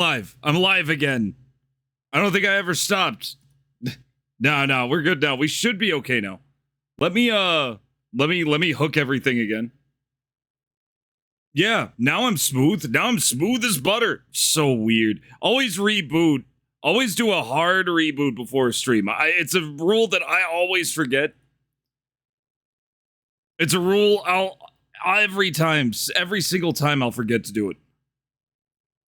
Alive. I'm alive again. I don't think I ever stopped. No, we're good now. We should be okay now. Let me hook everything again. Yeah, now I'm smooth. Now I'm smooth as butter. So weird. Always reboot. Always do a hard reboot before a stream. It's a rule that I always forget. It's a rule every single time I'll forget to do it.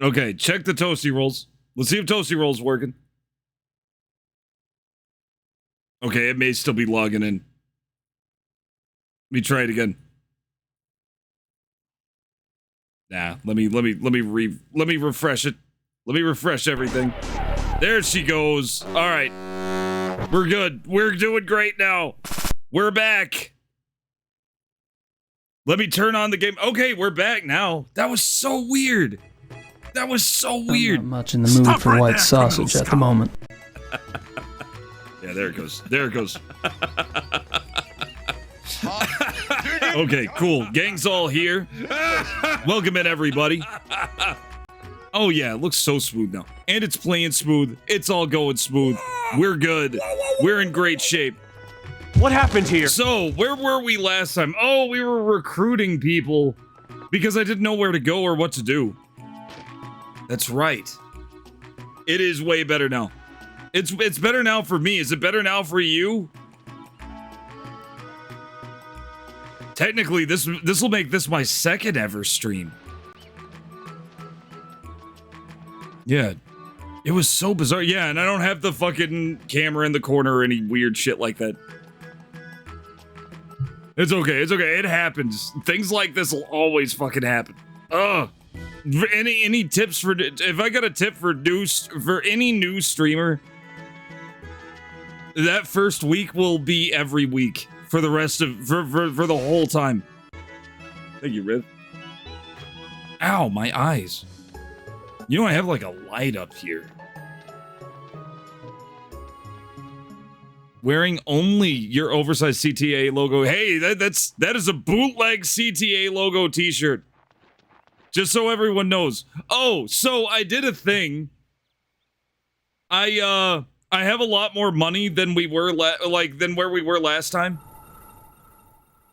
Okay, check the Toasty Rolls. Let's see if Toasty Rolls working. Okay, it may still be logging in. Let me try it again. Nah, let me refresh it. Let me refresh everything. There she goes. All right. We're good. We're doing great now. We're back. Let me turn on the game. Okay, we're back now. That was so weird. That was so weird. I'm not much in the mood for white sausage at the moment. Yeah, there it goes. There it goes. Okay, cool. Gang's all here. Welcome in, everybody. Oh, yeah, it looks so smooth now. And it's playing smooth. It's all going smooth. We're good. We're in great shape. What happened here? So, where were we last time? Oh, we were recruiting people because I didn't know where to go or what to do. That's right. It is way better now. It's better now for me. Is it better now for you? Technically, this will make this my second ever stream. Yeah. It was so bizarre. Yeah, and I don't have the fucking camera in the corner or any weird shit like that. It's okay. It's okay. It happens. Things like this will always fucking happen. Ugh. Any tips for, if I got a tip for any new streamer, that first week will be every week for the rest of, for the whole time. Thank you, Riv. Ow, my eyes. You know, I have like a light up here. Wearing only your oversized CTA logo. Hey, that is a bootleg CTA logo t-shirt. Just so everyone knows. Oh, so I did a thing. I have a lot more money than we were than where we were last time.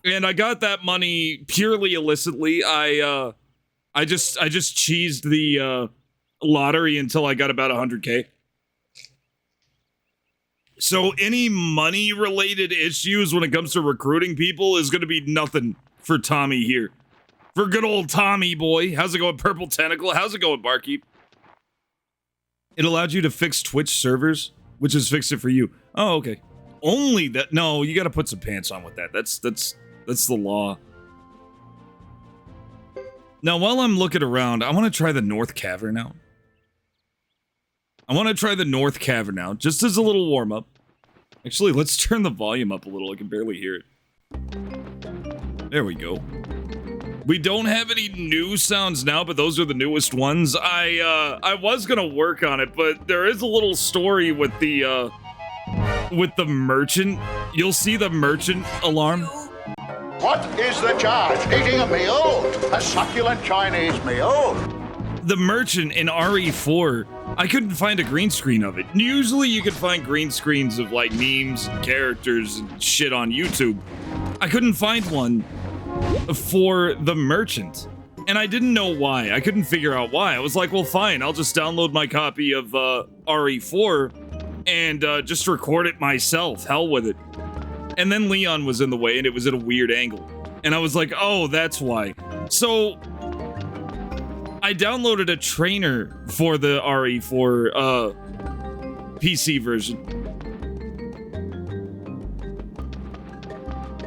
And I got that money purely illicitly. I just cheesed the lottery until I got about 100K. So any money related issues when it comes to recruiting people is going to be nothing for Tommy here. For good old Tommy boy. How's it going, Purple Tentacle? How's it going, Barkeep? It allowed you to fix Twitch servers, which has fixed it for you. Oh, okay. Only that. No, you got to put some pants on with that. That's the law. Now, while I'm looking around, I want to try the North Cavern out. Just as a little warm-up. Actually, let's turn the volume up a little. I can barely hear it. There we go. We don't have any new sounds now, but those are the newest ones. I was gonna work on it, but there is a little story with the merchant. You'll see the merchant alarm. What is the charge? Eating a meal? A succulent Chinese meal? The merchant in RE4, I couldn't find a green screen of it. Usually you could find green screens of like memes and characters and shit on YouTube. I couldn't find one for the merchant. And I didn't know why. I couldn't figure out why. I was like, well, fine. I'll just download my copy of RE4 and just record it myself. Hell with it. And then Leon was in the way and it was at a weird angle. And I was like, oh, that's why. So I downloaded a trainer for the RE4 PC version.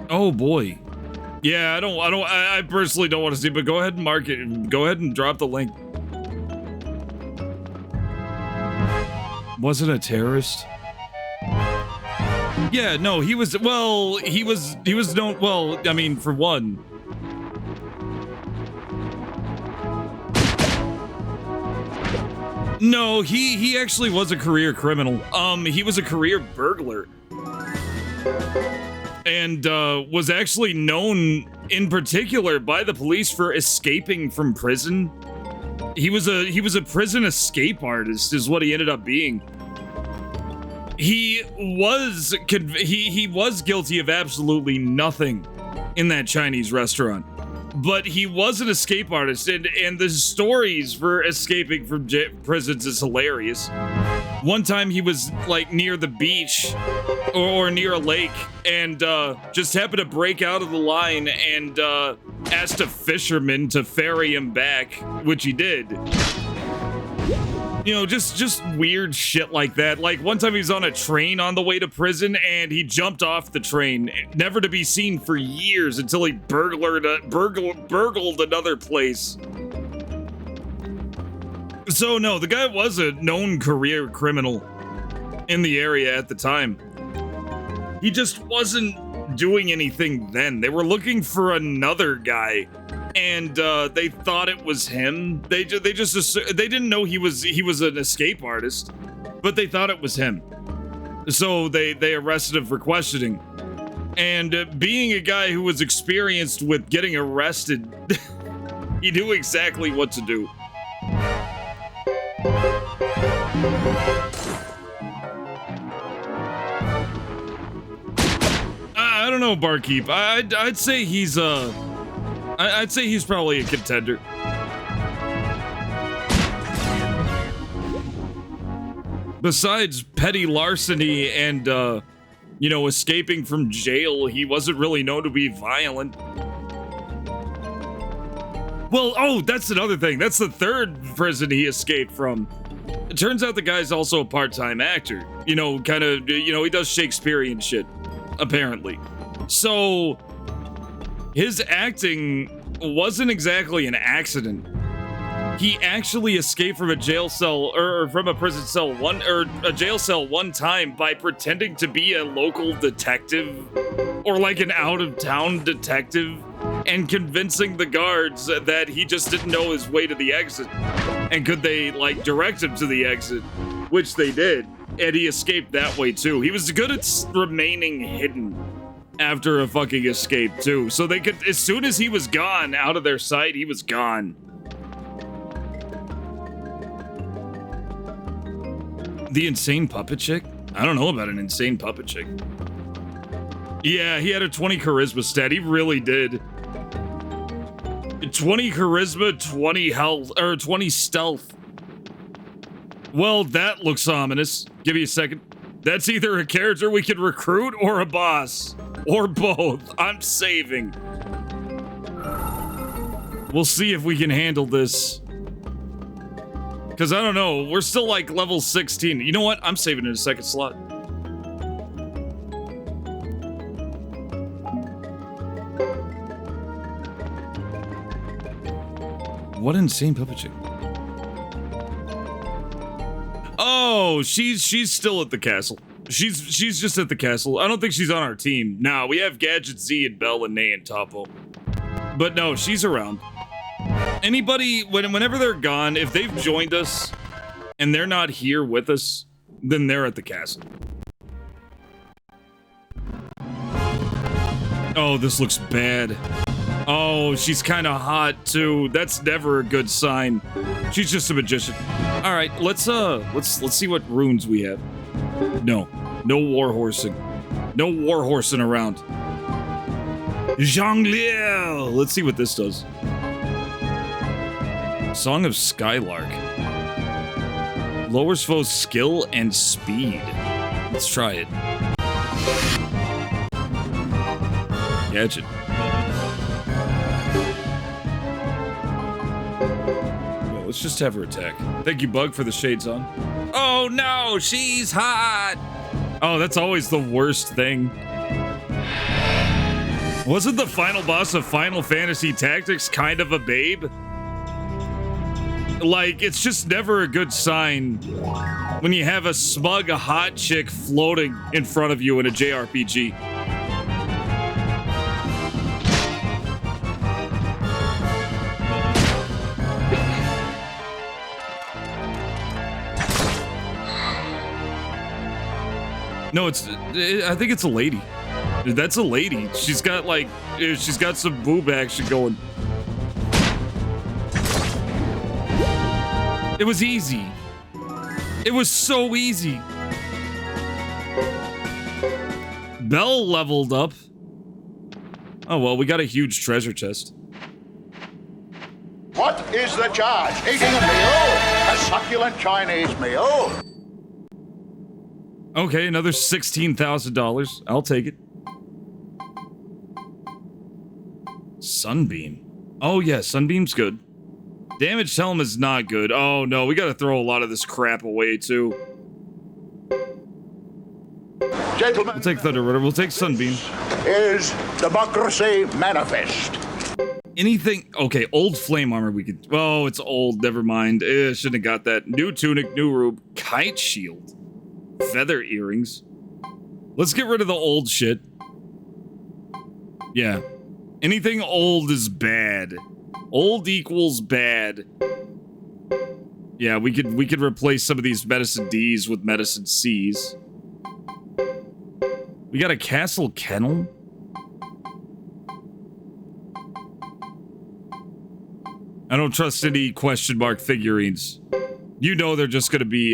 Oh boy. Yeah, I personally don't want to see, but go ahead and mark it and go ahead and drop the link. Was it a terrorist? Yeah, no, he was known, well, I mean, for one. No, he actually was a career criminal. He was a career burglar. And was actually known in particular by the police for escaping from prison He was a prison escape artist, is what he ended up being. He was guilty of absolutely nothing in that Chinese restaurant, but he was an escape artist, and the stories for escaping from prisons is hilarious. One time he was like near the beach or near a lake and just happened to break out of the line and asked a fisherman to ferry him back, which he did. You know, just weird shit like that. Like one time he was on a train on the way to prison and he jumped off the train, never to be seen for years until he burgled another place. So no, the guy was a known career criminal in the area at the time. He just wasn't doing anything then. They were looking for another guy, and they thought it was him. They didn't know he was an escape artist, but they thought it was him. So they arrested him for questioning. And being a guy who was experienced with getting arrested, he knew exactly what to do. I don't know, Barkeep. I'd say he's I'd say he's probably a contender. Besides petty larceny and you know, escaping from jail, he wasn't really known to be violent. Well, oh, that's another thing. That's the third prison he escaped from. It turns out the guy's also a part-time actor. You know, kind of, you know, he does Shakespearean shit, apparently. So, his acting wasn't exactly an accident. He actually escaped from a jail cell, or from a prison cell a jail cell one time by pretending to be a local detective, or like an out-of-town detective, and convincing the guards that he just didn't know his way to the exit. And could they, like, direct him to the exit? Which they did. And he escaped that way, too. He was good at remaining hidden after a fucking escape, too. So they could, as soon as he was gone, out of their sight, he was gone. The insane puppet chick? I don't know about an insane puppet chick. Yeah, he had a 20 charisma stat. He really did. 20 charisma, 20 health, or 20 stealth. Well, that looks ominous. Give me a second. That's either a character we can recruit or a boss. Or both. I'm saving. We'll see if we can handle this. Because I don't know. We're still like level 16. You know what? I'm saving in a second slot. What insane puppet chick? Oh, she's still at the castle. She's just at the castle. I don't think she's on our team. Nah, we have Gadget Z and Bell and Nay and Topo. But no, she's around. Anybody, whenever they're gone, if they've joined us and they're not here with us, then they're at the castle. Oh, this looks bad. Oh, she's kind of hot too. That's never a good sign. She's just a magician. All right, let's see what runes we have. No warhorsing. No warhorsing around. Zhonglier. Let's see what this does. Song of Skylark. Lowers foe's skill and speed. Let's try it. Gadget. Well, let's just have her attack. Thank you, Bug, for the shades on. Oh no, she's hot! Oh, that's always the worst thing. Wasn't the final boss of Final Fantasy Tactics kind of a babe? Like, it's just never a good sign when you have a smug, hot chick floating in front of you in a JRPG. No, I think it's a lady. That's a lady. She's got she's got some boob action going. It was easy. It was so easy. Bell leveled up. Oh, well, we got a huge treasure chest. What is the charge? Eating a meal? A succulent Chinese meal? Okay, another $16,000. I'll take it. Sunbeam. Oh, yeah, Sunbeam's good. Damaged helm is not good. Oh, no, we gotta throw a lot of this crap away, too. Gentlemen, We'll take Thunder Rider. We'll take Sunbeam. is Democracy Manifest. Anything... Okay, old flame armor we could... Oh, it's old. Never mind. Shouldn't have got that. New tunic, new robe. Kite shield. Feather earrings. Let's get rid of the old shit. Yeah. Anything old is bad. Old equals bad. Yeah, we could replace some of these medicine D's with medicine C's. We got a castle kennel. I don't trust any question mark figurines. You know they're just gonna be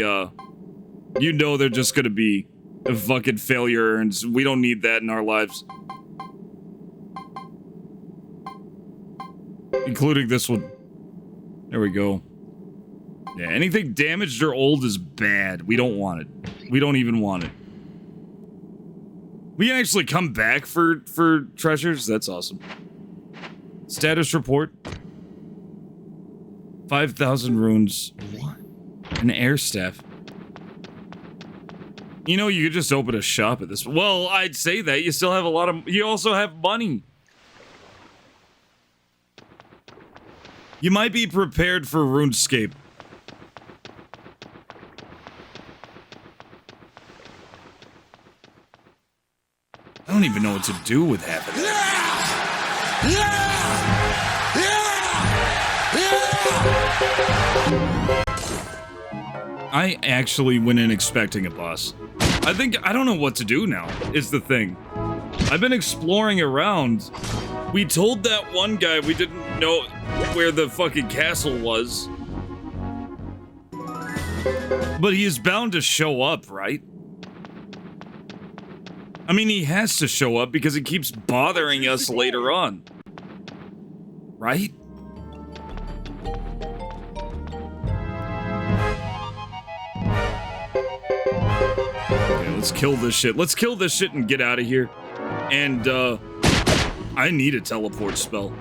you know they're just gonna be a fucking failure, and we don't need that in our lives. Including this one. There we go. Yeah, anything damaged or old is bad. We don't want it. We don't even want it. We can actually come back for treasures. That's awesome. Status report. 5,000 runes. What? An air staff. You know, you could just open a shop at this. Well, I'd say that. You still have a lot of... You also have money. You might be prepared for RuneScape. I don't even know what to do with half of that. I actually went in expecting a boss. I don't know what to do now, is the thing. I've been exploring around. We told that one guy we didn't know where the fucking castle was. But he is bound to show up, right? I mean, he has to show up because he keeps bothering us later on. Right? Okay, let's kill this shit. Let's kill this shit and get out of here. And, I need a teleport spell.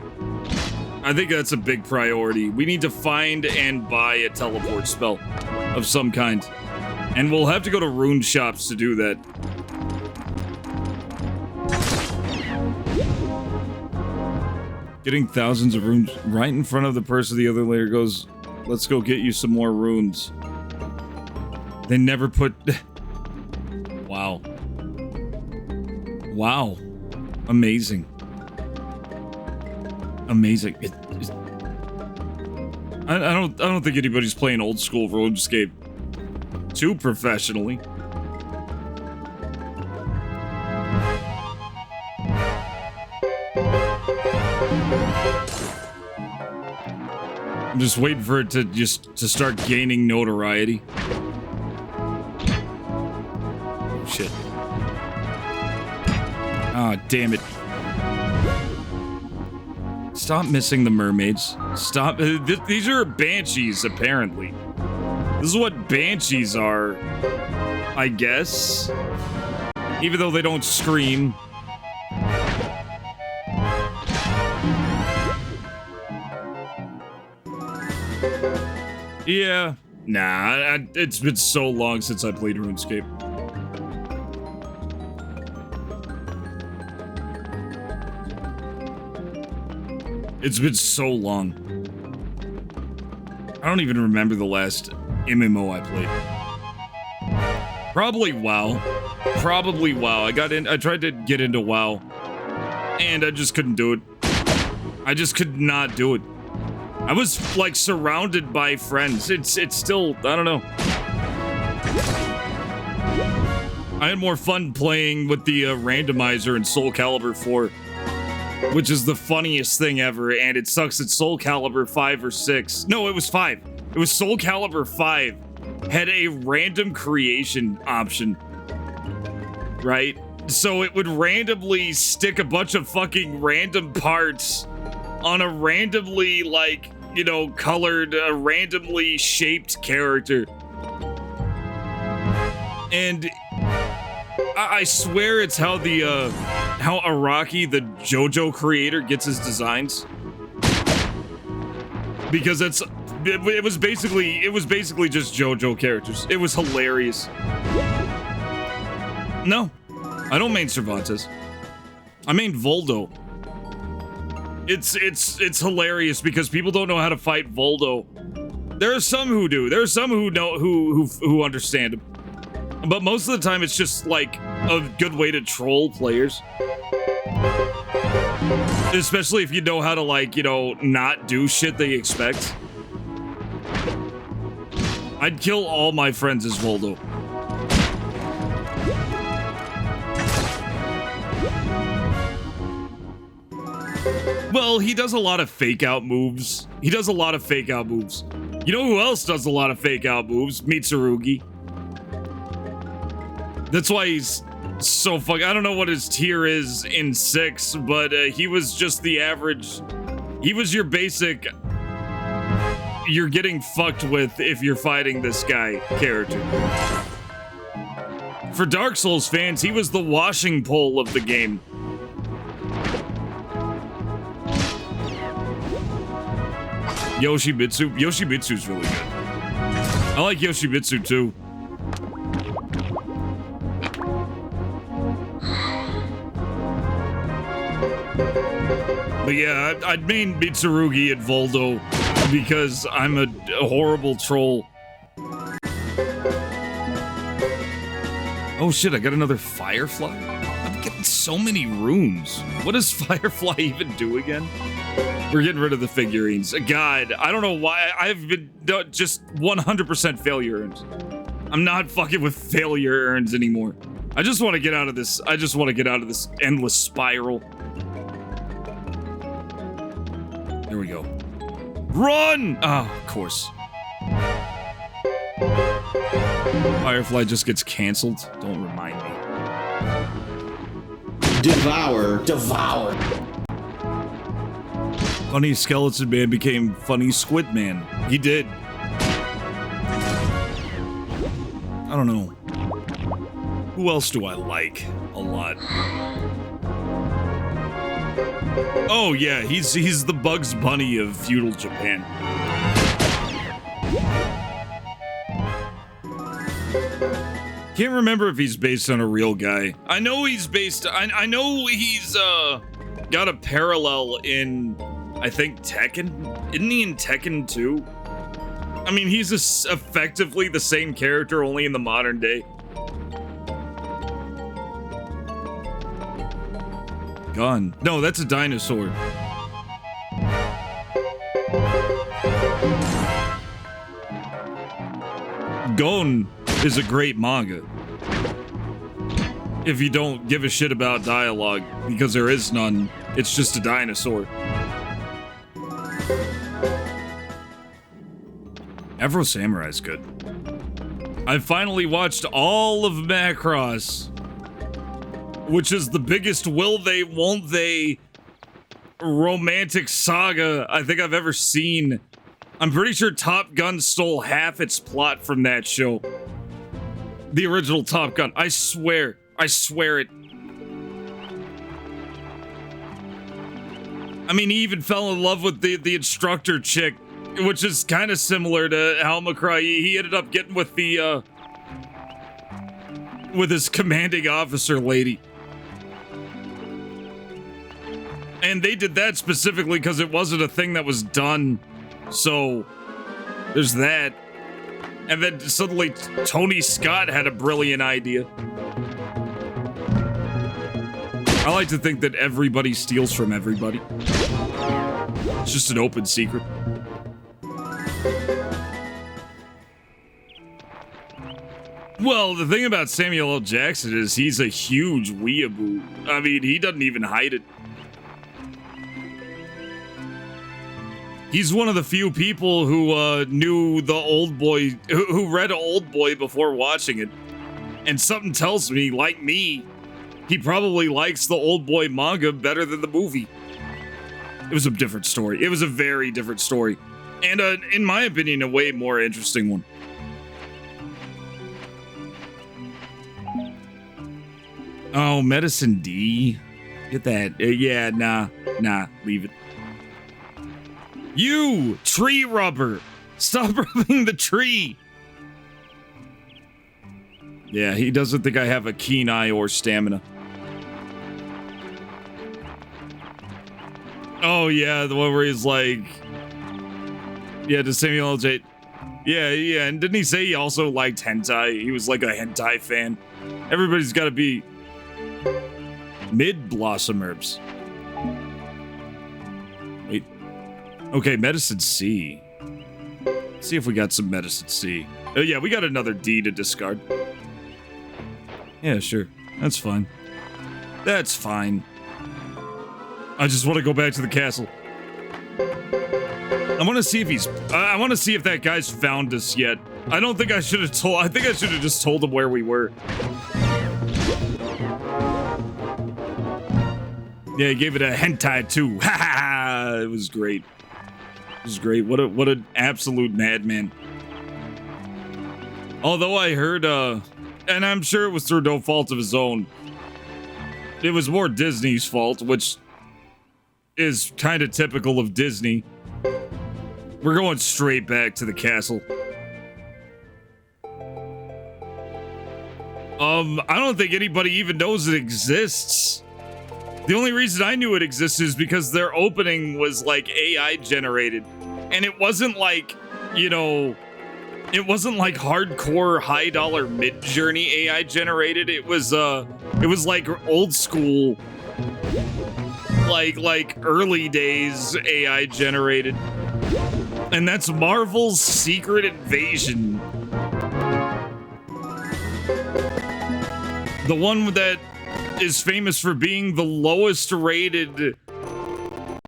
I think that's a big priority. We need to find and buy a teleport spell of some kind. And we'll have to go to rune shops to do that. Getting thousands of runes right in front of the person the other layer goes, let's go get you some more runes. They never put... Wow. Wow. Amazing. Amazing. I don't think anybody's playing old school RuneScape too professionally. I'm just waiting for it to start gaining notoriety. Oh, shit. Ah, damn it. Stop missing the mermaids. Stop. These are banshees, apparently. This is what banshees are, I guess. Even though they don't scream. Yeah. Nah, it's been so long since I played RuneScape. It's been so long. I don't even remember the last MMO I played. Probably WoW. Probably WoW. I tried to get into WoW. And I just couldn't do it. I just could not do it. I was, like, surrounded by friends. It's still, I don't know. I had more fun playing with the randomizer in Soul Calibur 4. Which is the funniest thing ever, and it sucks that Soul Calibur 5 or 6. No, it was 5. It It was Soul Calibur 5 had a random creation option, right? So it would randomly stick a bunch of fucking random parts on a randomly, like, you know, colored, randomly shaped character. And I swear it's how how Araki, the JoJo creator, gets his designs. Because it was basically just JoJo characters. It was hilarious. No, I don't main Cervantes. I main Voldo. It's hilarious because people don't know how to fight Voldo. There are some who do. There are some who know who understand him. But most of the time, it's just like a good way to troll players. Especially if you know how to, like, you know, not do shit they expect. I'd kill all my friends as Voldo. Well, he does a lot of fake out moves. You know who else does a lot of fake out moves? Mitsurugi. That's why he's so fuck. I don't know what his tier is in 6, but he was just the average. He was your basic. You're getting fucked with if you're fighting this guy character. For Dark Souls fans, he was the washing pole of the game. Yoshimitsu. Yoshimitsu's really good. I like Yoshimitsu too. But yeah, I'd main Mitsurugi and Voldo because I'm a horrible troll. Oh shit, I got another Firefly? I'm getting so many rooms. What does Firefly even do again? We're getting rid of the figurines. God, I don't know why. I've been just 100% failure urns. I'm not fucking with failure urns anymore. I just want to get out of this. I just want to get out of this endless spiral. Here we go. Run! Oh, of course. Firefly just gets canceled. Don't remind me. Devour. Funny Skeleton Man became Funny Squid Man. He did. I don't know. Who else do I like a lot? Oh yeah, he's the Bugs Bunny of feudal Japan. Can't remember if he's based on a real guy. I know he's based. I know he's got a parallel in, I think, Tekken. Isn't he in Tekken 2? I mean, he's effectively the same character, only in the modern day. Gone. No, that's a dinosaur. Gon is a great manga. If you don't give a shit about dialogue, because there is none, it's just a dinosaur. Afro Samurai's good. I finally watched all of Macross, which is the biggest will they, won't they romantic saga I think I've ever seen. I'm pretty sure Top Gun stole half its plot from that show. The original Top Gun. I swear it. I mean, he even fell in love with the instructor chick, which is kind of similar to how McCry. He ended up getting with the with his commanding officer lady. And they did that specifically because it wasn't a thing that was done. So there's that. And then suddenly Tony Scott had a brilliant idea. I like to think that everybody steals from everybody. It's just an open secret. Well, the thing about Samuel L. Jackson is he's a huge weeaboo. I mean, he doesn't even hide it. He's one of the few people who knew the Old Boy, who read Old Boy before watching it. And something tells me, like me, he probably likes the Old Boy manga better than the movie. It was a different story. It was a very different story. And in my opinion, a way more interesting one. Oh, Medicine D. Get that. Yeah, nah, leave it. You, tree rubber. Stop rubbing the tree. Yeah, he doesn't think I have a keen eye or stamina. Oh, yeah, the one where he's like... Yeah, to Samuel L. J. Yeah, and didn't he say he also liked hentai? He was like a hentai fan. Everybody's got to be... Mid-blossom herbs. Wait. Okay, medicine C. Let's see if we got some medicine C. Oh, yeah, we got another D to discard. Yeah, sure. That's fine. That's fine. I just want to go back to the castle. I want to see if he's... I want to see if that guy's found us yet. I don't think I should have told... I think I should have just told him where we were. Yeah, he gave it a hentai too. Ha ha ha! It was great. It was great. What an absolute madman. Although I heard, and I'm sure it was through no fault of his own, it was more Disney's fault, which is kind of typical of Disney. We're going straight back to the castle. I don't think anybody even knows it exists. The only reason I knew it existed is because their opening was like AI generated. And it wasn't like, you know, it wasn't like hardcore high dollar Mid-Journey AI generated. It was like old school, like early days AI generated. And that's Marvel's Secret Invasion. The one that is famous for being the lowest rated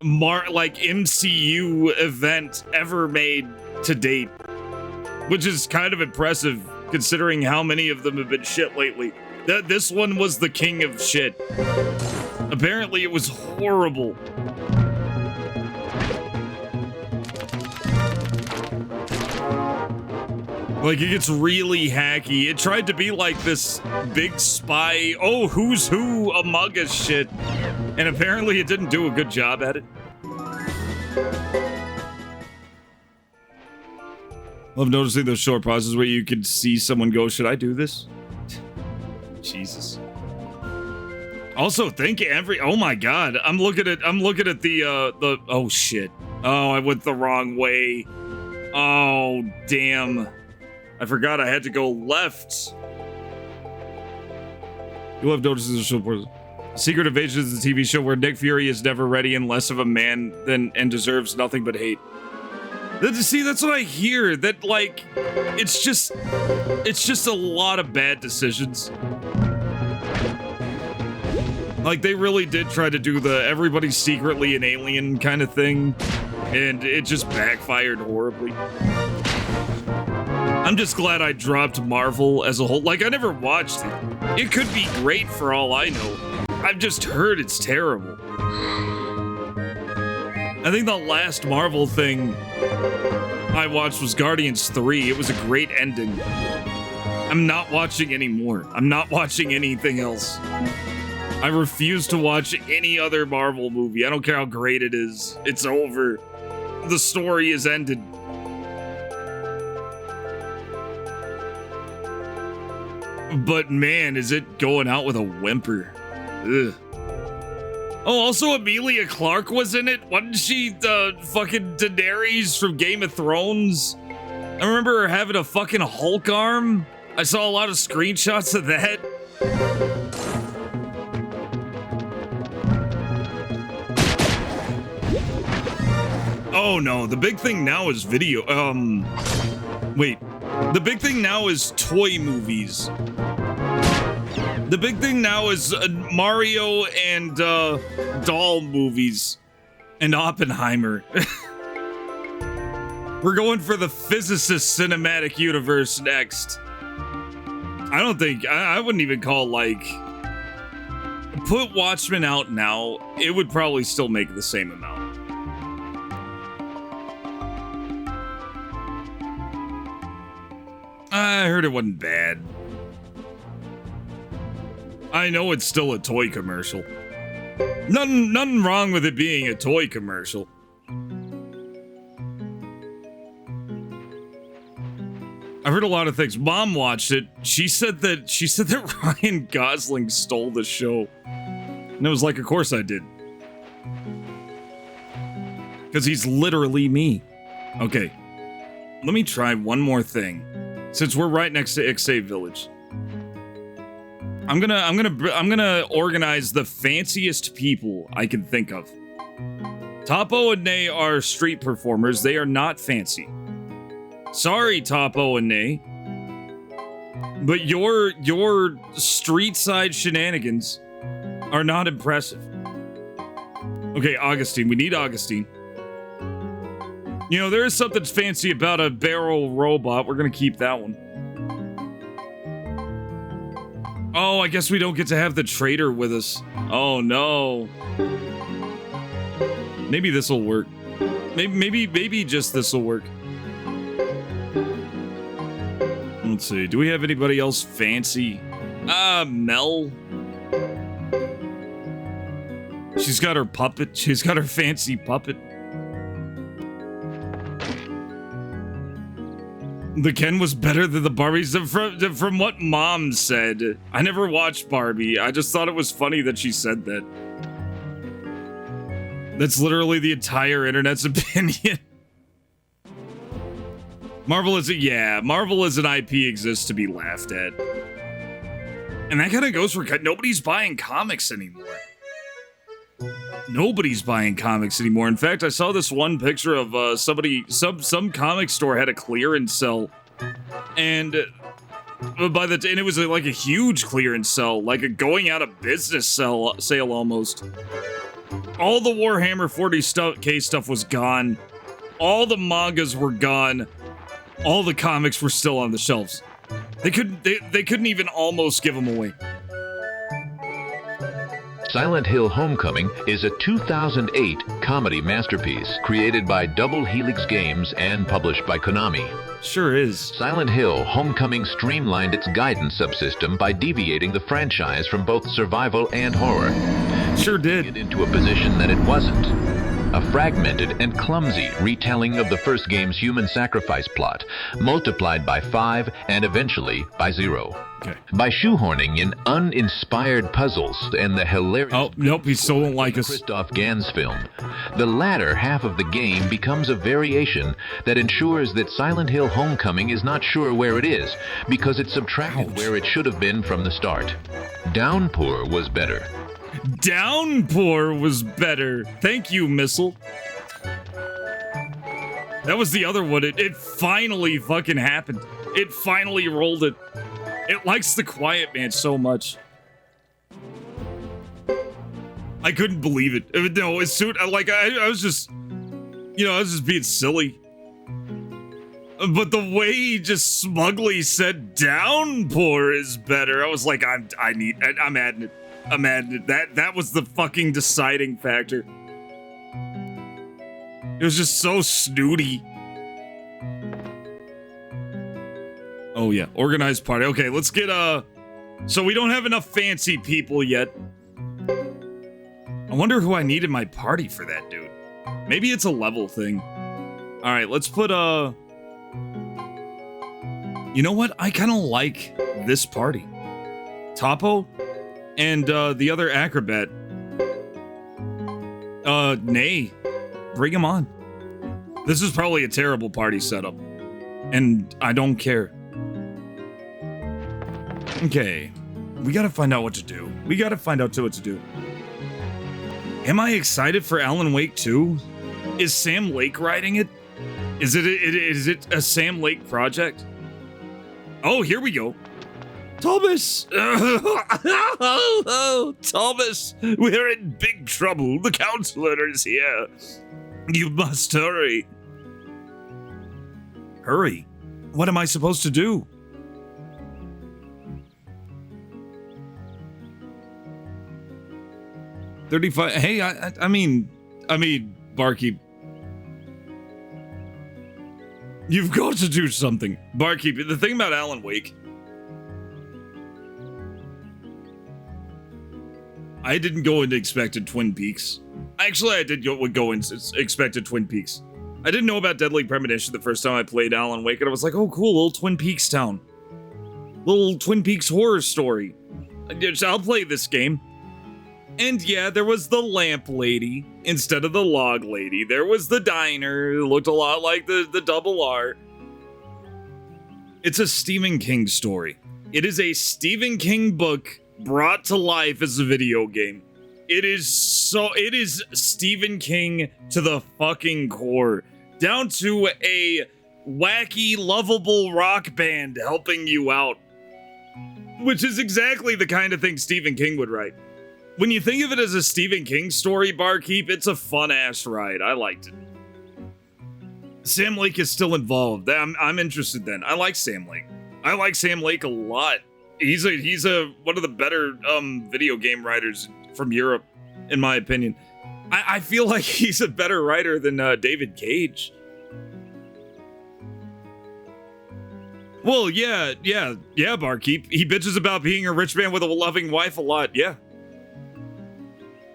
MCU event ever made to date, which is kind of impressive considering how many of them have been shit lately. This one was the king of shit. Apparently it was horrible. Like, it gets really hacky. It tried to be like this big spy, oh, who's who among us shit. And apparently it didn't do a good job at it. Love noticing those short pauses where you could see someone go, should I do this? Jesus. Also, thank you oh my god. I'm looking at the oh shit. Oh, I went the wrong way. Oh, damn. I forgot I had to go left. You'll have noticed the show. Secret Invasion is the TV show where Nick Fury is never ready and less of a man and deserves nothing but hate. See, that's what I hear. That, like, it's just a lot of bad decisions. Like, they really did try to do the everybody's secretly an alien kind of thing, and it just backfired horribly. I'm just glad I dropped Marvel as a whole. Like, I never watched it. It could be great for all I know. I've just heard it's terrible. I think the last Marvel thing I watched was Guardians 3. It was a great ending. I'm not watching anymore. I'm not watching anything else. I refuse to watch any other Marvel movie. I don't care how great it is. It's over. The story is ended. But man, is it going out with a whimper. Ugh. Oh, also Emilia Clarke was in it. Wasn't she the fucking Daenerys from Game of Thrones? I remember her having a fucking Hulk arm. I saw a lot of screenshots of that. Oh no, the big thing now is video. Wait. The big thing now is toy movies. The big thing now is Mario and doll movies and Oppenheimer. We're going for the physicist cinematic universe next. I don't think, I wouldn't even call, like, put Watchmen out now, it would probably still make the same amount. I heard it wasn't bad. I know it's still a toy commercial. Nothing wrong with it being a toy commercial. I've heard a lot of things. Mom watched it. She said that Ryan Gosling stole the show. And it was like, of course I did. Because he's literally me. Okay. Let me try one more thing. Since we're right next to Ixay Village. I'm gonna organize the fanciest people I can think of. Topo and Nay are street performers. They are not fancy. Sorry, Topo and Nay. But your street side shenanigans are not impressive. Okay, Augustine. We need Augustine. You know, there is something fancy about a barrel robot. We're gonna keep that one. Oh, I guess we don't get to have the trader with us. Oh no. Maybe this will work. Maybe just this will work. Let's see. Do we have anybody else fancy? Mel. She's got her puppet. She's got her fancy puppet. The Ken was better than the Barbies from what Mom said. I never watched Barbie. I just thought it was funny that she said that. That's literally the entire internet's opinion. Marvel is Marvel as an IP exists to be laughed at. And that kind of goes for nobody's buying comics anymore. Nobody's buying comics anymore. In fact, I saw this one picture of some comic store had a clearance sale, and it was like a huge clearance sale, like a going out of business sale almost. All the Warhammer 40K stuff was gone. All the mangas were gone. All the comics were still on the shelves. They couldn't even almost give them away. Silent Hill Homecoming is a 2008 comedy masterpiece created by Double Helix Games and published by Konami. Sure is. Silent Hill Homecoming streamlined its guidance subsystem by deviating the franchise from both survival and horror. Sure did. It into a position that it wasn't. A fragmented and clumsy retelling of the first game's human sacrifice plot, multiplied by 5 and eventually by 0. Okay. By shoehorning in uninspired puzzles and the hilarious... Oh, nope, he still won't like us. Christoph Gans film. The latter half of the game becomes a variation that ensures that Silent Hill Homecoming is not sure where it is, because it subtracted where it should have been from the start. Downpour was better. Downpour was better. Thank you, Missile. That was the other one. It finally fucking happened. It finally rolled it. It likes the Quiet Man so much. I couldn't believe it. No, as soon like I was just, I was just being silly. But the way he just smugly said downpour is better, I was like, I'm adding it. I'm adding it. That was the fucking deciding factor. It was just so snooty. Oh yeah, organized party. Okay, let's get so we don't have enough fancy people yet. I wonder who I need in my party for that, dude. Maybe it's a level thing. All right, let's put you know what? I kind of like this party. Topo and the other acrobat. Nay, bring him on. This is probably a terrible party setup, and I don't care. Okay, we gotta find out what to do. What to do. Am I excited for Alan Wake 2? Is Sam Lake writing it? Is it a Sam Lake project? Oh, here we go. Thomas! Oh, Thomas, we're in big trouble. The counselor is here. You must hurry. Hurry. What am I supposed to do? $35. Hey, I mean, Barkeep. You've got to do something. Barkeep, the thing about Alan Wake, I didn't go into expected Twin Peaks. Actually, I did go into expected Twin Peaks. I didn't know about Deadly Premonition the first time I played Alan Wake, and I was like, oh cool, little Twin Peaks town. Little Twin Peaks horror story. I'll play this game. And yeah, there was the lamp lady instead of the log lady. There was the diner. It looked a lot like the double R. It's a Stephen King story. It is a Stephen King book brought to life as a video game. It is Stephen King to the fucking core. Down to a wacky, lovable rock band helping you out. Which is exactly the kind of thing Stephen King would write. When you think of it as a Stephen King story, Barkeep, it's a fun-ass ride. I liked it. Sam Lake is still involved. I'm interested then. I like Sam Lake. I like Sam Lake a lot. He's one of the better video game writers from Europe, in my opinion. I feel like he's a better writer than David Cage. Well, yeah, Barkeep. He bitches about being a rich man with a loving wife a lot, yeah.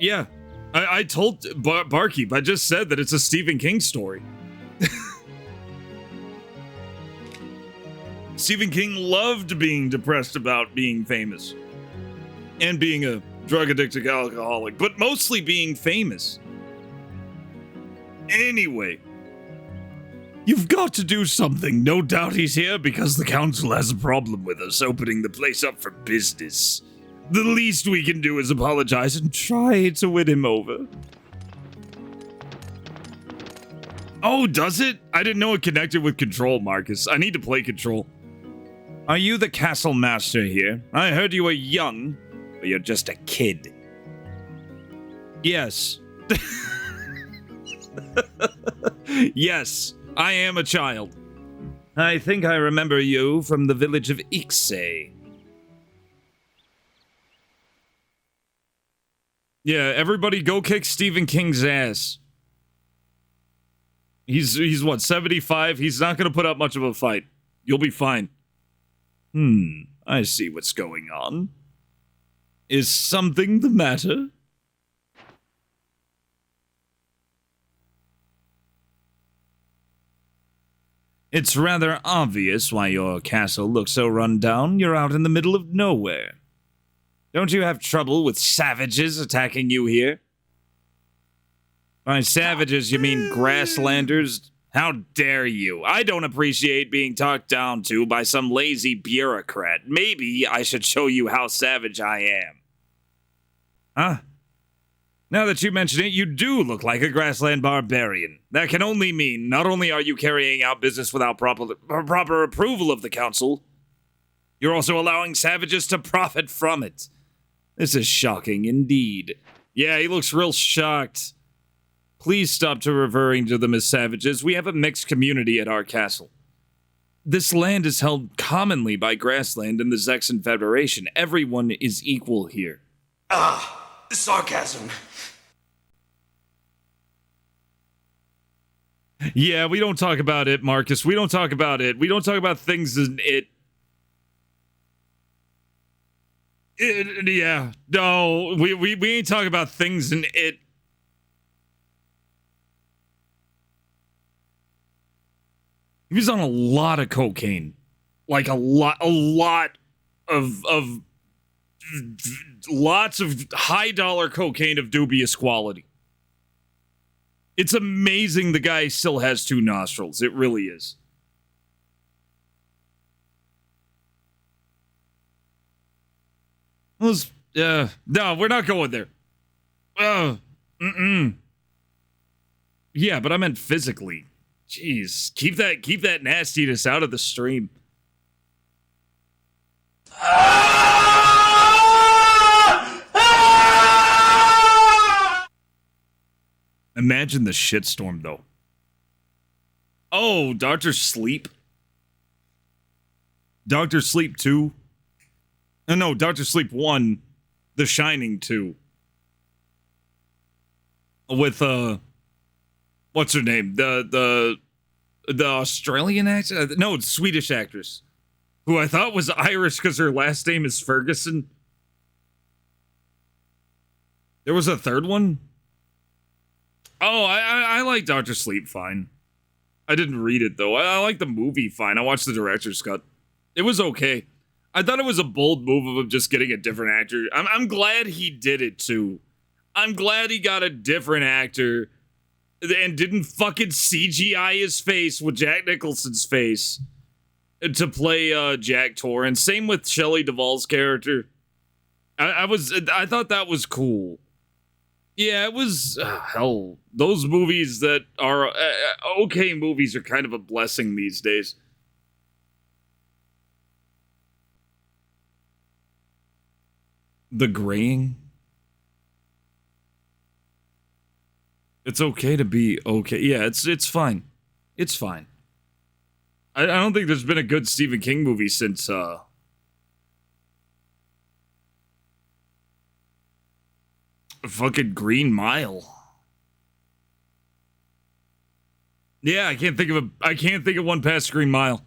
Yeah, I told Barkeep, I just said that it's a Stephen King story. Stephen King loved being depressed about being famous. And being a drug-addicted alcoholic, but mostly being famous. Anyway. You've got to do something. No doubt he's here because the council has a problem with us opening the place up for business. The least we can do is apologize and try to win him over. Oh, does it? I didn't know it connected with Control, Marcus. I need to play Control. Are you the castle master here? I heard you were young, but you're just a kid. Yes. Yes, I am a child. I think I remember you from the village of Ixay. Yeah, everybody go kick Stephen King's ass. He's what, 75? He's not going to put up much of a fight. You'll be fine. I see what's going on. Is something the matter? It's rather obvious why your castle looks so run down. You're out in the middle of nowhere. Don't you have trouble with savages attacking you here? By savages, you mean grasslanders? How dare you? I don't appreciate being talked down to by some lazy bureaucrat. Maybe I should show you how savage I am. Huh? Now that you mention it, you do look like a grassland barbarian. That can only mean not only are you carrying out business without proper approval of the council, you're also allowing savages to profit from it. This is shocking indeed. Yeah, he looks real shocked. Please stop referring to them as savages. We have a mixed community at our castle. This land is held commonly by grassland and the Zexan Federation. Everyone is equal here. Sarcasm. Yeah, we don't talk about it, Marcus. We don't talk about it. We don't talk about things in it. Yeah, no, we ain't talking about things in it. He was on a lot of cocaine. Like a lot of lots of high-dollar cocaine of dubious quality. It's amazing the guy still has two nostrils. It really is. No, we're not going there. Yeah, but I meant physically. Jeez, keep that nastiness out of the stream. Imagine the shitstorm, though. Oh, Dr. Sleep. Doctor Sleep 2. No, Doctor Sleep 1. The Shining 2. With, what's her name? The Australian actor? No, it's Swedish actress. Who I thought was Irish because her last name is Ferguson. There was a third one? Oh, I like Doctor Sleep fine. I didn't read it, though. I like the movie fine. I watched the director's cut. It was okay. I thought it was a bold move of him just getting a different actor. I'm glad he did it, too. I'm glad he got a different actor and didn't fucking CGI his face with Jack Nicholson's face to play Jack Torrance. Same with Shelley Duvall's character. I thought that was cool. Yeah, it was hell. Those movies that are okay movies are kind of a blessing these days. The graying. It's okay to be okay. Yeah, it's fine. It's fine. I don't think there's been a good Stephen King movie since fucking Green Mile. Yeah, I can't think of one past Green Mile.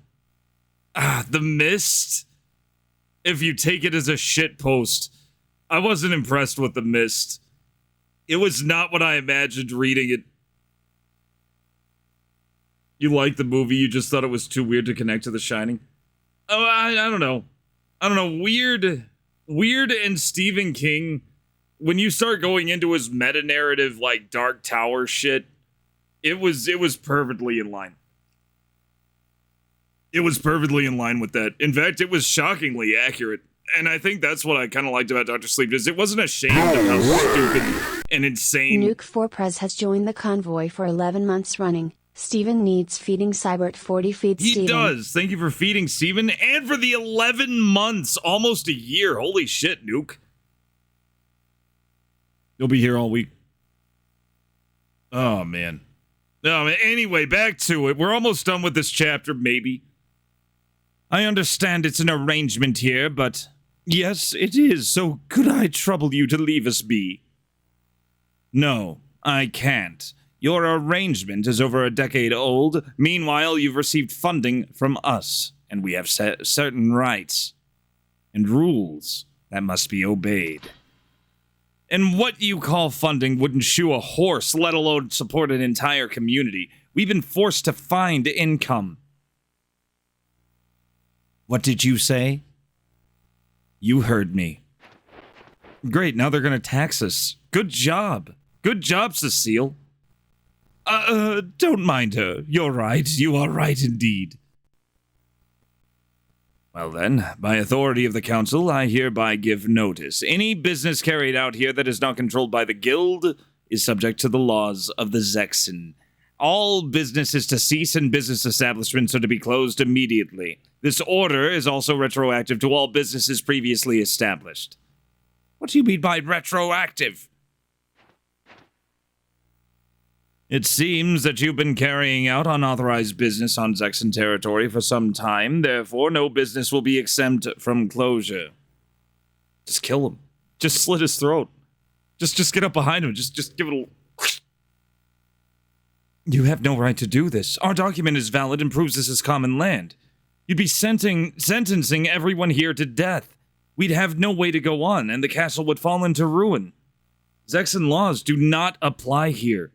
The Mist. If you take it as a shit post, I wasn't impressed with The Mist. It was not what I imagined reading it. You liked the movie, you just thought it was too weird to connect to The Shining? Oh, I don't know. I don't know. Weird and Stephen King, when you start going into his meta-narrative, like, Dark Tower shit, it was perfectly in line. It was perfectly in line with that. In fact, it was shockingly accurate. And I think that's what I kind of liked about Dr. Sleep, is it wasn't ashamed of how stupid and insane. Nuke 4 Prez has joined the convoy for 11 months running. Steven needs feeding Cybert 40 feeds He Steven. does. Thank you for feeding Steven. And for the 11 months, almost a year. Holy shit, Nuke. You'll be here all week. Oh, man. No, anyway, back to it. We're almost done with this chapter, maybe. I understand it's an arrangement here, but... Yes, it is, so could I trouble you to leave us be? No, I can't. Your arrangement is over a decade old. Meanwhile, you've received funding from us, and we have certain rights and rules that must be obeyed. And what you call funding wouldn't shoe a horse, let alone support an entire community. We've been forced to find income. What did you say? You heard me. Great, now they're gonna tax us. Good job. Good job, Cecile. Don't mind her. You're right. You are right indeed. Well then, by authority of the council, I hereby give notice. Any business carried out here that is not controlled by the guild is subject to the laws of the Zexen. All business is to cease and business establishments are to be closed immediately. This order is also retroactive to all businesses previously established. What do you mean by retroactive? It seems that you've been carrying out unauthorized business on Zexen territory for some time, therefore no business will be exempt from closure. Just kill him. Just slit his throat. Just get up behind him. Just give it a... You have no right to do this. Our document is valid and proves this is common land. You'd be sentencing everyone here to death. We'd have no way to go on, and the castle would fall into ruin. Zexen laws do not apply here.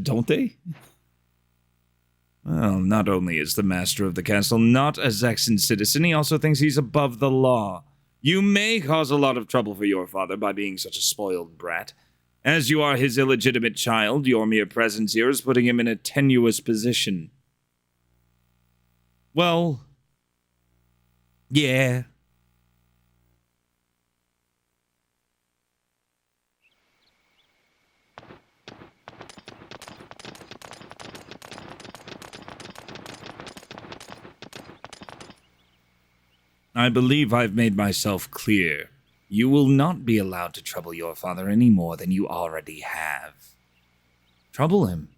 Don't they? Well, not only is the master of the castle not a Zexen citizen, he also thinks he's above the law. You may cause a lot of trouble for your father by being such a spoiled brat. As you are his illegitimate child, your mere presence here is putting him in a tenuous position. Well, yeah. I believe I've made myself clear. You will not be allowed to trouble your father any more than you already have. Trouble him?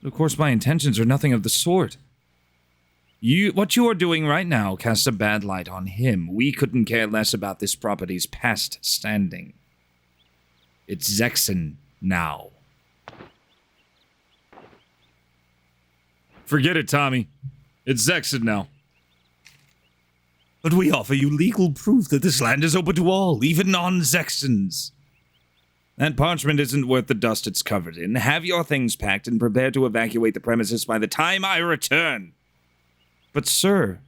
Of course, my intentions are nothing of the sort. What you are doing right now casts a bad light on him. We couldn't care less about this property's past standing. It's Zexon now. Forget it, Tommy. It's Zexon now. But we offer you legal proof that this land is open to all, even non-Zexons. That parchment isn't worth the dust it's covered in. Have your things packed and prepare to evacuate the premises by the time I return. But, sir...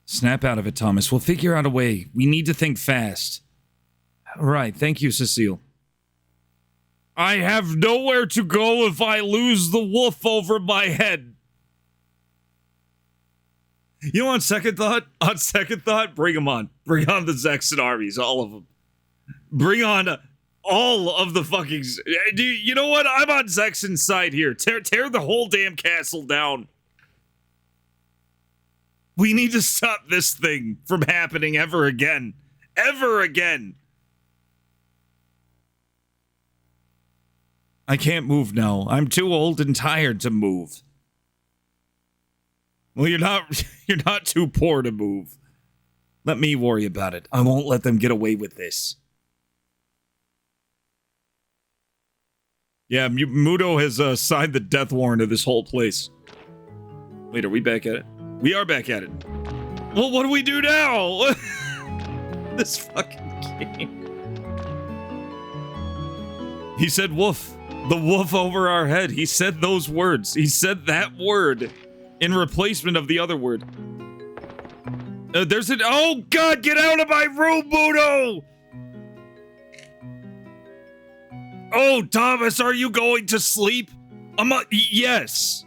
Snap out of it, Thomas. We'll figure out a way. We need to think fast. Right, thank you, Cecile. I have nowhere to go if I lose the wolf over my head. You know, on second thought, bring them on. Bring on the Zexon armies, all of them. Bring on all of the fucking... You know what? I'm on Zexon's side here. Tear the whole damn castle down. We need to stop this thing from happening ever again. Ever again. I can't move now. I'm too old and tired to move. Well, you're not too poor to move. Let me worry about it. I won't let them get away with this. Yeah, Mudo has signed the death warrant of this whole place. Wait, are we back at it? We are back at it. Well, what do we do now? This fucking game. He said wolf. The wolf over our head. He said those words. He said that word in replacement of the other word. There's an... Oh, God, get out of my room, Mudo! Oh, Thomas, are you going to sleep? Yes.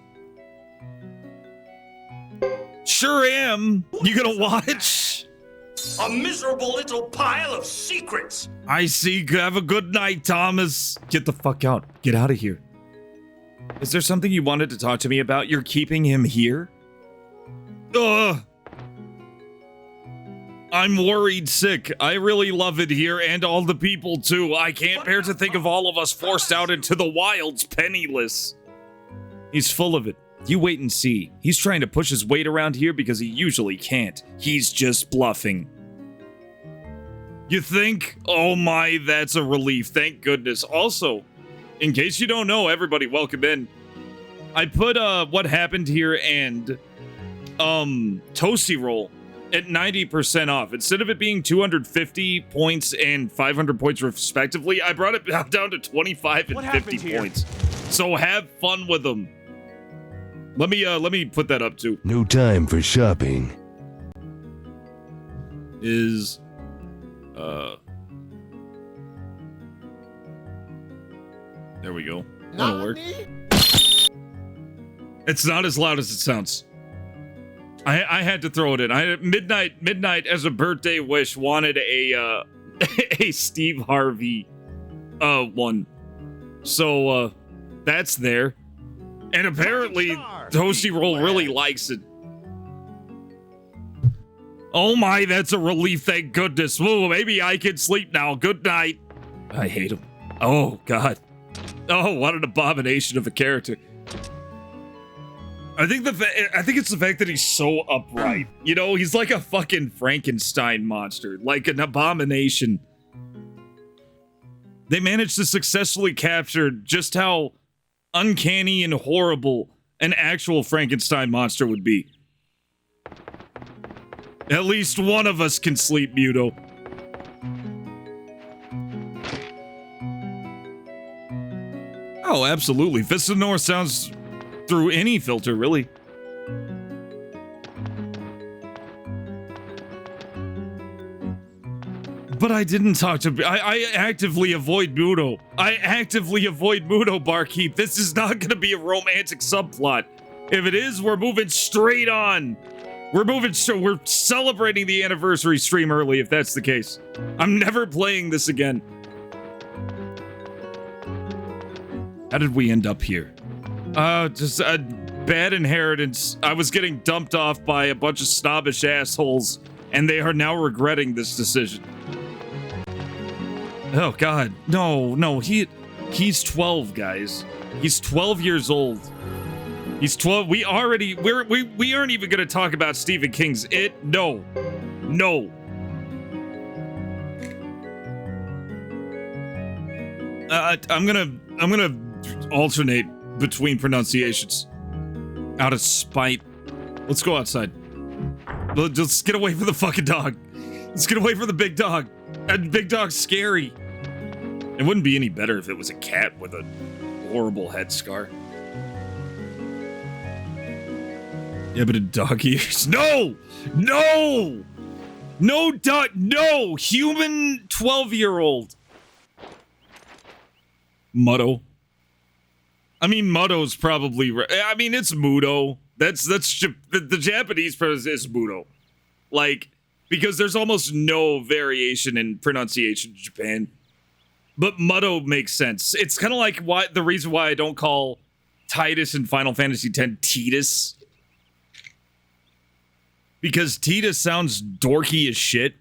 Sure am. You gonna watch? A miserable little pile of secrets. I see. Have a good night, Thomas. Get the fuck out. Get out of here. Is there something you wanted to talk to me about? You're keeping him here? Ugh. I'm worried sick. I really love it here, and all the people too. I can't bear to think of all of us forced out into the wilds penniless. He's full of it. You wait and see. He's trying to push his weight around here because he usually can't. He's just bluffing. You think? Oh my, that's a relief. Thank goodness. Also, in case you don't know, everybody, welcome in. I put what happened here and Toasty Roll at 90% off. Instead of it being 250 points and 500 points respectively, I brought it down to 25 and 50 points. So have fun with them. Let me put that up too. No time for shopping. Is there we go. That'll work. It's not as loud as it sounds. I had to throw it in. Midnight as a birthday wish wanted a a Steve Harvey one. So that's there. And apparently Toasty Roll really likes it. Oh my, that's a relief, thank goodness. Whoa, maybe I can sleep now. Good night. I hate him. Oh god. Oh, what an abomination of a character. I think it's the fact that he's so upright. You know, he's like a fucking Frankenstein monster, like an abomination. They managed to successfully capture just how uncanny and horrible an actual Frankenstein monster would be. At least one of us can sleep, Muto. Oh, absolutely. Fist of the North sounds through any filter, really. But I didn't talk to... I actively avoid Muto. I actively avoid Muto, Barkeep. This is not going to be a romantic subplot. If it is, we're moving straight on. We're celebrating the anniversary stream early, if that's the case. I'm never playing this again. How did we end up here? bad inheritance. I was getting dumped off by a bunch of snobbish assholes, and they are now regretting this decision. Oh God, no, he's 12, guys. He's 12 years old. He's 12. We aren't even gonna talk about Stephen King's It. No. I'm gonna alternate between pronunciations out of spite. Let's go outside. Let's get away from the fucking dog. Let's get away from the big dog. That big dog's scary. It wouldn't be any better if it was a cat with a horrible head scar. Yeah, but a dog ears. No! Dog. No! Human 12-year-old. Mutto. I mean, Mutto's probably. I mean, it's Mudo. That's the Japanese pronunciation is Mudo. Like, because there's almost no variation in pronunciation in Japan. But Mutto makes sense. It's kind of like the reason why I don't call Titus in Final Fantasy X Titus. Because Titus sounds dorky as shit.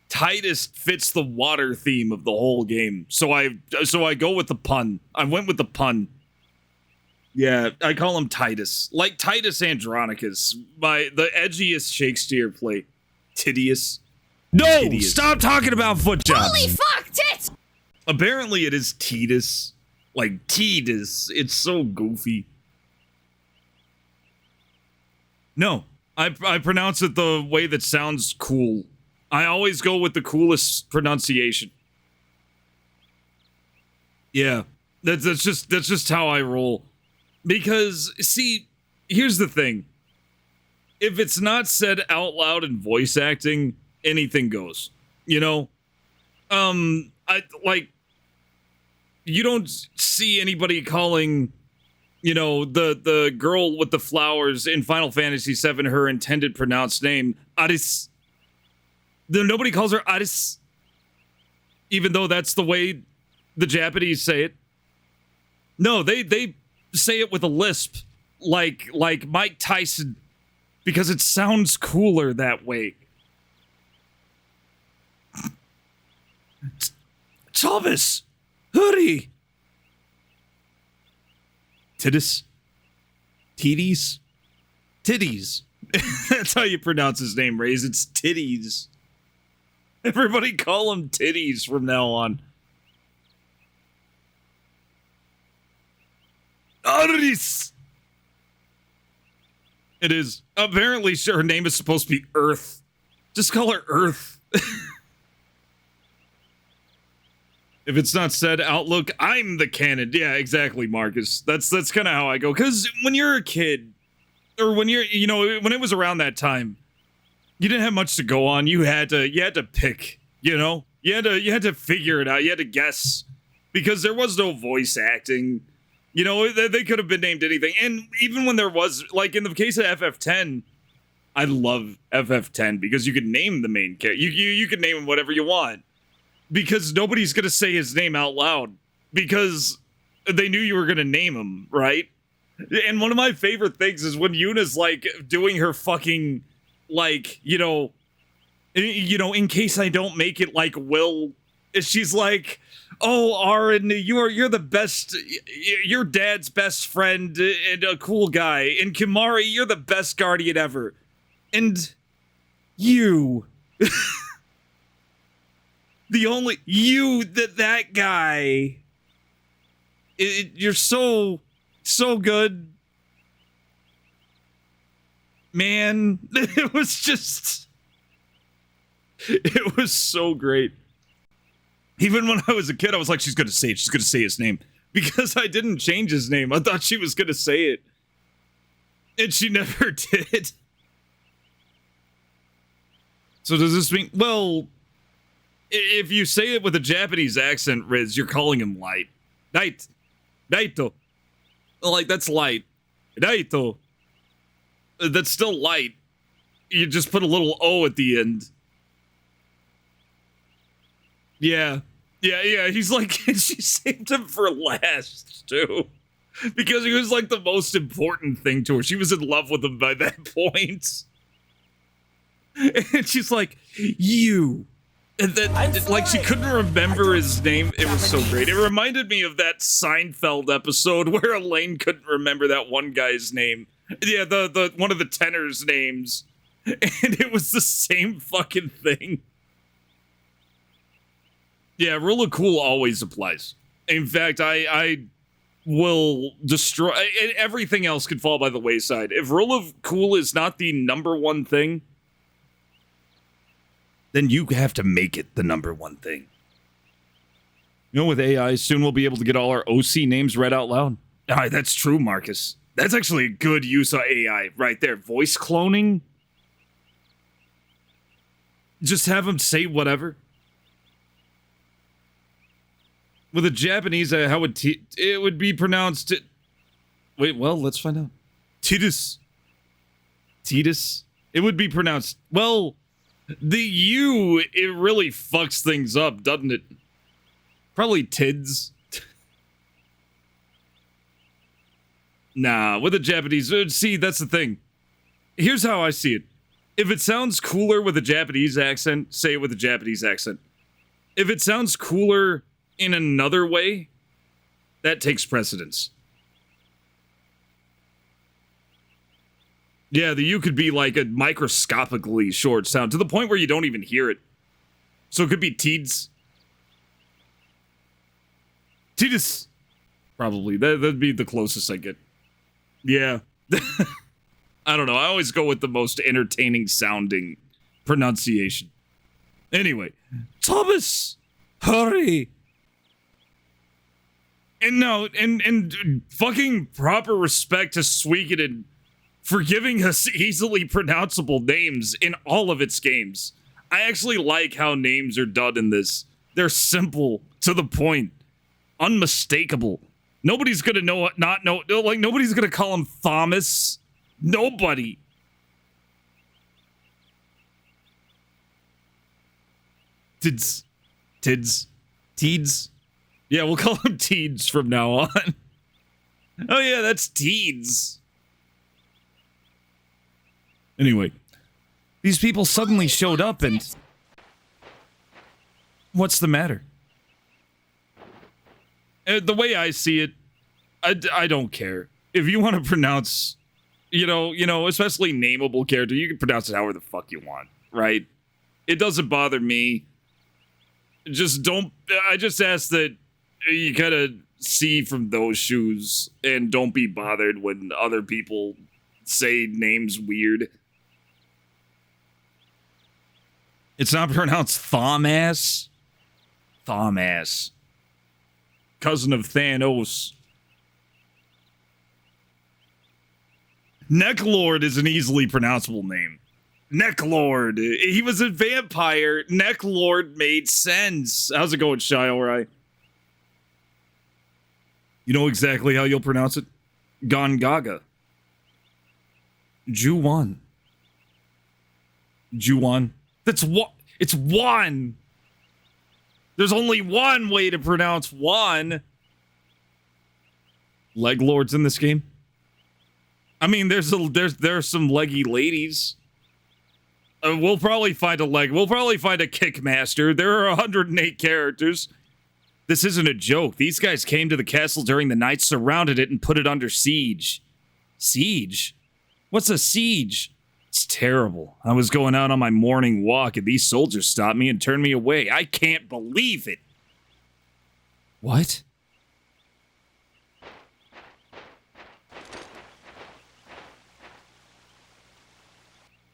Titus fits the water theme of the whole game. So I go with the pun. I went with the pun. Yeah, I call him Titus. Like Titus Andronicus, the edgiest Shakespeare play. Titius. No! Titius. Stop talking about foot jobs! Holy fuck, tits! Apparently it is Titus. Like Titus. It's so goofy. No, I pronounce it the way that sounds cool. I always go with the coolest pronunciation. Yeah, that's just how I roll. Because, see, here's the thing. If it's not said out loud in voice acting, anything goes. You know? You don't see anybody calling, you know, the girl with the flowers in Final Fantasy VII her intended pronounced name, Aris. Nobody calls her Aris. Even though that's the way the Japanese say it. No, they say it with a lisp, like Mike Tyson, because it sounds cooler that way. Thomas, hurry! Titus? Titties? Titties. That's how you pronounce his name, Raze. It's Titties. Everybody call him Titties from now on. Aris! It is. Apparently, her name is supposed to be Earth. Just call her Earth. If it's not said Outlook, I'm the canon. Yeah, exactly, Marcus. That's kind of how I go. Because when you're a kid, or when you're, you know, when it was around that time, you didn't have much to go on. You had to pick, you know? You had to figure it out. You had to guess. Because there was no voice acting. You know, they could have been named anything. And even when there was, like in the case of FF10, I love FF10 because you could name the main character. You could name him whatever you want. Because nobody's going to say his name out loud. Because they knew you were going to name him, right? And one of my favorite things is when Yuna's, like, doing her fucking, like, you know, in case I don't make it like Will, she's like, oh, Aaron, you're the best, your dad's best friend and a cool guy. And Kimari, you're the best guardian ever. And you... that guy, you're so good, man. It was so great. Even when I was a kid, I was like, she's gonna say it. She's gonna say his name because I didn't change his name. I thought she was gonna say it, and she never did. So does this mean, well, if you say it with a Japanese accent, Riz, you're calling him light. Naito. Like, that's light. Naito. That's still light. You just put a little O at the end. Yeah. He's like, she saved him for last, too. Because he was like the most important thing to her. She was in love with him by that point. And she's like, you. And then, like, she couldn't remember his name. It was so great. It reminded me of that Seinfeld episode where Elaine couldn't remember that one guy's name. Yeah, the one of the tenors' names. And it was the same fucking thing. Yeah, rule of cool always applies. In fact, I will destroy... Everything else could fall by the wayside. If rule of cool is not the number one thing, then you have to make it the number one thing. You know, with AI, soon we'll be able to get all our OC names read out loud. Ah, that's true, Marcus. That's actually a good use of AI right there. Voice cloning. Just have them say whatever. With a Japanese, how would it would be pronounced? Wait, well, let's find out. Titus. Titus. It would be pronounced, well... The U, it really fucks things up, doesn't it? Probably Tids. Nah, with a Japanese... See, that's the thing. Here's how I see it. If it sounds cooler with a Japanese accent, say it with a Japanese accent. If it sounds cooler in another way, that takes precedence. Yeah, the U could be like a microscopically short sound, to the point where you don't even hear it. So it could be Teeds. Teedus. Probably. That'd be the closest I get. Yeah. I don't know. I always go with the most entertaining sounding pronunciation. Anyway. Thomas! Hurry! And no, and fucking proper respect to Suikoden for giving us easily pronounceable names in all of its games. I actually like how names are done in this. They're simple, to the point, unmistakable. Nobody's gonna nobody's gonna call him Thomas. Nobody. Tids. Teeds. Yeah, we'll call him Teeds from now on. Oh yeah, that's Teeds. Anyway, these people suddenly showed up and... What's the matter? The way I see it, I don't care. If you want to pronounce, you know, especially nameable character, you can pronounce it however the fuck you want, right? It doesn't bother me. Just don't... I just ask that you kind of see from those shoes and don't be bothered when other people say names weird. It's not pronounced Thomas. Thomas. Cousin of Thanos. Necklord is an easily pronounceable name. Necklord. He was a vampire. Necklord made sense. How's it going, Shy Alright? You know exactly how you'll pronounce it? Gongaga. Juwan. Juwan. That's what. It's one. There's only one way to pronounce one. Leg lords in this game. I mean, there's some leggy ladies. We'll probably find a leg. We'll probably find a kickmaster. There are 108 characters. This isn't a joke. These guys came to the castle during the night, surrounded it, and put it under siege. Siege? What's a siege? It's terrible. I was going out on my morning walk, and these soldiers stopped me and turned me away. I can't believe it. What?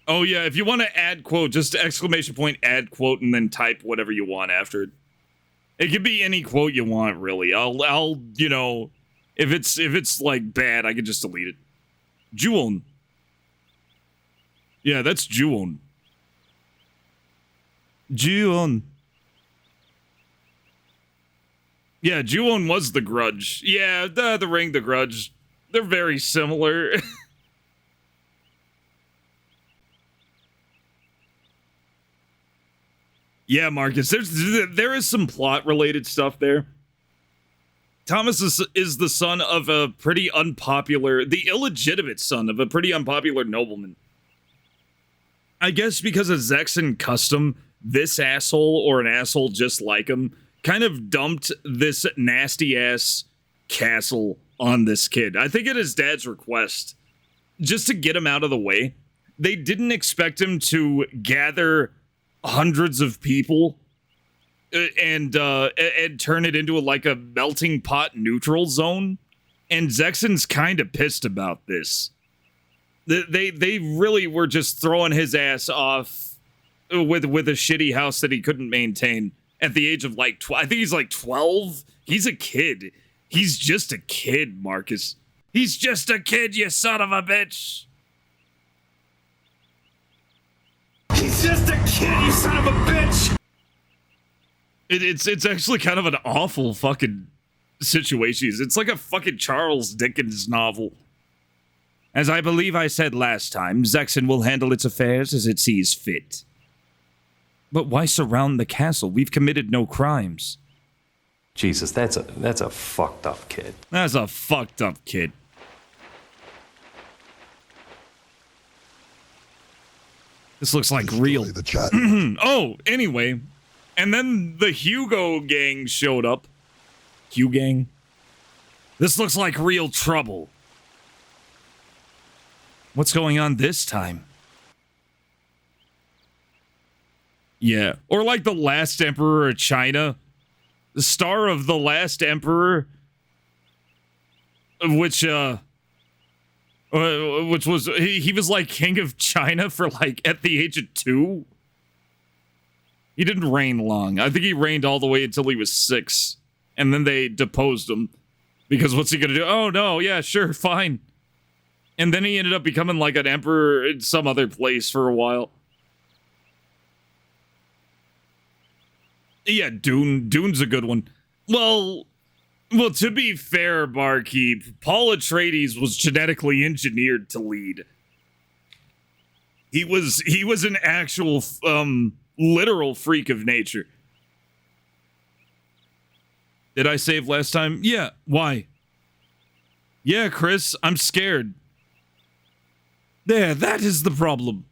Oh, yeah, if you want to add quote, just exclamation point, add quote, and then type whatever you want after it. It could be any quote you want, really. I'll, you know, if it's like bad, I could just delete it. Juon. Yeah, that's Juon. Juon. Yeah, Juon was the Grudge. Yeah, the Ring, the Grudge. They're very similar. Yeah, Marcus, there is some plot-related stuff there. Thomas is the son of a pretty unpopular, the illegitimate son of a pretty unpopular nobleman. I guess because of Zexon custom, this asshole or an asshole just like him kind of dumped this nasty ass castle on this kid. I think at his dad's request, just to get him out of the way. They didn't expect him to gather hundreds of people and turn it into like a melting pot neutral zone. And Zexon's kind of pissed about this. They really were just throwing his ass off with a shitty house that he couldn't maintain at the age of like I think he's like 12. He's a kid. He's just a kid, Marcus. He's just a kid, you son of a bitch. He's just a kid, you son of a bitch! It's actually kind of an awful fucking situation. It's like a fucking Charles Dickens novel. As I believe I said last time, Zexon will handle its affairs as it sees fit. But why surround the castle? We've committed no crimes. Jesus, that's a fucked up kid. That's a fucked up kid. This looks like real. Oh, anyway. And then the Hugo gang showed up. Hugh gang? This looks like real trouble. What's going on this time? Yeah. Or like the last emperor of China. The star of the last emperor. Which was, he was like king of China for like at the age of 2. He didn't reign long. I think he reigned all the way until he was 6. And then they deposed him. Because what's he gonna do? Oh no, yeah, sure, fine. And then he ended up becoming like an emperor in some other place for a while. Yeah, Dune's a good one. Well, to be fair, Barkeep, Paul Atreides was genetically engineered to lead. He was an actual, literal freak of nature. Did I save last time? Yeah, why? Yeah, Chris, I'm scared. There, that is the problem.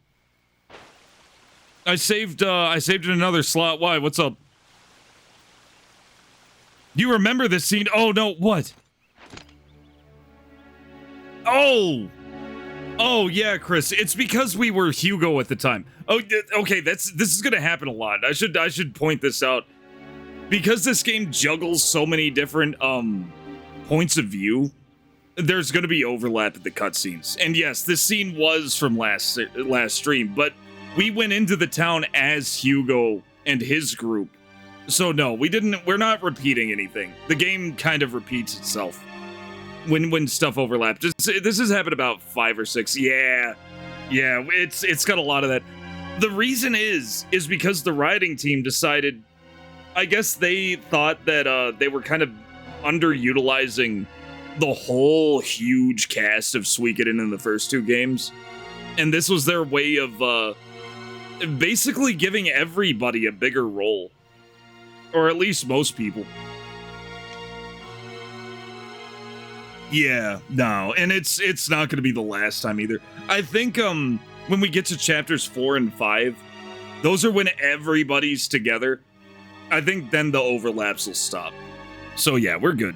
I saved in another slot. Why? What's up? Do you remember this scene? Oh, no, what? Oh, yeah, Chris. It's because we were Hugo at the time. Oh, okay, this is gonna happen a lot. I should point this out. Because this game juggles so many different, points of view, there's gonna be overlap at the cutscenes. And yes, this scene was from last stream, but we went into the town as Hugo and his group. So no, we're not repeating anything. The game kind of repeats itself when stuff overlaps. This has happened about 5 or 6. Yeah, it's got a lot of that. The reason is because the writing team decided, I guess they thought that they were kind of underutilizing the whole huge cast of Suikoden in the first 2 games. And this was their way of basically giving everybody a bigger role. Or at least most people. Yeah, no, and it's not going to be the last time either. I think when we get to chapters 4 and 5, those are when everybody's together. I think then the overlaps will stop. So yeah, we're good.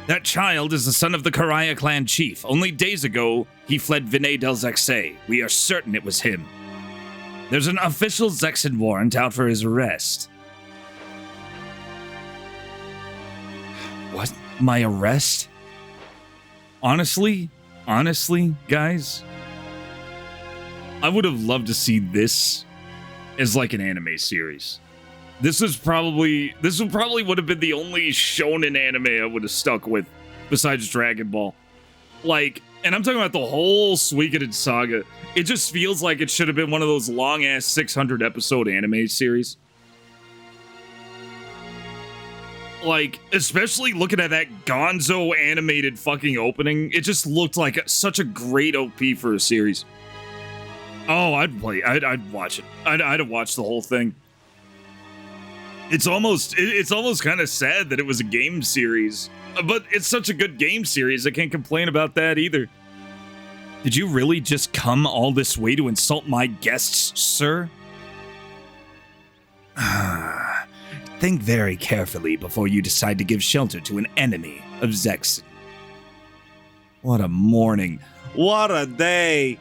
That child is the son of the Karaya clan chief. Only days ago, he fled Vinay del Zexay. We are certain it was him. There's an official Zexon warrant out for his arrest. What? My arrest? Honestly, guys, I would have loved to see this as like an anime series. This would probably would have been the only shonen anime I would have stuck with besides Dragon Ball. Like, and I'm talking about the whole Suikoden saga. It just feels like it should have been one of those long-ass 600 episode anime series. Like, especially looking at that gonzo animated fucking opening, it just looked like such a great OP for a series. Oh, I'd watch it. I'd watch the whole thing. It's almost kind of sad that it was a game series, but it's such a good game series. I can't complain about that either. Did you really just come all this way to insult my guests, sir? Think very carefully before you decide to give shelter to an enemy of Zexon. What a morning. What a day.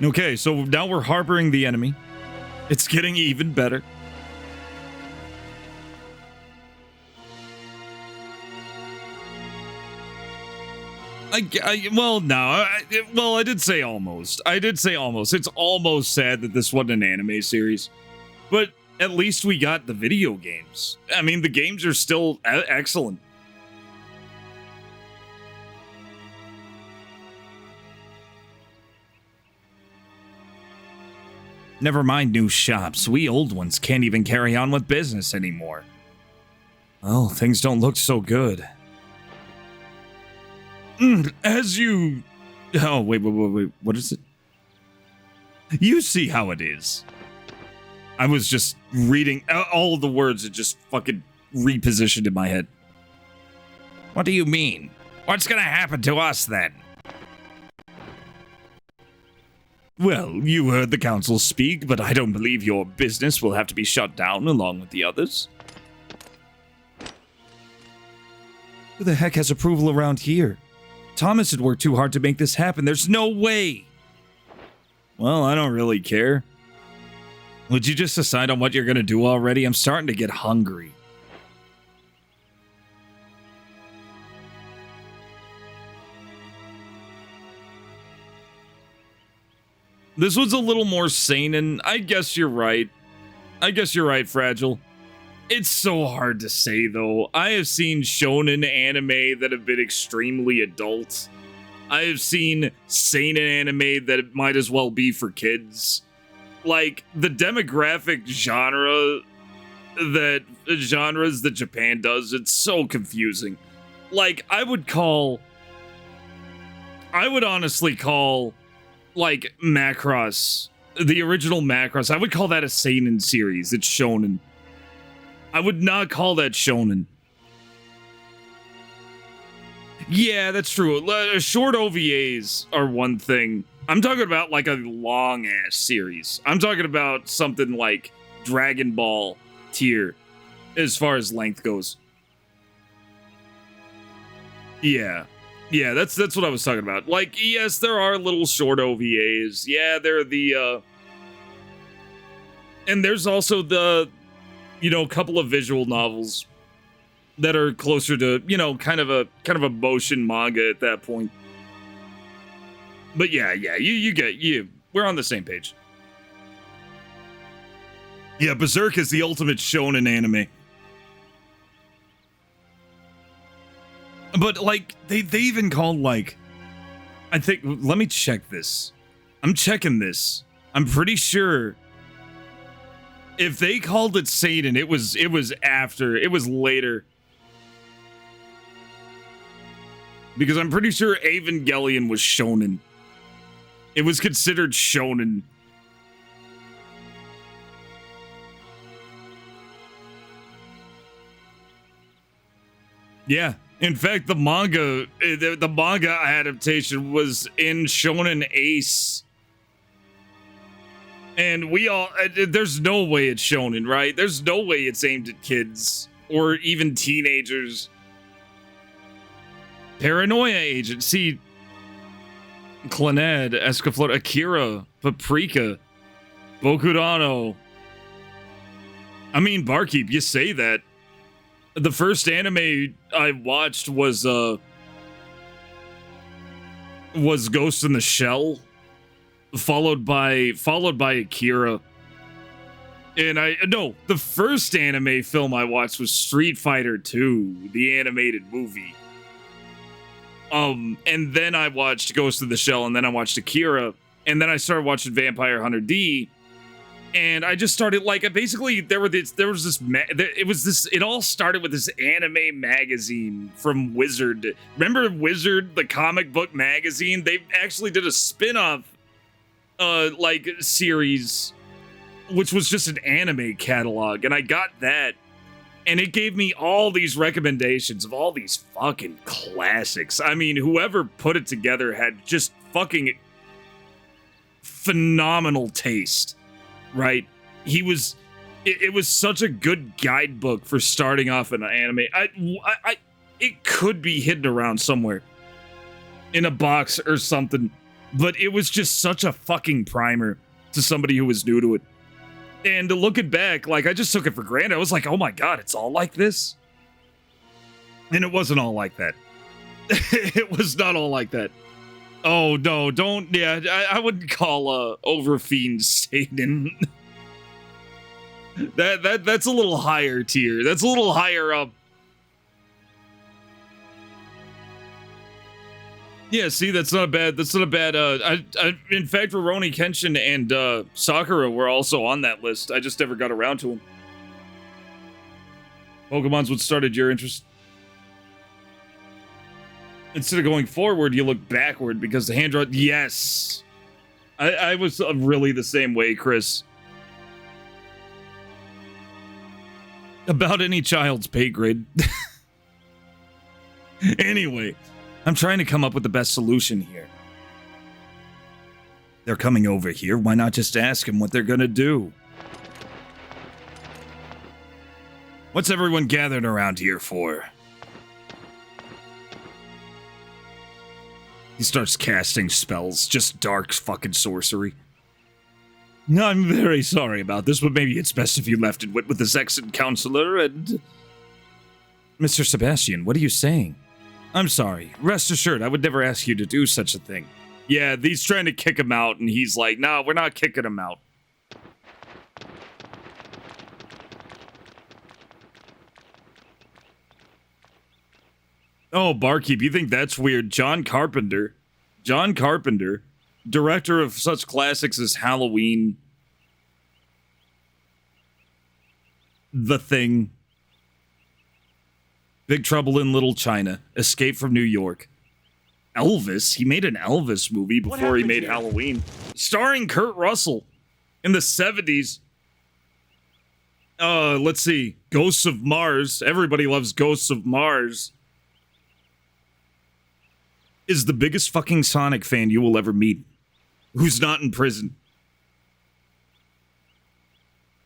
Okay, so now we're harboring the enemy. It's getting even better. I did say almost. It's almost sad that this wasn't an anime series. But at least we got the video games. I mean, the games are still excellent. Never mind new shops. We old ones can't even carry on with business anymore. Well, things don't look so good. As you... Oh, wait. What is it? You see how it is. I was just reading all of the words that just fucking repositioned in my head. What do you mean? What's gonna happen to us then? Well, you heard the council speak, but I don't believe your business will have to be shut down along with the others. Who the heck has approval around here? Thomas had worked too hard to make this happen. There's no way. Well, I don't really care. Would you just decide on what you're going to do already? I'm starting to get hungry. This was a little more seinen. I guess you're right. Fragile. It's so hard to say, though. I have seen shonen anime that have been extremely adult. I have seen seinen anime that might as well be for kids. Like, the demographic genres that Japan does, it's so confusing. Like, I would honestly call, like, Macross, the original Macross, I would call that a seinen series. It's shonen. I would not call that shonen. Yeah, that's true. Short OVAs are one thing. I'm talking about like a long-ass series. I'm talking about something like Dragon Ball tier as far as length goes. Yeah, that's what I was talking about. Like, yes, there are little short OVAs. Yeah, they're the... And there's also the... couple of visual novels that are closer to, kind of a motion manga at that point. But yeah, we're on the same page. Yeah, Berserk is the ultimate shonen anime. But like, they even called like, I think, let me check this. I'm checking this. I'm pretty sure if they called it seinen, it was later. Because I'm pretty sure Evangelion was shonen. It was considered shonen. Yeah. In fact, the manga adaptation was in Shonen Ace. And there's no way it's shonen, right? There's no way it's aimed at kids or even teenagers. Paranoia Agent, see, Clannad, Escaflowne, Akira, Paprika, Bokurano. I mean, Barkeep, you say that. The first anime I watched was Ghost in the Shell, followed by Akira. And the first anime film I watched was Street Fighter 2, the animated movie. And then I watched Ghost in the Shell, and then I watched Akira, and then I started watching Vampire Hunter D. And I just started, like, basically, it all started with this anime magazine from Wizard. Remember Wizard, the comic book magazine? They actually did a spin-off like series, which was just an anime catalog, and I got that, and it gave me all these recommendations of all these fucking classics. I mean, whoever put it together had just fucking phenomenal taste, right? It was such a good guidebook for starting off an anime. It could be hidden around somewhere in a box or something, but it was just such a fucking primer to somebody who was new to it. And looking back, like, I just took it for granted. I was like, oh my god, it's all like this? And it wasn't all like that. It was not all like that. Oh, no, don't, yeah, I wouldn't call, Overfiend Satan. That's a little higher tier. That's a little higher up. Yeah, see, that's not a bad, in fact, Rurouni Kenshin and, Sakura were also on that list. I just never got around to them. Pokemon's what started your interest. Instead of going forward, you look backward because the hand draw, yes! I was really the same way, Chris. About any child's pay grade. Anyway. I'm trying to come up with the best solution here. They're coming over here. Why not just ask them what they're gonna do? What's everyone gathered around here for? He starts casting spells, just dark fucking sorcery. No, I'm very sorry about this, but maybe it's best if you left it with the Zexan counselor and... Mr. Sebastian, what are you saying? I'm sorry. Rest assured, I would never ask you to do such a thing. Yeah, he's trying to kick him out, and he's like, no, we're not kicking him out. Oh, Barkeep, you think that's weird? John Carpenter, director of such classics as Halloween, The Thing, Big Trouble in Little China, Escape from New York, Elvis. He made an Elvis movie before he made Halloween, starring Kurt Russell in the 70s. Let's see. Ghosts of Mars. Everybody loves Ghosts of Mars. Is the biggest fucking Sonic fan you will ever meet, who's not in prison.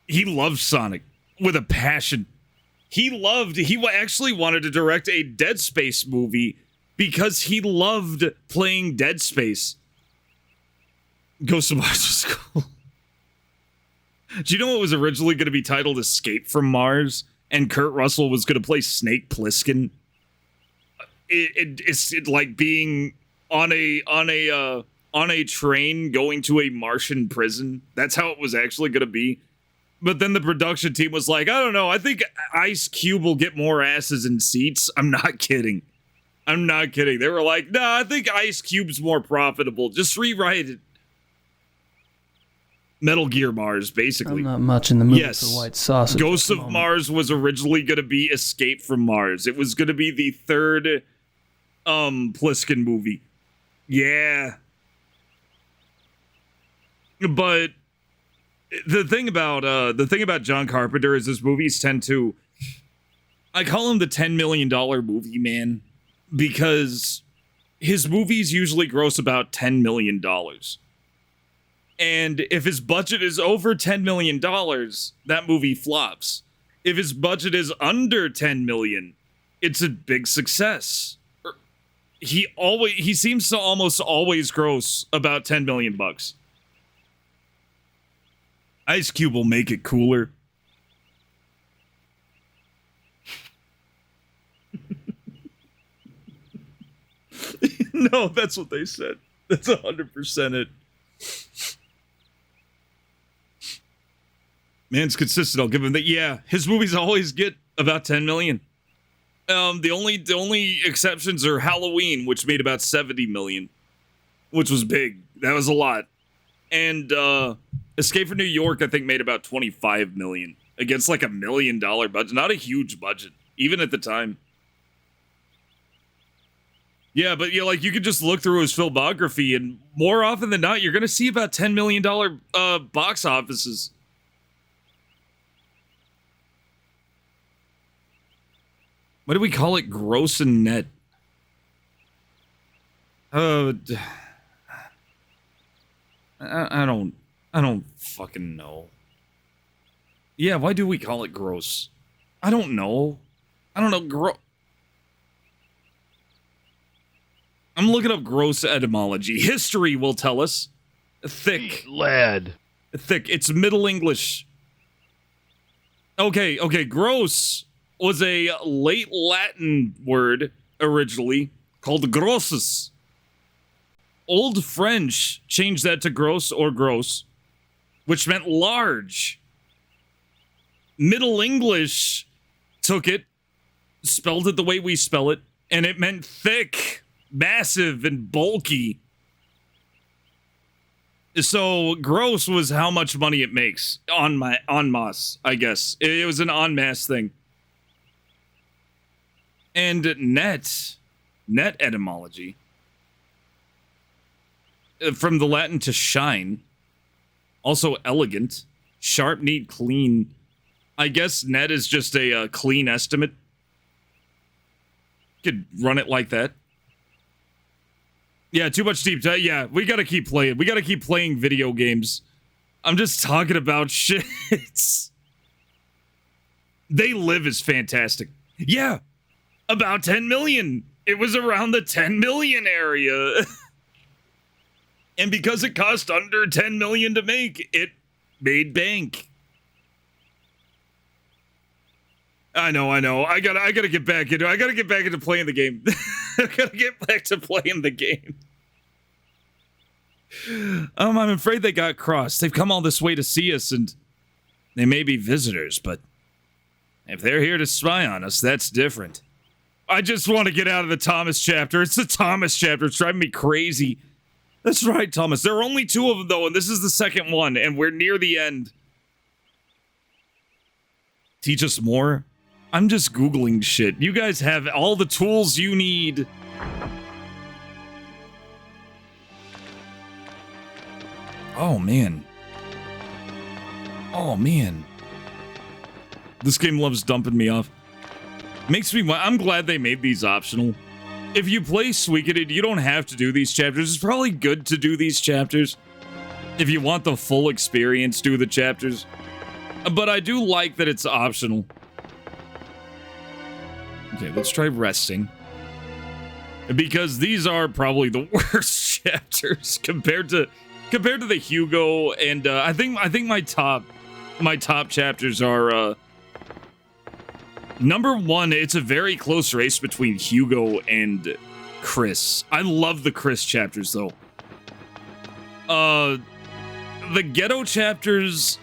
He loves Sonic with a passion. He actually wanted to direct a Dead Space movie because he loved playing Dead Space. Ghost of Mars was cool. Do you know it was originally going to be titled Escape from Mars, and Kurt Russell was going to play Snake Plissken? It's like being on a train going to a Martian prison. That's how it was actually going to be. But then the production team was like, I don't know, I think Ice Cube will get more asses in seats. I'm not kidding. They were like, nah, I think Ice Cube's more profitable. Just rewrite it. Metal Gear Mars, basically. I'm not much in the mood yes. for white sausage. Ghosts of Mars was originally going to be Escape from Mars. It was going to be the third Pliskin movie. Yeah. But the thing about John Carpenter is his movies tend to, I call him the $10 million movie man, because his movies usually gross about $10 million. And if his budget is over $10 million, that movie flops. If his budget is under $10 million, it's a big success. He seems to almost always gross about $10 million. Ice Cube will make it cooler. No, that's what they said. That's 100% it. Man's consistent. I'll give him that. Yeah, his movies always get about 10 million. The only exceptions are Halloween, which made about 70 million, which was big. That was a lot. And Escape from New York, I think, made about 25 million against like $1 million budget. Not a huge budget, even at the time. Yeah, but like you could just look through his filmography, and more often than not, you're gonna see about $10 million box offices. What do we call it? Gross and net. I don't fucking know. Yeah, why do we call it gross? I don't know. I'm looking up gross etymology. History will tell us. Thick. Lad. Thick. It's Middle English. Okay. Gross was a late Latin word originally called grossus. Old French changed that to gross or gross, which meant large. Middle English took it, spelled it the way we spell it, and it meant thick, massive, and bulky. So gross was how much money it makes en masse, I guess. It was an en masse thing. And net etymology, from the Latin to shine, also elegant, sharp, neat, clean. I guess net is just a clean estimate. Could run it like that. Yeah, too much deep dive. Yeah, we gotta keep playing. We gotta keep playing video games. I'm just talking about shit. They Live is fantastic. Yeah, about 10 million. It was around the 10 million area. And because it cost under 10 million to make, it made bank. I know. I gotta get back into playing the game. I gotta get back to playing the game. I'm afraid they got crossed. They've come all this way to see us, and they may be visitors, but if they're here to spy on us, that's different. I just want to get out of the Thomas chapter. It's the Thomas chapter. It's driving me crazy. That's right, Thomas. There are only 2 of them, though, and this is the second one, and we're near the end. Teach us more? I'm just Googling shit. You guys have all the tools you need. Oh, man. This game loves dumping me off. Makes me... I'm glad they made these optional. If you play SUIKODEN, you don't have to do these chapters. It's probably good to do these chapters. If you want the full experience, do the chapters. But I do like that it's optional. Okay, let's try resting. Because these are probably the worst chapters compared to the Hugo, and I think my top chapters are number 1. It's a very close race between Hugo and Chris. I love the Chris chapters though. The ghetto chapters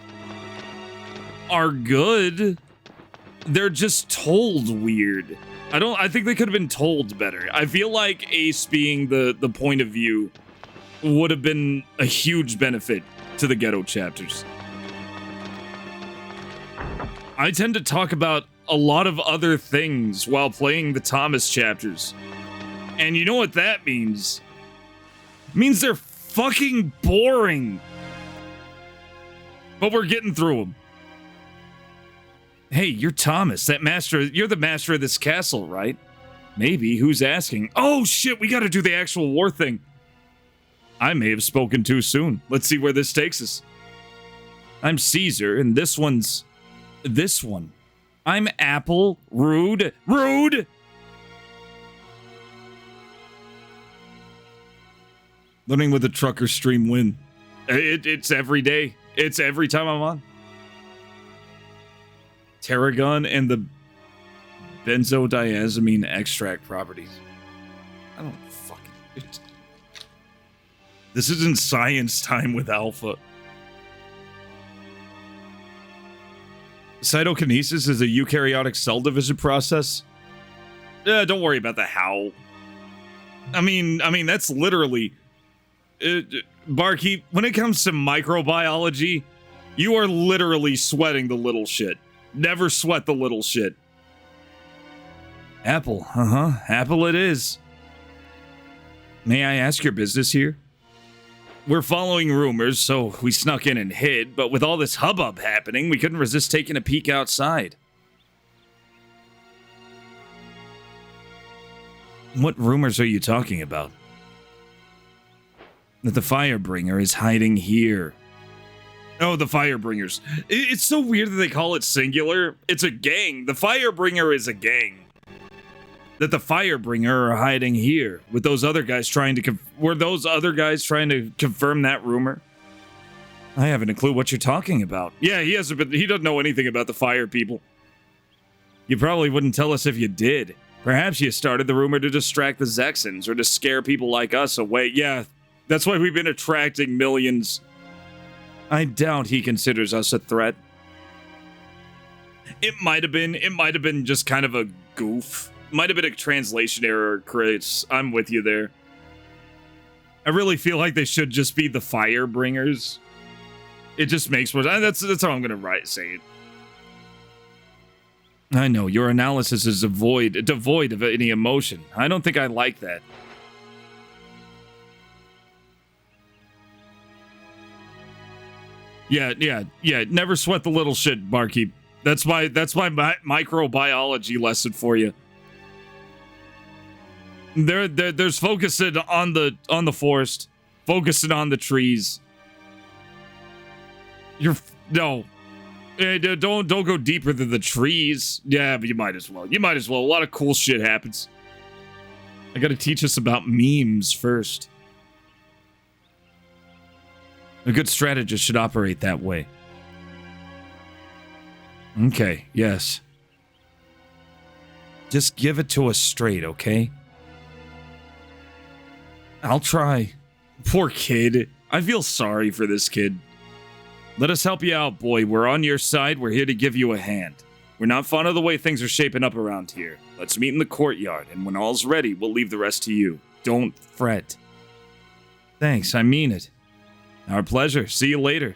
are good. They're just told weird. I think they could have been told better. I feel like Ace being the point of view would have been a huge benefit to the ghetto chapters. I tend to talk about a lot of other things while playing the Thomas chapters. And you know what that means? It means they're fucking boring. But we're getting through them. Hey, you're Thomas, you're the master of this castle, right? Maybe, who's asking? Oh shit, we gotta do the actual war thing. I may have spoken too soon. Let's see where this takes us. I'm Caesar, and this one. I'm Apple. Rude. Learning with a trucker stream win. It's every day. It's every time I'm on. Tarragon and the benzodiazepine extract properties. I don't fucking... This isn't science time with Alpha. Cytokinesis is a eukaryotic cell division process. Don't worry about the how. I mean, that's literally... Barkeep, when it comes to microbiology, you are literally sweating the little shit. Never sweat the little shit. Apple, Apple it is. May I ask your business here? We're following rumors, so we snuck in and hid, but with all this hubbub happening, we couldn't resist taking a peek outside. What rumors are you talking about? That the Firebringer is hiding here. Oh, the Firebringers. It's so weird that they call it singular. It's a gang. The Firebringer is a gang. That the Firebringer are hiding here with those other guys trying to were those other guys trying to confirm that rumor? I haven't a clue what you're talking about. Yeah, he doesn't know anything about the fire people. You probably wouldn't tell us if you did. Perhaps you started the rumor to distract the Zexans or to scare people like us away. Yeah, that's why we've been attracting millions. I doubt he considers us a threat. It might have been just kind of a goof. Might have been a translation error, Chris. I'm with you there. I really feel like they should just be the Firebringers. It just makes more sense. That's how I'm gonna say it. I know, your analysis is devoid of any emotion. I don't think I like that. Yeah. Never sweat the little shit, barkeep. That's my microbiology lesson for you. There's focusing on the forest, focusing on the trees. Don't go deeper than the trees. Yeah, but you might as well. A lot of cool shit happens. I gotta teach us about memes first. A good strategist should operate that way. Okay, yes. Just give it to us straight, okay? I'll try. Poor kid. I feel sorry for this kid. Let us help you out, boy. We're on your side. We're here to give you a hand. We're not fond of the way things are shaping up around here. Let's meet in the courtyard, and when all's ready, we'll leave the rest to you. Don't fret. Thanks, I mean it. Our pleasure. See you later.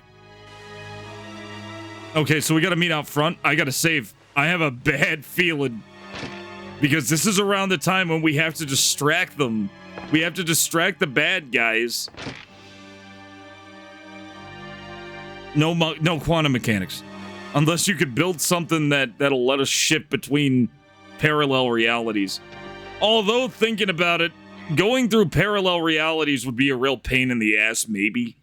Okay, so we gotta meet out front. I gotta save. I have a bad feeling. Because this is around the time when we have to distract them. We have to distract the bad guys. No quantum mechanics. Unless you could build something that'll let us shift between parallel realities. Although, thinking about it, going through parallel realities would be a real pain in the ass, maybe.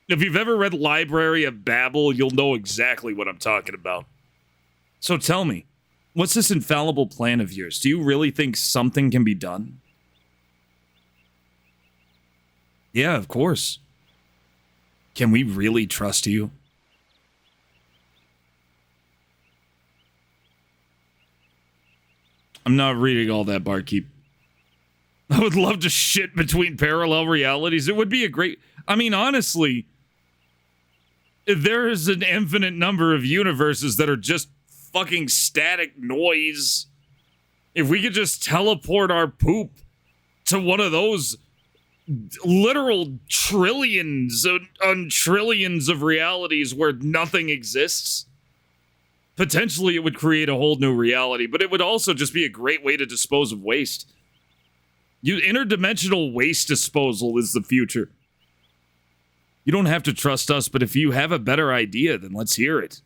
If you've ever read Library of Babel, you'll know exactly what I'm talking about. So tell me, what's this infallible plan of yours? Do you really think something can be done? Yeah, of course. Can we really trust you? I'm not reading all that, barkeep. I would love to shit between parallel realities. It would be a great... I mean, honestly, there is an infinite number of universes that are just fucking static noise. If we could just teleport our poop to one of those literal trillions and trillions of realities where nothing exists, potentially it would create a whole new reality, but it would also just be a great way to dispose of waste. Interdimensional waste disposal is the future. You don't have to trust us, but if you have a better idea, then let's hear it.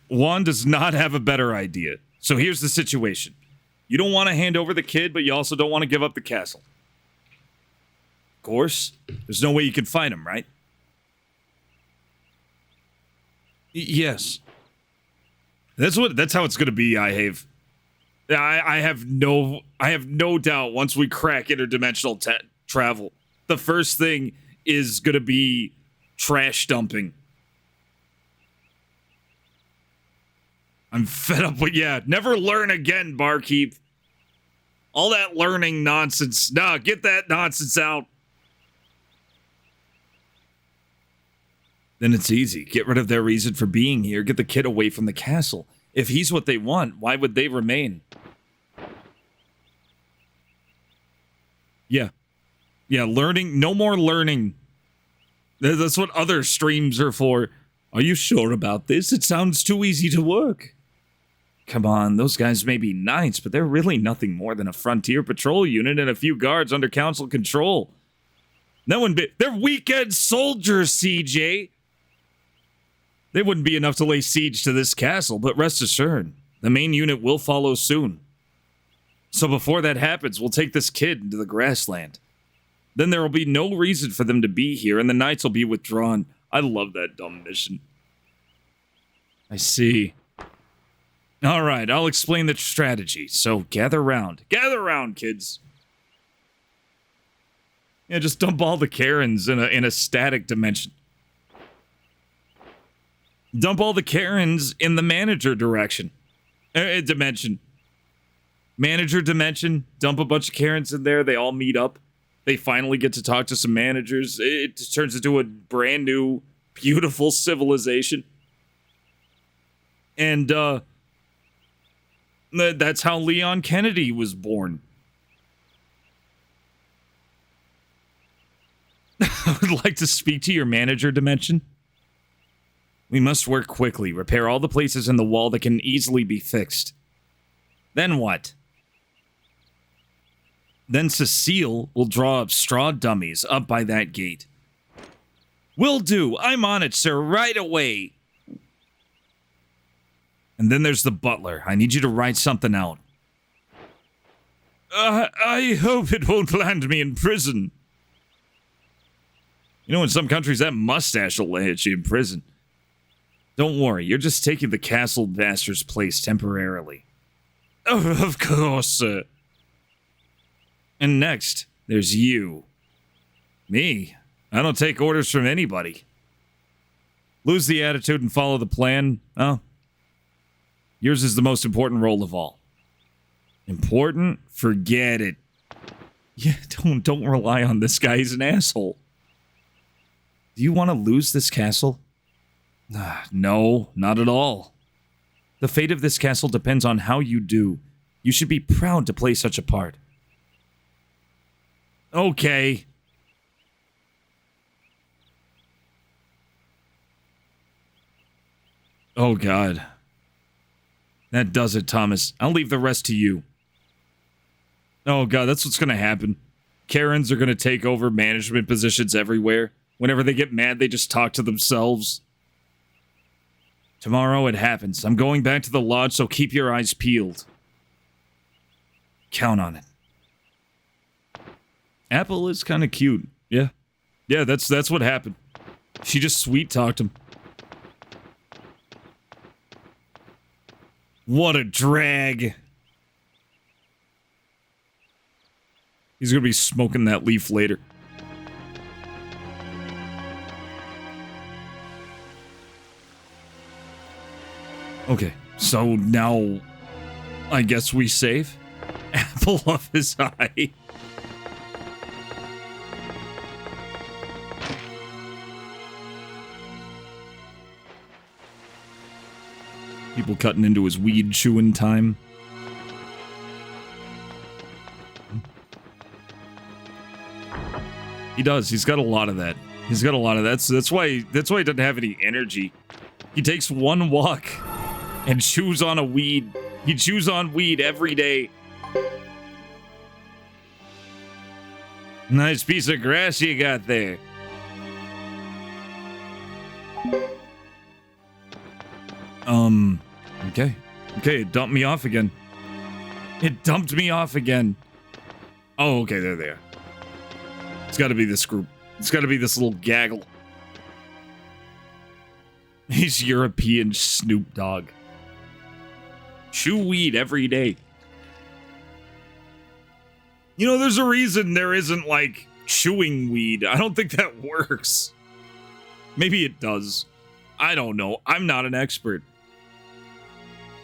Juan does not have a better idea. So here's the situation. You don't want to hand over the kid, but you also don't want to give up the castle. Of course, there's no way you can find him, right? Yes. That's how it's going to be, I have no doubt once we crack interdimensional travel, the first thing is going to be trash dumping. I'm fed up with, never learn again, barkeep. All that learning nonsense. Nah, get that nonsense out. Then it's easy. Get rid of their reason for being here. Get the kid away from the castle. If he's what they want, why would they remain? Yeah, learning. No more learning. That's what other streams are for. Are you sure about this? It sounds too easy to work. Come on, those guys may be knights, but they're really nothing more than a frontier patrol unit and a few guards under council control. They're weekend soldiers, CJ! They wouldn't be enough to lay siege to this castle, but rest assured, the main unit will follow soon. So before that happens, we'll take this kid into the grassland. Then there will be no reason for them to be here, and the knights will be withdrawn. I love that dumb mission. I see. All right, I'll explain the strategy. So gather round. Gather round, kids. Yeah, just dump all the Karens in a static dimension. Dump all the Karens in the manager dimension. Manager dimension. Dump a bunch of Karens in there. They all meet up. They finally get to talk to some managers. It turns into a brand new, beautiful civilization. And, that's how Leon Kennedy was born. I would like to speak to your manager dimension. We must work quickly, repair all the places in the wall that can easily be fixed. Then what? Then Cecile will draw up straw dummies up by that gate. Will do. I'm on it, sir, right away. And then there's the butler. I need you to write something out. I hope it won't land me in prison. You know, in some countries, that mustache will land you in prison. Don't worry, you're just taking the castle master's place temporarily. Oh, of course, sir. And next, there's you. Me? I don't take orders from anybody. Lose the attitude and follow the plan? Oh. Yours is the most important role of all. Important? Forget it. Yeah, don't rely on this guy. He's an asshole. Do you want to lose this castle? No, not at all. The fate of this castle depends on how you do. You should be proud to play such a part. Okay. Oh, God. That does it, Thomas. I'll leave the rest to you. Oh, God, that's what's going to happen. Karens are going to take over management positions everywhere. Whenever they get mad, they just talk to themselves. Tomorrow it happens. I'm going back to the lodge, so keep your eyes peeled. Count on it. Apple is kind of cute. Yeah. Yeah, that's what happened. She just sweet-talked him. What a drag. He's gonna be smoking that leaf later. Okay, so now I guess we save. Apple of his eye. People cutting into his weed chewing time. He does. He's got a lot of that. He's got a lot of that. So that's why he doesn't have any energy. He takes one walk and chews on a weed. He chews on weed every day. Nice piece of grass you got there. Okay. Okay, it dumped me off again. It dumped me off again. Oh, okay, they're there. It's gotta be this group. It's gotta be this little gaggle. He's European Snoop Dogg. Chew weed every day. You know, there's a reason there isn't, like, chewing weed. I don't think that works. Maybe it does. I don't know. I'm not an expert.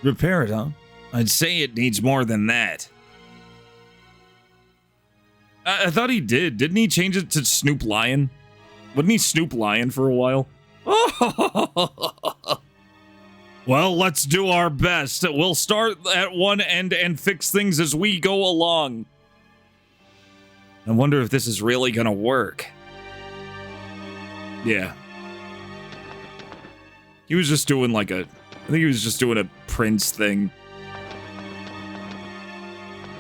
Repair it, huh? I'd say it needs more than that. I thought he did. Didn't he change it to Snoop Lion? Wasn't he Snoop Lion for a while? Well, let's do our best. We'll start at one end and fix things as we go along. I wonder if this is really gonna work. Yeah. He was just doing like I think he was just doing a Prince thing.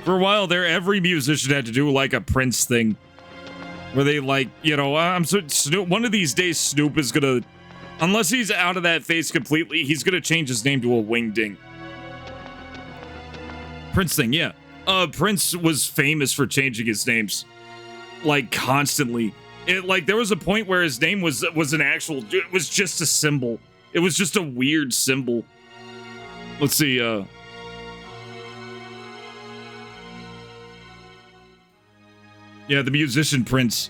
For a while there, every musician had to do like a Prince thing. Where they like, you know, Snoop, one of these days Snoop is gonna, unless he's out of that phase completely, he's gonna change his name to a wingding. Prince thing, yeah. Prince was famous for changing his names. Like, constantly. There was a point where his name was an actual, it was just a symbol. It was just a weird symbol. Let's see, yeah, the musician Prince.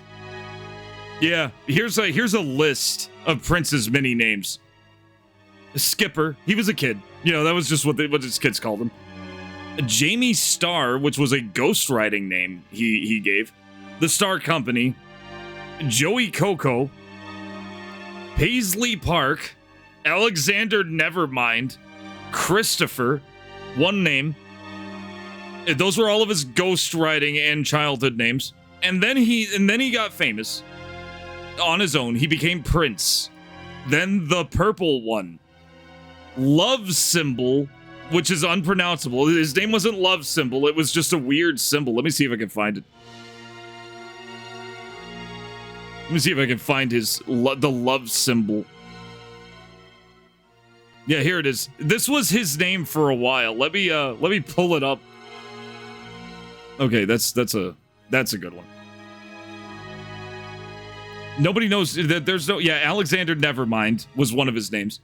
Yeah, here's a list of Prince's many names. Skipper, he was a kid. You know, that was just what his kids called him. Jamie Starr, which was a ghostwriting name he gave. The Star Company. Joey Coco. Paisley Park. Alexander Nevermind. Christopher. One name. Those were all of his ghostwriting and childhood names. And then he got famous on his own. He became Prince. Then the purple one. Love Symbol, which is unpronounceable. His name wasn't Love Symbol. It was just a weird symbol. Let me see if I can find it. Let me see if I can find the Love Symbol. Yeah, here it is. This was his name for a while. Let me pull it up. Okay, that's a good one. Nobody knows that there's no, yeah, Alexander Nevermind was one of his names.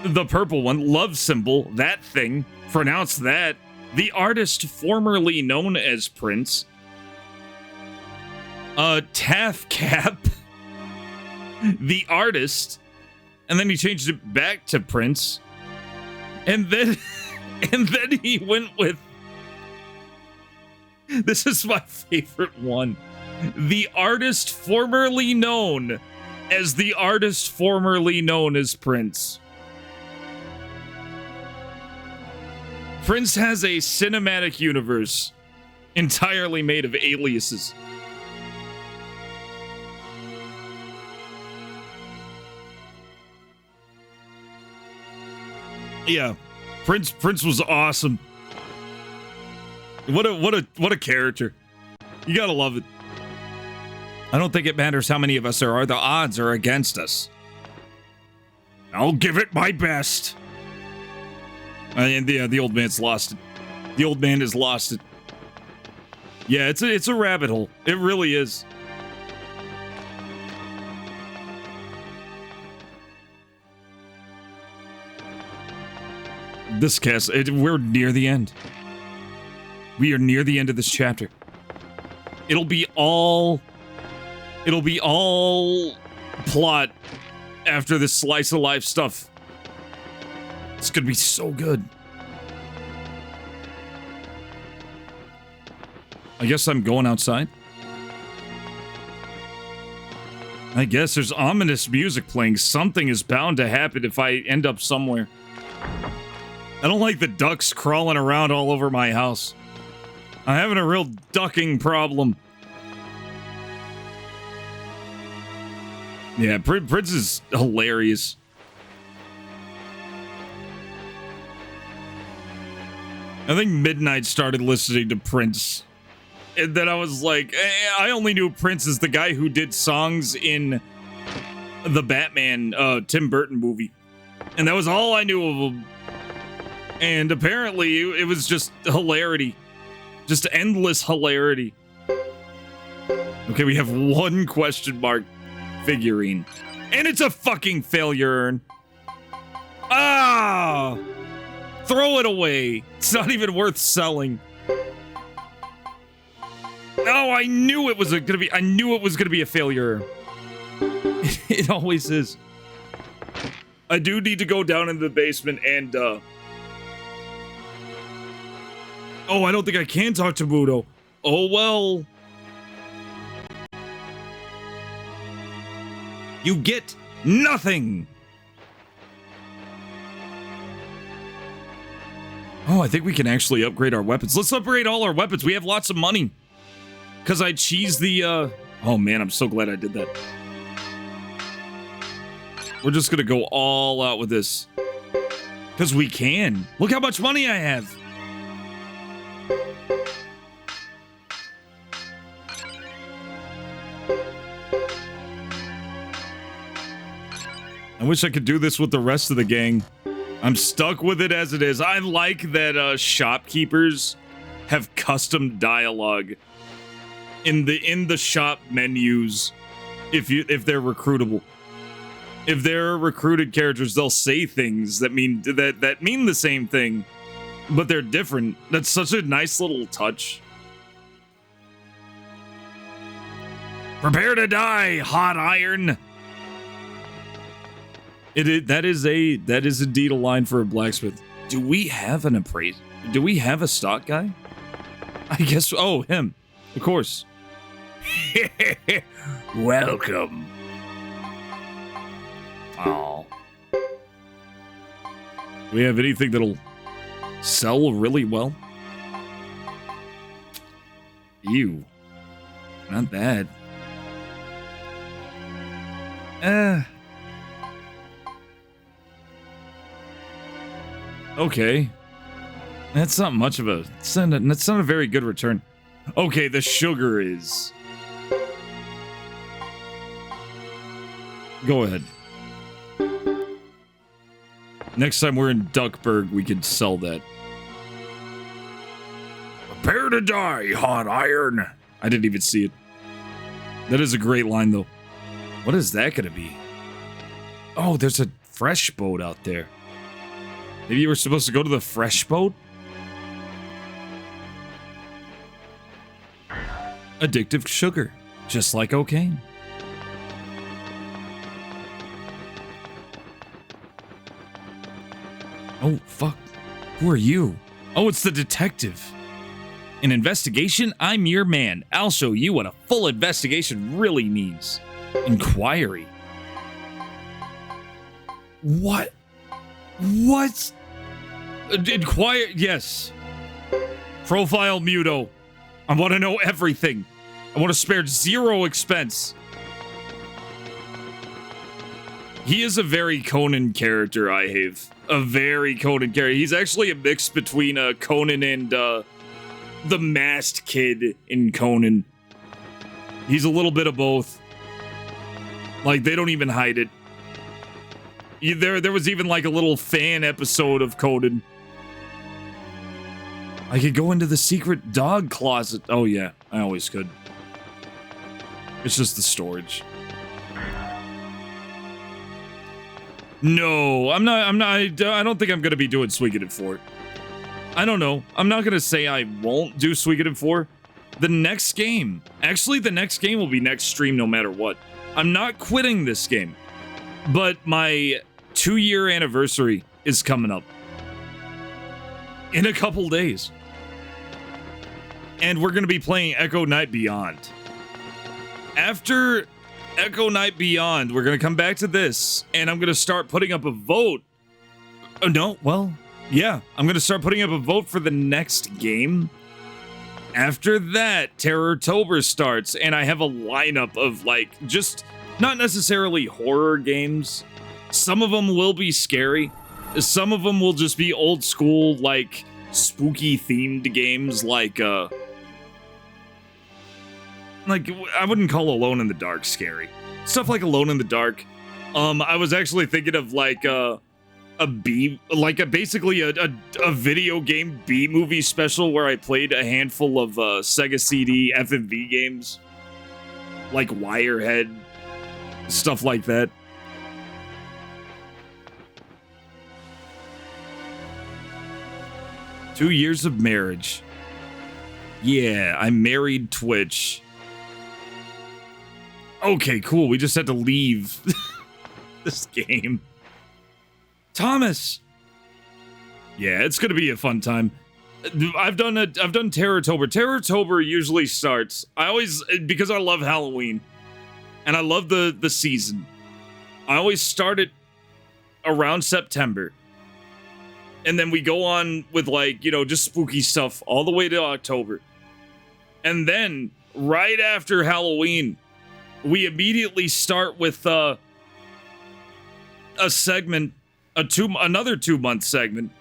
The purple one, Love Symbol, that thing, pronounce that. The artist formerly known as Prince. Taff Cap. The artist. And then he changed it back to Prince. And then he went with, this is my favorite one. The artist formerly known as the artist formerly known as Prince. Prince has a cinematic universe entirely made of aliases. Yeah, Prince was awesome. What a character. You gotta love it. I don't think it matters how many of us there are. The odds are against us. I'll give it my best. And the old man's lost it. The old man has lost it. Yeah, it's a rabbit hole. It really is. This cast, we're near the end. We are near the end of this chapter. It'll be all plot after this slice of life stuff. It's gonna be so good. I guess I'm going outside. I guess there's ominous music playing. Something is bound to happen if I end up somewhere. I don't like the ducks crawling around all over my house. I'm having a real ducking problem. Yeah, Prince is hilarious. I think Midnight started listening to Prince. And then I was like, I only knew Prince as the guy who did songs in the Batman Tim Burton movie. And that was all I knew of him. And apparently it was just hilarity. Just endless hilarity. Okay, we have one question mark figurine. And it's a fucking failure urn. Ah! Throw it away. It's not even worth selling. No, I knew it was gonna be a failure. It always is. I do need to go down into the basement and oh, I don't think I can talk to Mudo. Oh well. You get nothing. Oh, I think we can actually upgrade our weapons. Let's upgrade all our weapons. We have lots of money. Because I cheesed the, oh man, I'm so glad I did that. We're just gonna go all out with this. Because we can. Look how much money I have. I wish I could do this with the rest of the gang. I'm stuck with it as it is. I like that shopkeepers have custom dialogue in the shop menus if they're recruitable. If they're recruited characters, they'll say things that mean the same thing, but they're different. That's such a nice little touch. Prepare to die, hot iron. That is indeed a line for a blacksmith. Do we have an appraiser? Do we have a stock guy? I guess. Oh, him. Of course. Welcome. Oh. Do we have anything that'll sell really well? Ew. Not that. Okay. That's not much of a... That's not a very good return. Okay, the sugar is... Go ahead. Next time we're in Duckburg, we can sell that. Prepare to die, hot iron. I didn't even see it. That is a great line, though. What is that going to be? Oh, there's a fresh boat out there. Maybe you were supposed to go to the fresh boat? Addictive sugar, just like cocaine. Oh, fuck. Who are you? Oh, it's the detective. An investigation? I'm your man. I'll show you what a full investigation really means. Inquiry. What? What? Inquire? Yes. Profile Muto. I want to know everything. I want to spare zero expense. He is a very Conan character, I have. A very Conan character. He's actually a mix between Conan and the masked kid in Conan. He's a little bit of both. Like, they don't even hide it. There was even like a little fan episode of Conan. I could go into the secret dog closet. Oh yeah, I always could. It's just the storage. No, I'm not. I don't think I'm gonna be doing Suikoden 4. I don't know. I'm not gonna say I won't do Suikoden 4. The next game. Actually, the next game will be next stream no matter what. I'm not quitting this game. But my 2-year anniversary is coming up. In a couple days. And we're gonna be playing Echo Night Beyond. After Echo Night Beyond, we're gonna come back to this, and I'm gonna start putting up a vote. Oh, no, well, yeah, I'm gonna start putting up a vote for the next game. After that, Terrortober starts, and I have a lineup of, like, just not necessarily horror games. Some of them will be scary. Some of them will just be old school, like, spooky themed games, like I wouldn't call Alone in the Dark scary. Stuff like Alone in the Dark. I was actually thinking of like basically a video game B-movie special where I played a handful of Sega CD FMV games, like Wirehead, stuff like that. Two years of marriage. Yeah, I married Twitch. Okay, cool. We just had to leave this game. Thomas. Yeah, it's gonna be a fun time. I've done Terrortober. Terrortober usually starts. Because I love Halloween, and I love the season. I always start it around September, and then we go on with just spooky stuff all the way to October, and then right after Halloween, we immediately start with a segment, another 2-month segment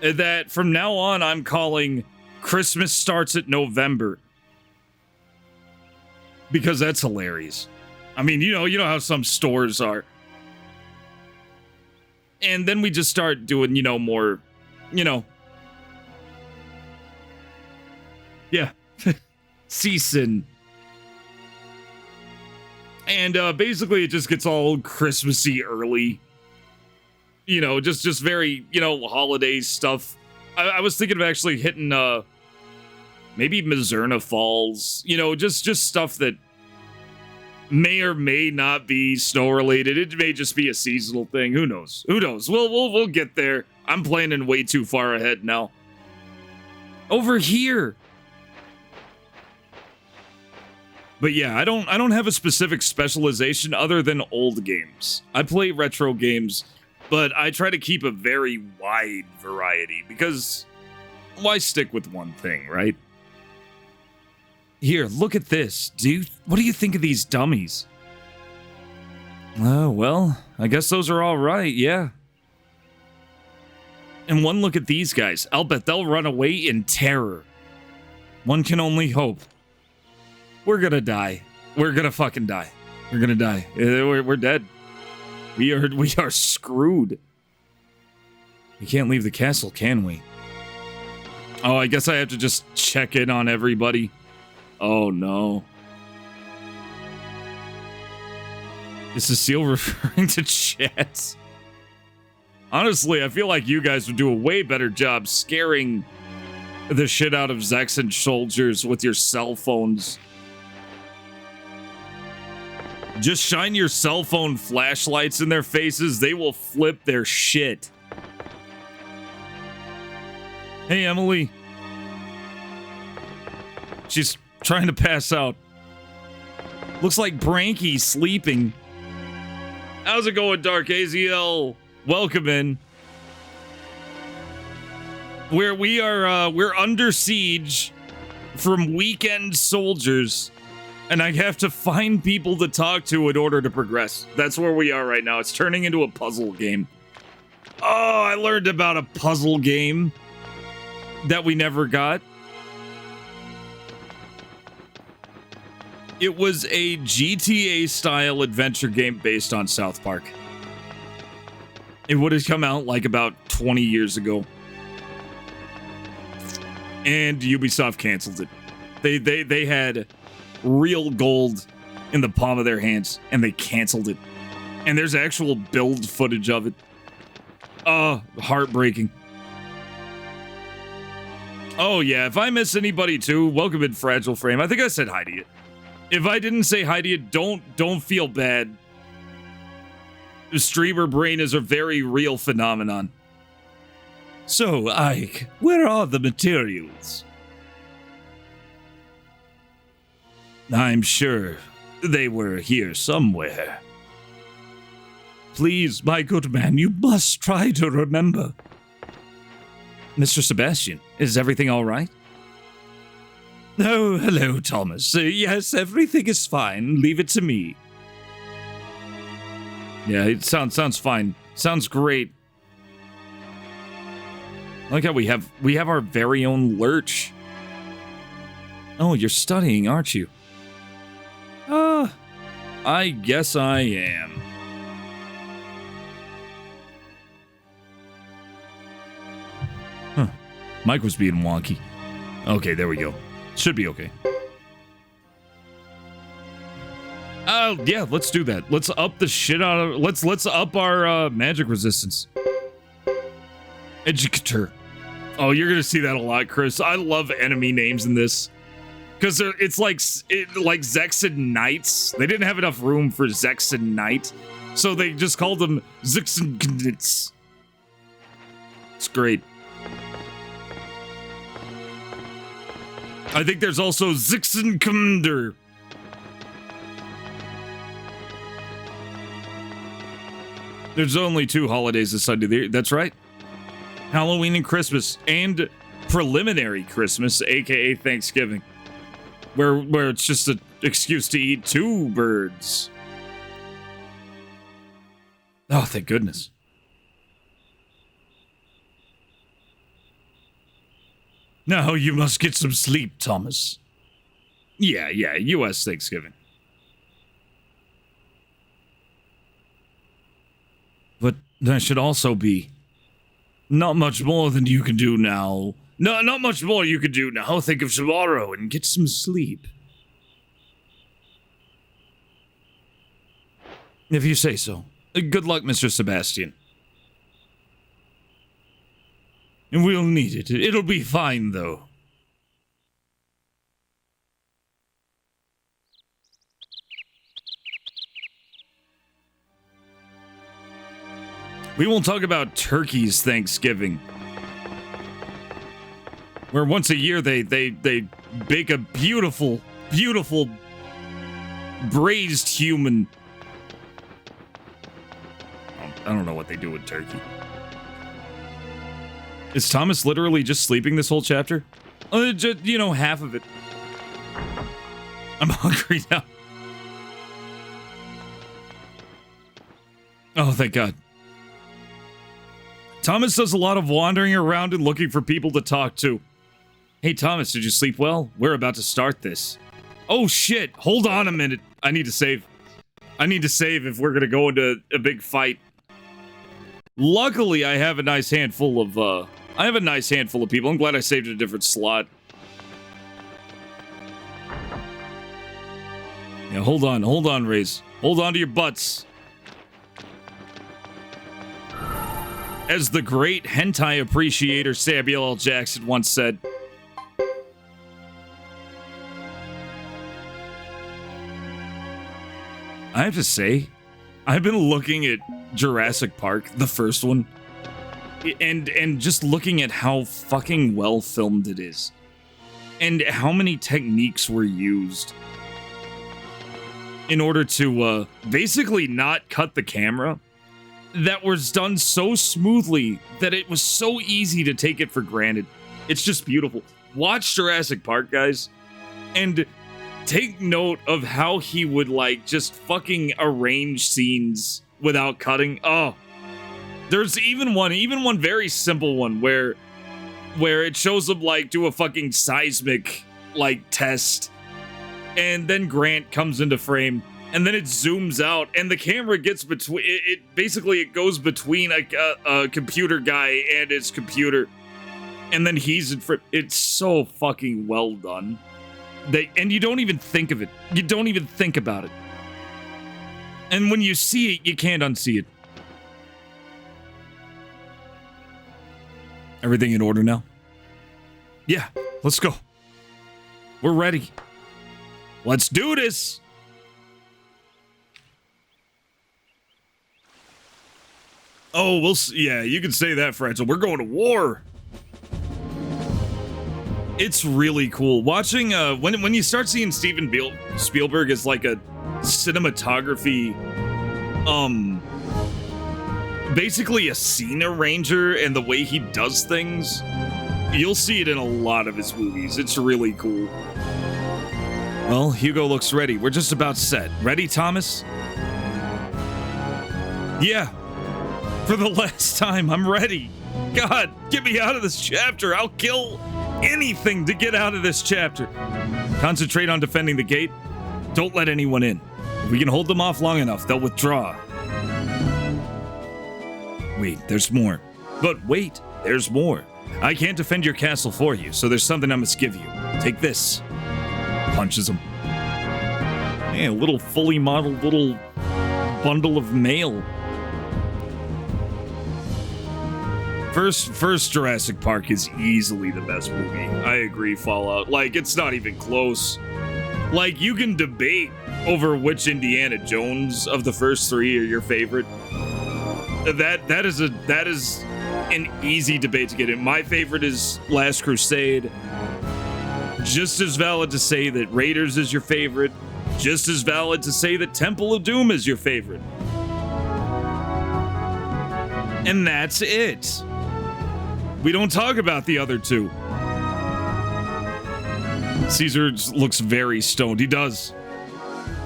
that from now on I'm calling Christmas starts at November. Because that's hilarious. I mean, you know how some stores are. And then we just start doing, more, yeah, season. And basically it just gets all Christmassy early. Just very, holiday stuff. I was thinking of actually hitting maybe Mizurna Falls, just stuff that may or may not be snow related. It may just be a seasonal thing. Who knows? We'll get there. I'm planning way too far ahead now. Over here. But yeah, I don't have a specific specialization other than old games. I play retro games, but I try to keep a very wide variety because why stick with one thing, right? Here, look at this. What do you think of these dummies? Oh, well, I guess those are all right, yeah. And one look at these guys. I'll bet they'll run away in terror. One can only hope. We're gonna die. We're gonna fucking die. We're gonna die. We're dead. We are screwed. We can't leave the castle, can we? Oh, I guess I have to just check in on everybody. Oh, no. Is Cecile referring to chat? Honestly, I feel like you guys would do a way better job scaring the shit out of Zexan soldiers with your cell phones. Just shine your cell phone flashlights in their faces. They will flip their shit. Hey, Emily. She's trying to pass out. Looks like Branky's sleeping. How's it going, Dark AZL? Welcome in. We're under siege from weekend soldiers, and I have to find people to talk to in order to progress. That's where we are right now. It's turning into a puzzle game. Oh, I learned about a puzzle game that we never got. It was a GTA-style adventure game based on South Park. It would have come out like about 20 years ago. And Ubisoft canceled it. They had real gold in the palm of their hands, and they canceled it. And there's actual build footage of it. Heartbreaking. Oh yeah, if I miss anybody too, welcome in Fragile Frame. I think I said hi to you. If I didn't say hi to you, don't feel bad. The streamer brain is a very real phenomenon. So, Ike, where are the materials? I'm sure they were here somewhere. Please, my good man, you must try to remember. Mr. Sebastian, is everything all right? Oh, hello, Thomas. Yes, everything is fine. Leave it to me. Yeah, it sounds fine. Sounds great. I like how we have our very own Lurch. Oh, you're studying, aren't you? I guess I am. Huh. Mike was being wonky. Okay, there we go. Should be okay. Yeah, let's do that. Let's up the shit out of... Let's up our magic resistance. Educator. Oh, you're gonna see that a lot, Chris. I love enemy names in this. Because it's like Zexan Knights. They didn't have enough room for Zexan Knight. So they just called them Zexan Knights. It's great. I think there's also Zixen Commander. There's only 2 holidays this side of the year. That's right. Halloween and Christmas. And preliminary Christmas, aka Thanksgiving. Where it's just an excuse to eat 2 birds. Oh, thank goodness. Now you must get some sleep, Thomas. Yeah, U.S. Thanksgiving. But there should also be not much more than you can do now. No, not much more you can do now. Think of tomorrow and get some sleep. If you say so. Good luck, Mr. Sebastian. And we'll need it. It'll be fine, though. We won't talk about Turkey's Thanksgiving, where once a year they bake a beautiful braised human. I don't know what they do with turkey. Is Thomas literally just sleeping this whole chapter? Just, half of it. I'm hungry now. Oh, thank God. Thomas does a lot of wandering around and looking for people to talk to. Hey, Thomas, did you sleep well? We're about to start this. Oh, shit. Hold on a minute. I need to save. If we're going to go into a big fight. Luckily, I have a nice handful of people. I'm glad I saved a different slot. Yeah, hold on, Raze. Hold on to your butts. As the great hentai appreciator Samuel L. Jackson once said, I have to say, I've been looking at Jurassic Park, the first one, and just looking at how fucking well filmed it is, and how many techniques were used in order to basically not cut the camera, that was done so smoothly that it was so easy to take it for granted. It's just beautiful. Watch Jurassic Park, guys, and take note of how he would just fucking arrange scenes without cutting. Oh, there's even one very simple one where it shows him do a fucking seismic test, and then Grant comes into frame, and then it zooms out, and the camera gets between it goes between a computer guy and his computer, and then he's in frame. It's so fucking well done. And you don't even think of it. You don't even think about it. And when you see it, you can't unsee it. Everything in order now? Yeah, let's go. We're ready. Let's do this. Oh, we'll see. Yeah, you can say that, Fragile. We're going to war. It's really cool watching when you start seeing Steven Spielberg as a cinematography, basically a scene arranger, and the way he does things. You'll see it in a lot of his movies. It's really cool. Well, Hugo looks ready. We're just about set. Ready, Thomas? Yeah. For the last time, I'm ready. God, get me out of this chapter. I'll kill anything to get out of this chapter. Concentrate on defending the gate. Don't let anyone in. If we can hold them off long enough, they'll withdraw. Wait, there's more. But wait, there's more. I can't defend your castle for you, so there's something I must give you. Take this. Punches him. Man, a little fully modeled little bundle of mail. First Jurassic Park is easily the best movie. I agree, Fallout. It's not even close. You can debate over which Indiana Jones of the first three are your favorite. That is an easy debate to get in. My favorite is Last Crusade. Just as valid to say that Raiders is your favorite. Just as valid to say that Temple of Doom is your favorite. And that's it. We don't talk about the other two. Caesar looks very stoned. He does.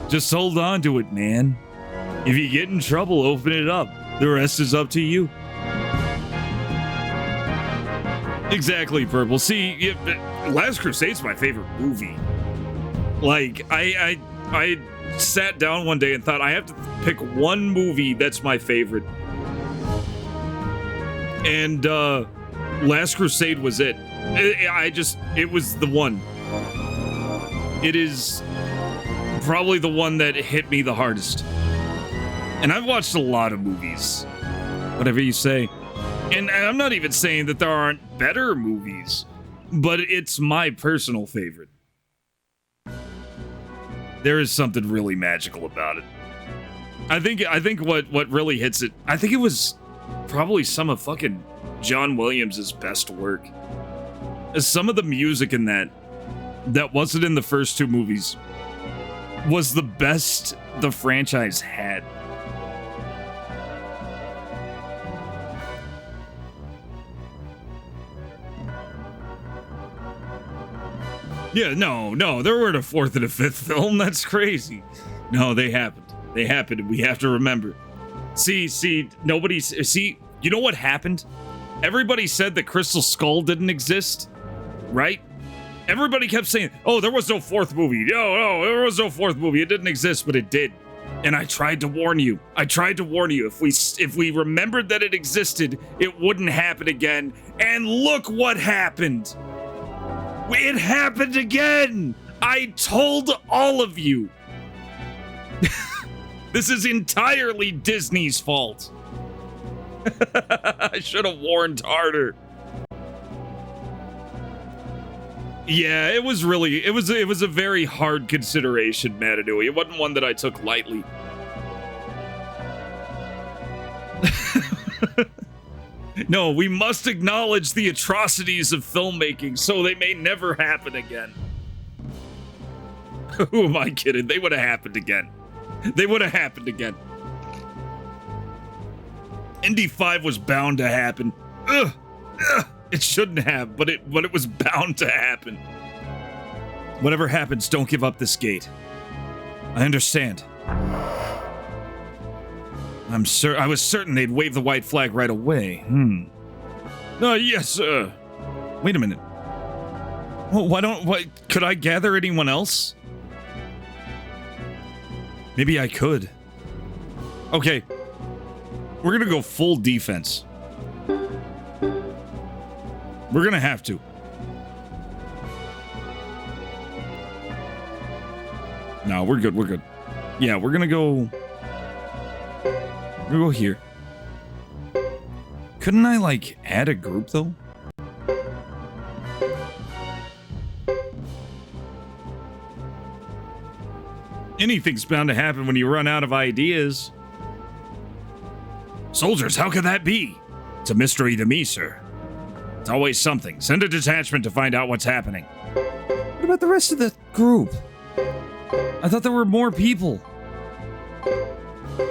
Just hold on to it, man. If you get in trouble, open it up. The rest is up to you. Exactly, Purple. See, Last Crusade's my favorite movie. Like, I sat down one day and thought I have to pick one movie that's my favorite. And Last Crusade was it. It was the one. It is probably the one that hit me the hardest. And I've watched a lot of movies, whatever you say. And I'm not even saying that there aren't better movies, but it's my personal favorite. There is something really magical about it. I think what really hits it, I think it was probably some of fucking John Williams' best work. Some of the music in that wasn't in the first two movies was the best the franchise had. Yeah, no, there weren't a fourth and a fifth film. That's crazy. No, they happened. They happened, and we have to remember. See, you know what happened? Everybody said that Crystal Skull didn't exist, right? Everybody kept saying, oh, there was no fourth movie. No, there was no fourth movie. It didn't exist, but it did. And I tried to warn you. If we remembered that it existed, it wouldn't happen again. And look what happened. It happened again! I told all of you! This is entirely Disney's fault. I should have warned harder. Yeah, it was a very hard consideration, Matadui. It wasn't one that I took lightly. No, we must acknowledge the atrocities of filmmaking so they may never happen again. Who am I kidding? They would have happened again. They would have happened again. Indy 5 was bound to happen. It shouldn't have, but it was bound to happen. Whatever happens, don't give up this gate. I understand. I was certain they'd wave the white flag right away. Yes, wait a minute. Well, could I gather anyone else? Maybe I could. Okay. We're gonna go full defense. We're gonna have to. No, we're good. Yeah, we're gonna go here. Couldn't I, like, add a group, though? Anything's bound to happen when you run out of ideas. Soldiers, how could that be? It's a mystery to me, sir. It's always something. Send a detachment to find out what's happening. What about the rest of the group? I thought there were more people.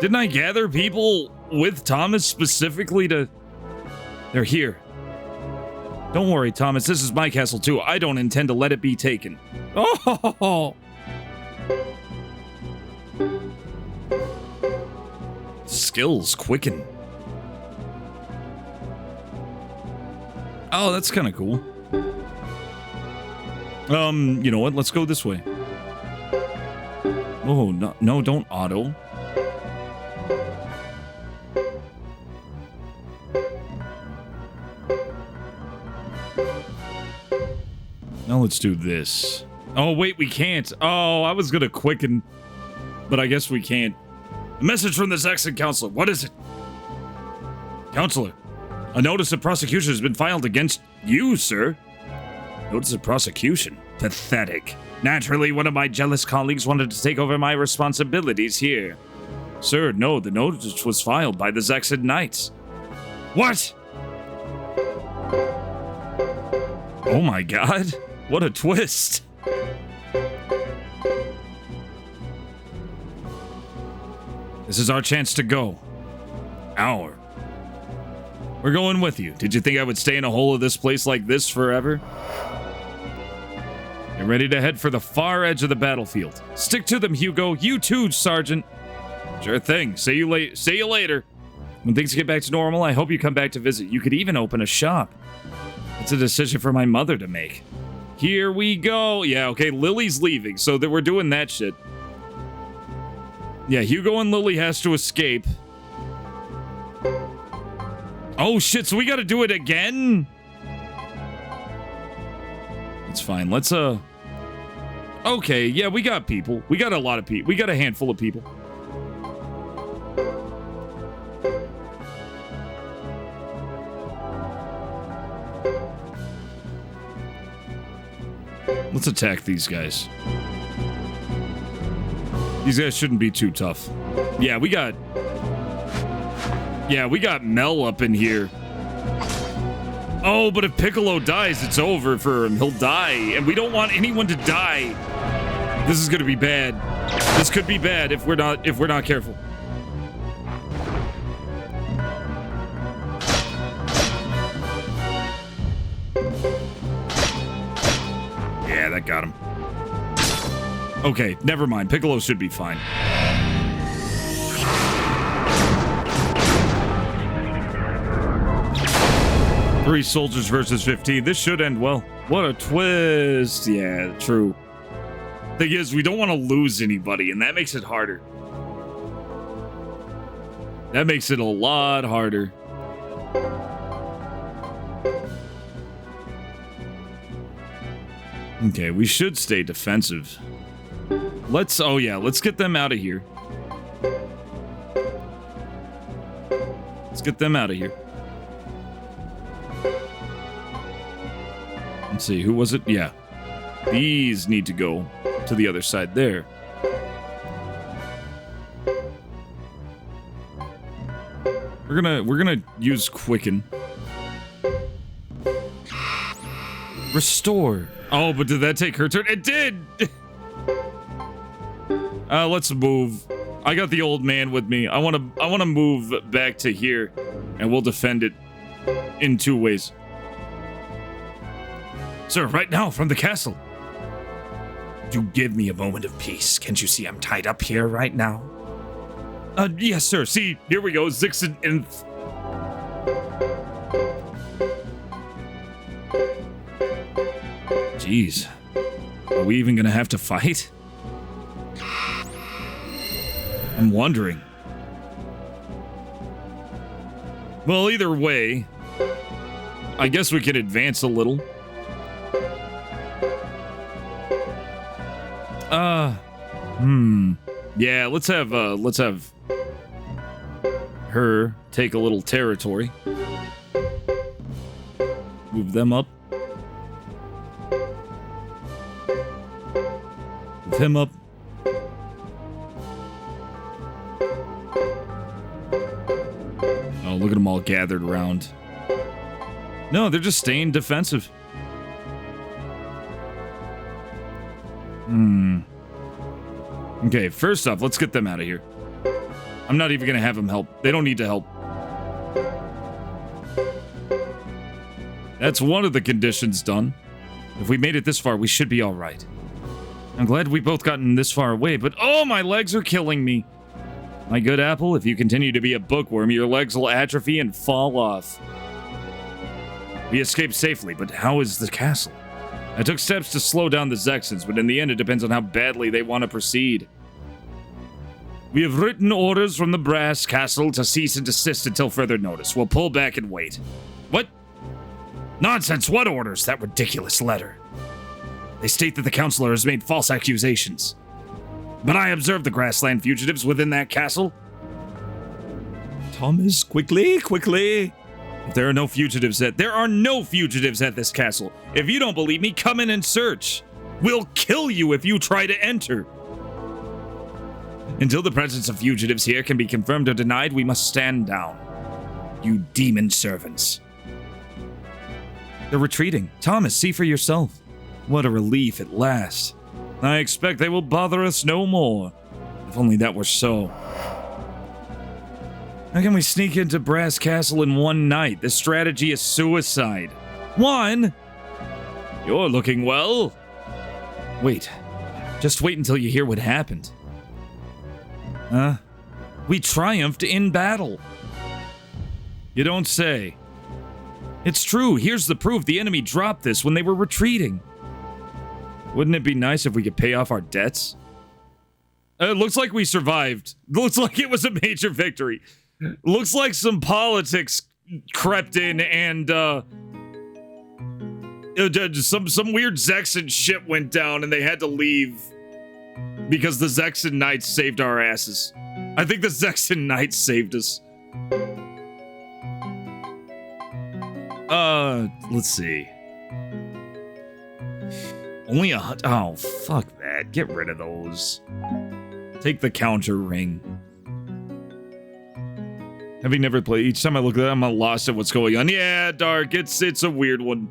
Didn't I gather people with Thomas specifically to... They're here. Don't worry, Thomas. This is my castle, too. I don't intend to let it be taken. Oh! Skills quicken. Oh, that's kind of cool. You know what? Let's go this way. Oh, no, don't auto. Now let's do this. Oh, wait, we can't. Oh, I was gonna quicken, but I guess we can't. A message from the Saxon Counselor. What is it? Counselor, a notice of prosecution has been filed against you, sir. Notice of prosecution? Pathetic. Naturally, one of my jealous colleagues wanted to take over my responsibilities here. Sir, no, the notice was filed by the Saxon Knights. What? Oh my god. What a twist. This is our chance to go. We're going with you. Did you think I would stay in a hole of this place like this forever? Get ready to head for the far edge of the battlefield. Stick to them, Hugo. You too, Sergeant. Sure thing. See you later. When things get back to normal, I hope you come back to visit. You could even open a shop. It's a decision for my mother to make. Here we go. Yeah, okay, Lily's leaving, so that we're doing that shit. Yeah, Hugo and Lily has to escape. Oh shit, so we gotta do it again? It's fine, let's okay, yeah, we got people. We got a lot of people. We got a handful of people. Let's attack these guys. These guys shouldn't be too tough. Yeah, we got Mel up in here. Oh, but if Piccolo dies, it's over for him. He'll die, and we don't want anyone to die. This is gonna be bad. This could be bad if we're not careful. Yeah, that got him. Okay, never mind. Piccolo should be fine. Three soldiers versus 15. This should end well. What a twist. Yeah, true. Thing is, we don't want to lose anybody, and that makes it harder. That makes it a lot harder. Okay, we should stay defensive. Let's get them out of here. Let's get them out of here. Let's see, who was it? Yeah. These need to go to the other side there. We're gonna use Quicken. Restore. Oh, but did that take her turn? It did! Let's move. I got the old man with me. I wanna move back to here, and we'll defend it in two ways. Sir, right now, from the castle. You give me a moment of peace. Can't you see I'm tied up here right now? Yes, sir. See, here we go. Zixin and... Jeez. Are we even gonna have to fight? I'm wondering. Well, either way, I guess we could advance a little. Yeah, let's have her take a little territory. Move them up. Move him up. Oh, look at them all gathered around. No, they're just staying defensive. Okay, first off, let's get them out of here. I'm not even gonna have them help. They don't need to help. That's one of the conditions done. If we made it this far, we should be all right. I'm glad we both gotten this far away, but oh, my legs are killing me. My good apple, if you continue to be a bookworm, your legs will atrophy and fall off. We escaped safely, but how is the castle? I took steps to slow down the Zexans, but in the end it depends on how badly they want to proceed. We have written orders from the Brass Castle to cease and desist until further notice. We'll pull back and wait. What? Nonsense, what orders? That ridiculous letter. They state that the counselor has made false accusations. But I observed the grassland fugitives within that castle. Thomas, quickly. If there are no fugitives at this castle. If you don't believe me, come in and search. We'll kill you if you try to enter. Until the presence of fugitives here can be confirmed or denied, we must stand down. You demon servants. They're retreating. Thomas, see for yourself. What a relief at last. I expect they will bother us no more. If only that were so. How can we sneak into Brass Castle in one night? This strategy is suicide. One? You're looking well. Wait. Just wait until you hear what happened. Huh? We triumphed in battle. You don't say. It's true. Here's the proof. The enemy dropped this when they were retreating. Wouldn't it be nice if we could pay off our debts? It looks like we survived. Looks like it was a major victory. Looks like some politics crept in and some weird Zexan shit went down and they had to leave because the Zexan Knights saved our asses. I think the Zexan Knights saved us. Let's see. Only oh, fuck that. Get rid of those. Take the counter ring. Having never played, each time I look at it, I'm lost at what's going on. Yeah, Dark, it's a weird one.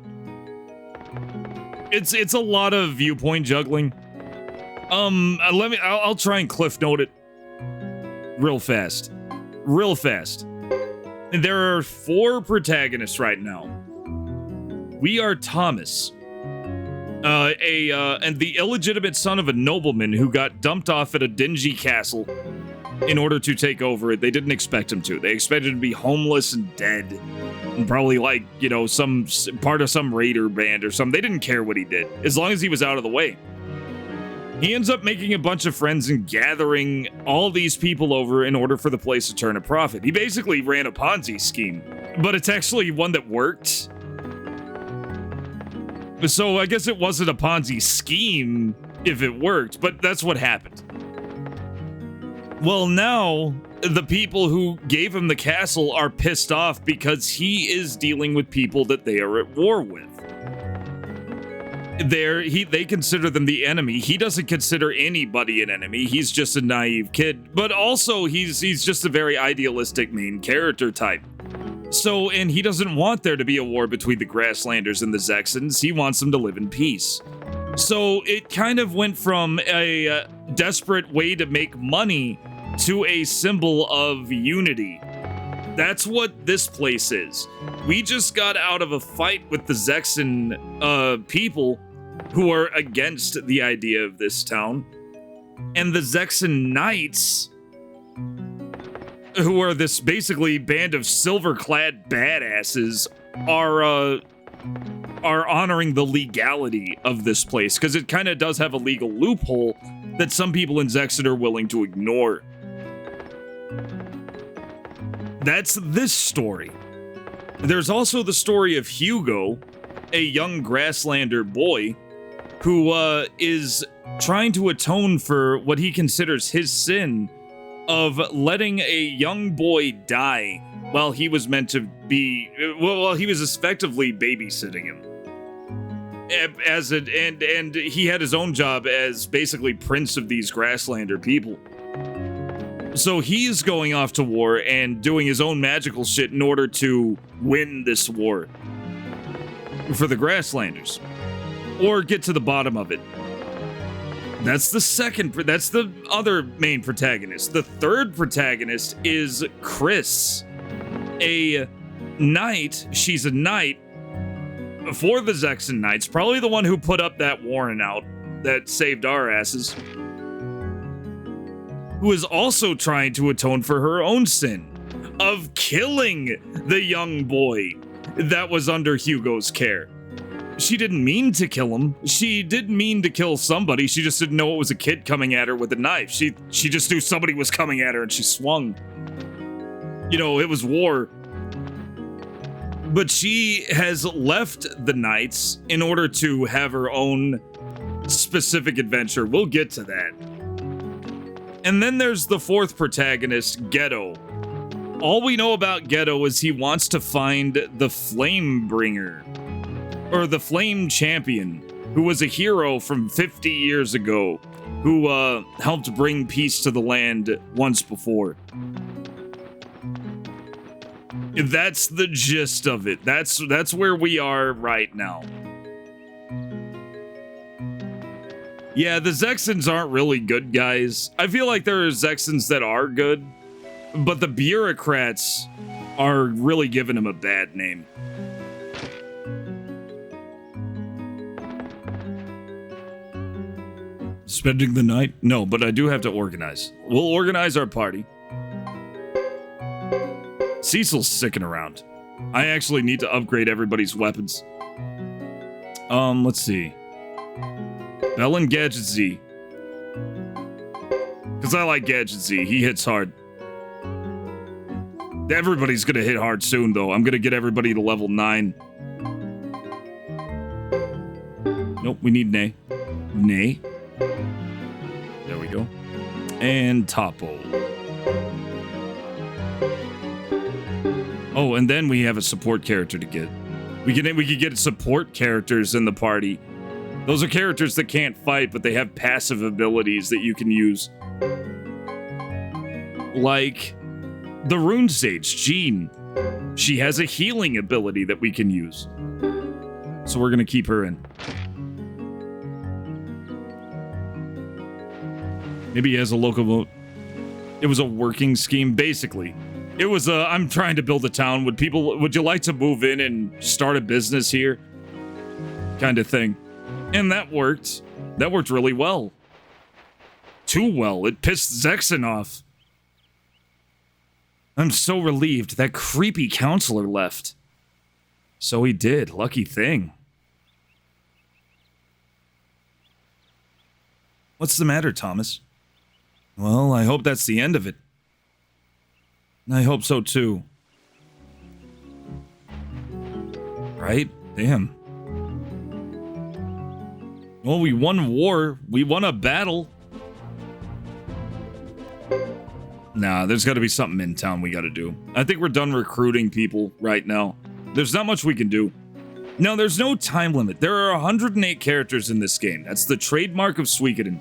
It's a lot of viewpoint juggling. I'll try and cliff note it real fast. Real fast. There are 4 protagonists right now. We are Thomas, and the illegitimate son of a nobleman who got dumped off at a dingy castle in order to take over it. They didn't expect him to. They expected him to be homeless and dead, and probably like, you know, some part of some raider band or something. They didn't care what he did, as long as he was out of the way. He ends up making a bunch of friends and gathering all these people over in order for the place to turn a profit. He basically ran a Ponzi scheme, but it's actually one that worked. So I guess it wasn't a Ponzi scheme if it worked, but that's what happened. Well, now the people who gave him the castle are pissed off because he is dealing with people that they are at war with. They consider them the enemy. He doesn't consider anybody an enemy. He's just a naive kid, but also he's just a very idealistic main character type. So, and he doesn't want there to be a war between the Grasslanders and the Zexans. He wants them to live in peace. So it kind of went from a desperate way to make money to a symbol of unity. That's what this place is. We just got out of a fight with the Zexan people who are against the idea of this town. And the Zexan Knights, who are this basically band of silver-clad badasses, are honoring the legality of this place, because it kind of does have a legal loophole that some people in Zexan are willing to ignore. That's this story. There's also the story of Hugo, a young Grasslander boy who is trying to atone for what he considers his sin of letting a young boy die while he was meant to be, well, he was effectively babysitting him. And he had his own job as basically prince of these Grasslander people. So he's going off to war and doing his own magical shit in order to win this war for the Grasslanders, or get to the bottom of it. That's the other main protagonist. The third protagonist is Chris, a knight. She's a knight for the Zexan Knights, probably the one who put up that warrant out that saved our asses, who is also trying to atone for her own sin of killing the young boy that was under Hugo's care. She didn't mean to kill him. She didn't mean to kill somebody. She just didn't know it was a kid coming at her with a knife. She just knew somebody was coming at her and she swung. You know, it was war. But she has left the Knights in order to have her own specific adventure. We'll get to that. And then there's the fourth protagonist, Ghetto. All we know about Ghetto is he wants to find the Flame Bringer, or the Flame Champion, who was a hero from 50 years ago, who helped bring peace to the land once before. That's the gist of it. That's where we are right now. Yeah, the Zexans aren't really good guys. I feel like there are Zexans that are good, but the bureaucrats are really giving them a bad name. Spending the night? No, but I do have to organize. We'll organize our party. Cecil's sticking around. I actually need to upgrade everybody's weapons. Let's see. Bell and Gadget Z. Because I like Gadget Z. He hits hard. Everybody's going to hit hard soon, though. I'm going to get everybody to level 9. Nope, we need Nay. Nay. There we go. And Topo. Oh, and then we have a support character to get. We could get support characters in the party. Those are characters that can't fight, but they have passive abilities that you can use. Like the Rune Sage, Jean. She has a healing ability that we can use. So we're gonna keep her in. Maybe he has a locomotive. It was a working scheme, basically. It was I'm trying to build a town. Would you like to move in and start a business here? Kind of thing. And that worked. That worked really well. Too well. It pissed Zexon off. I'm so relieved. That creepy counselor left. So he did. Lucky thing. What's the matter, Thomas? Well, I hope that's the end of it. I hope so, too. Right? Damn. Well, we won war. We won a battle. Nah, there's got to be something in town we got to do. I think we're done recruiting people right now. There's not much we can do. No, there's no time limit. There are 108 characters in this game. That's the trademark of Suikoden.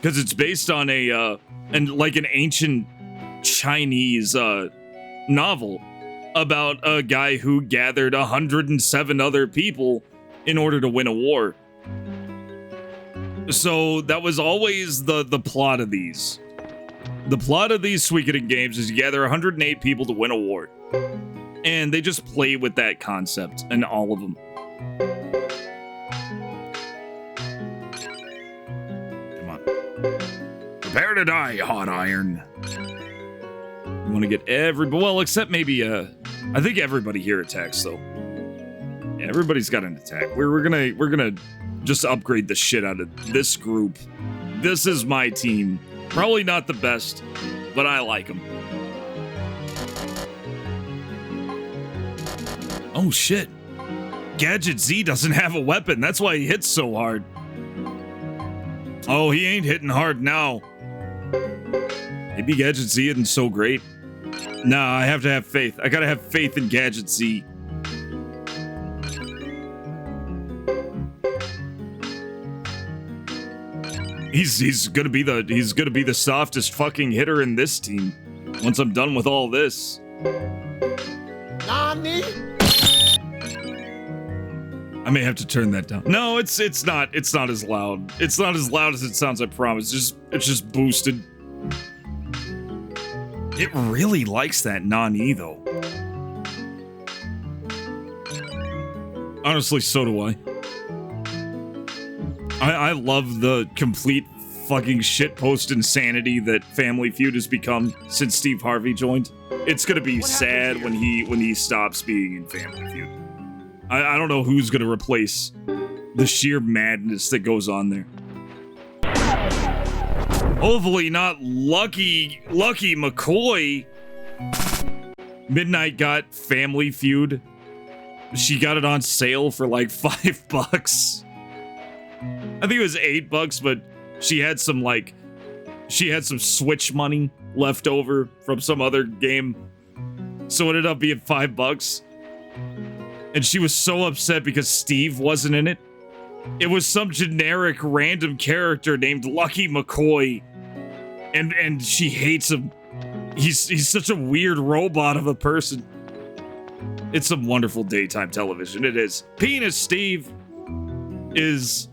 Because it's based on an ancient Chinese novel about a guy who gathered 107 other people in order to win a war. So that was always the plot of these. The plot of these Suikoden games is you gather 108 people to win a war. And they just play with that concept in all of them. Come on. Prepare to die, hot iron. You want to get everybody, well, except maybe, I think everybody here attacks, though. Yeah, everybody's got an attack. We're gonna just upgrade the shit out of this group. This is my team. Probably not the best, but I like them. Oh, shit. Gadget Z doesn't have a weapon. That's why he hits so hard. Oh, he ain't hitting hard now. Maybe Gadget Z isn't so great. Nah, I have to have faith. I gotta have faith in Gadget Z. He's gonna be the softest fucking hitter in this team. Once I'm done with all this. Nani? I may have to turn that down. No, it's not as loud. It's not as loud as it sounds, I promise. It's just boosted. It really likes that Nani though. Honestly, so do I. I love the complete fucking shitpost insanity that Family Feud has become since Steve Harvey joined. It's gonna be sad when he stops being in Family Feud. I don't know who's gonna replace the sheer madness that goes on there. Hopefully not Lucky McCoy. Midnight got Family Feud. She got it on sale for like $5. I think it was $8, but she had some Switch money left over from some other game. So it ended up being $5. And she was so upset because Steve wasn't in it. It was some generic random character named Lucky McCoy. And she hates him. He's such a weird robot of a person. It's some wonderful daytime television. It is. Penis Steve is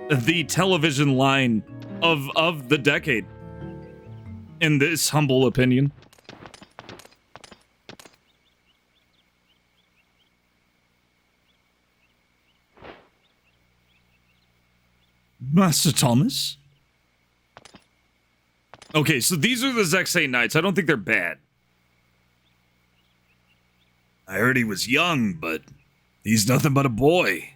the television line of the decade, in this humble opinion. Master Thomas? Okay, so these are the Zexay Knights. I don't think they're bad. I heard he was young, but he's nothing but a boy.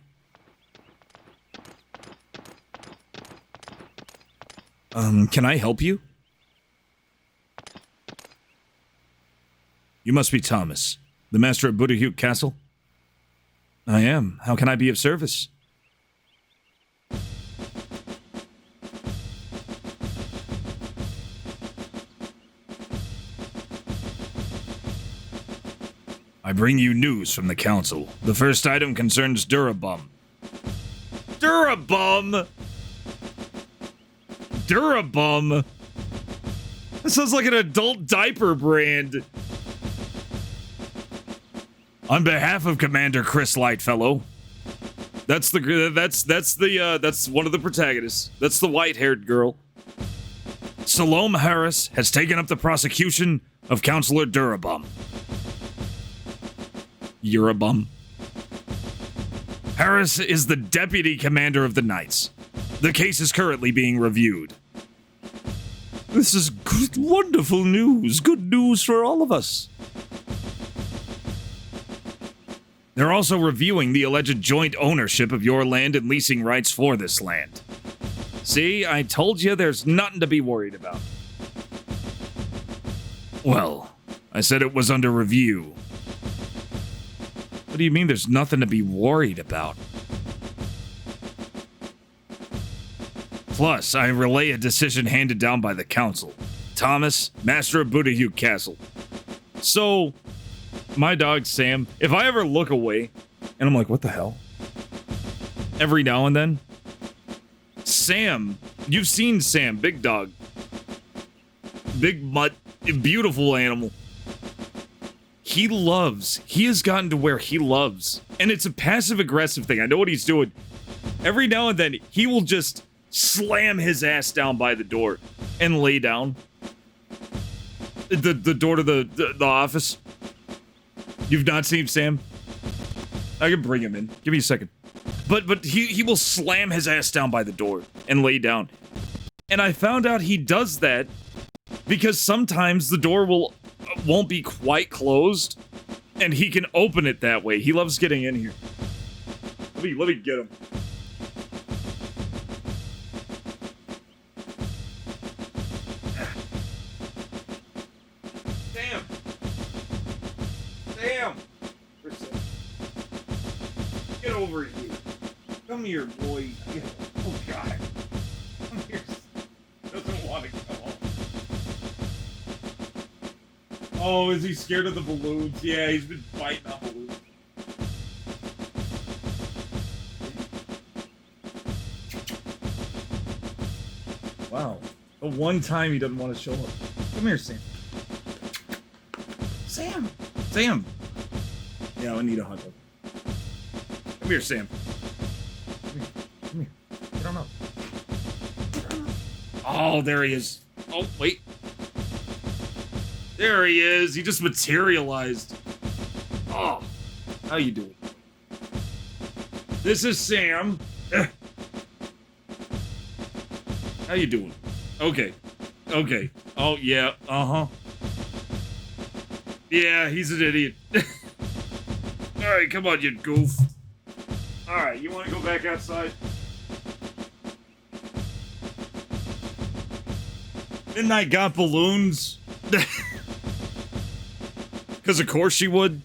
Can I help you? You must be Thomas, the master of Buddha Castle? I am. How can I be of service? I bring you news from the council. The first item concerns Durabum. Durabum? Durabum? That sounds like an adult diaper brand. On behalf of Commander Chris Lightfellow, that's one of the protagonists. That's the white-haired girl. Salome Harris has taken up the prosecution of Counselor Durabum. Urabum. Harris is the deputy commander of the Knights. The case is currently being reviewed. This is good, wonderful news. Good news for all of us. They're also reviewing the alleged joint ownership of your land and leasing rights for this land. See, I told you there's nothing to be worried about. Well, I said it was under review. What do you mean there's nothing to be worried about? Plus, I relay a decision handed down by the council. Thomas, master of Buddha Castle. So, my dog Sam, if I ever look away, and I'm like, what the hell? Every now and then, Sam, you've seen Sam, big dog. Big mutt, beautiful animal. He has gotten to where he loves. And it's a passive-aggressive thing. I know what he's doing. Every now and then, he will just slam his ass down by the door and lay down. The door to the office. You've not seen Sam? I can bring him in. Give me a second. But he will slam his ass down by the door and lay down. And I found out he does that because sometimes the door won't be quite closed, and he can open it that way. He loves getting in here. Let me get him. Sam! Where's Sam? Get over here. Come here, boy. Oh, God. Come here. Doesn't want to come home. Oh, is he scared of the balloons? Yeah, he's been fighting on balloons. Wow. The one time he doesn't want to show up. Come here, Sam. Sam! Yeah, I need a hug. Come here, Sam. Come here. Get on up. Oh, there he is. Oh, wait. There he is. He just materialized. Oh, how you doing? This is Sam. How you doing? Okay. Oh, yeah. Uh-huh. Yeah, he's an idiot. Alright, come on, you goof. Alright, you want to go back outside? Midnight got balloons. Because of course she would.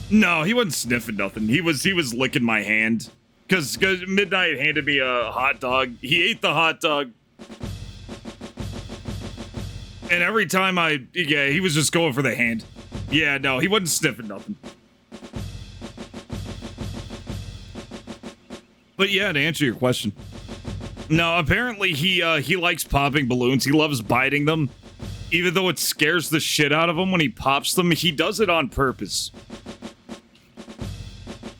No, he wasn't sniffing nothing. He was licking my hand. Because Midnight handed me a hot dog. He ate the hot dog. And every time he was just going for the hand. Yeah, no, he wasn't sniffing nothing. But yeah, to answer your question. No, apparently he likes popping balloons. He loves biting them. Even though it scares the shit out of him when he pops them, he does it on purpose.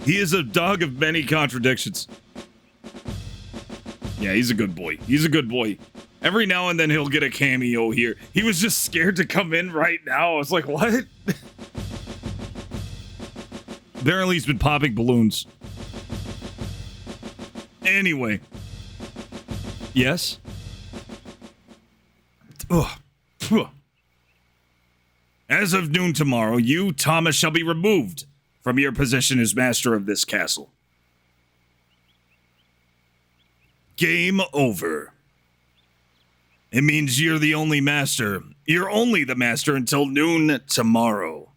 He is a dog of many contradictions. Yeah, he's a good boy. He's a good boy. Every now and then he'll get a cameo here. He was just scared to come in right now. I was like, what? Apparently he's been popping balloons. Anyway. Yes? Ugh. As of noon tomorrow, you, Thomas, shall be removed from your position as master of this castle. Game over. It means you're the only master. You're only the master until noon tomorrow.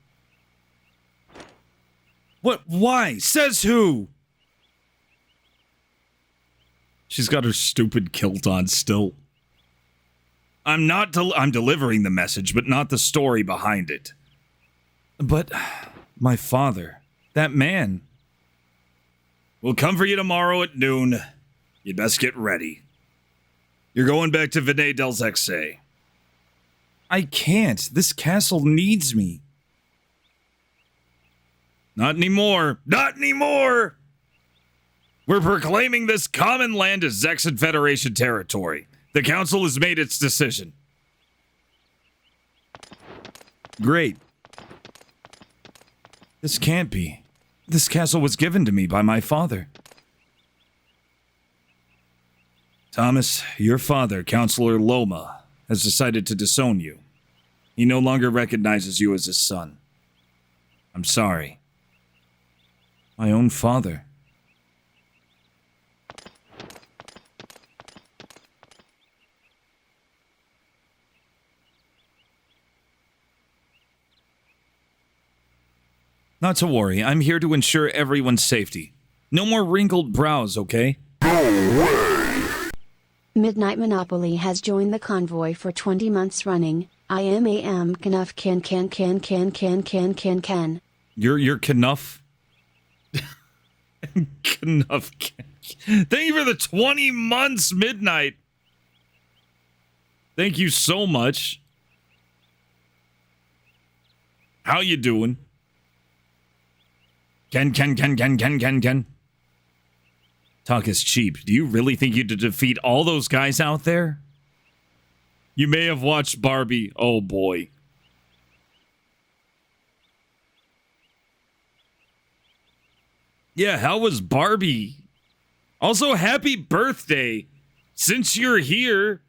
What? Why? Says who? She's got her stupid kilt on still. I'm delivering the message, but not the story behind it. But my father, that man, will come for you tomorrow at noon. You'd best get ready. You're going back to Vinay Del Zexe. I can't. This castle needs me. Not anymore. Not anymore! We're proclaiming this common land as Zexan Federation territory. The council has made its decision. Great. This can't be. This castle was given to me by my father. Thomas, your father, Councillor Loma, has decided to disown you. He no longer recognizes you as his son. I'm sorry. My own father. Not to worry, I'm here to ensure everyone's safety. No more wrinkled brows, okay? Midnight Monopoly has joined the convoy for 20 months running. I am Knuff can. You're Knuff? Knuff can. Thank you for the 20 months, Midnight. Thank you so much. How you doing? Ken. Talk is cheap. Do you really think you could defeat all those guys out there? You may have watched Barbie. Oh boy. Yeah, how was Barbie? Also, happy birthday. Since you're here.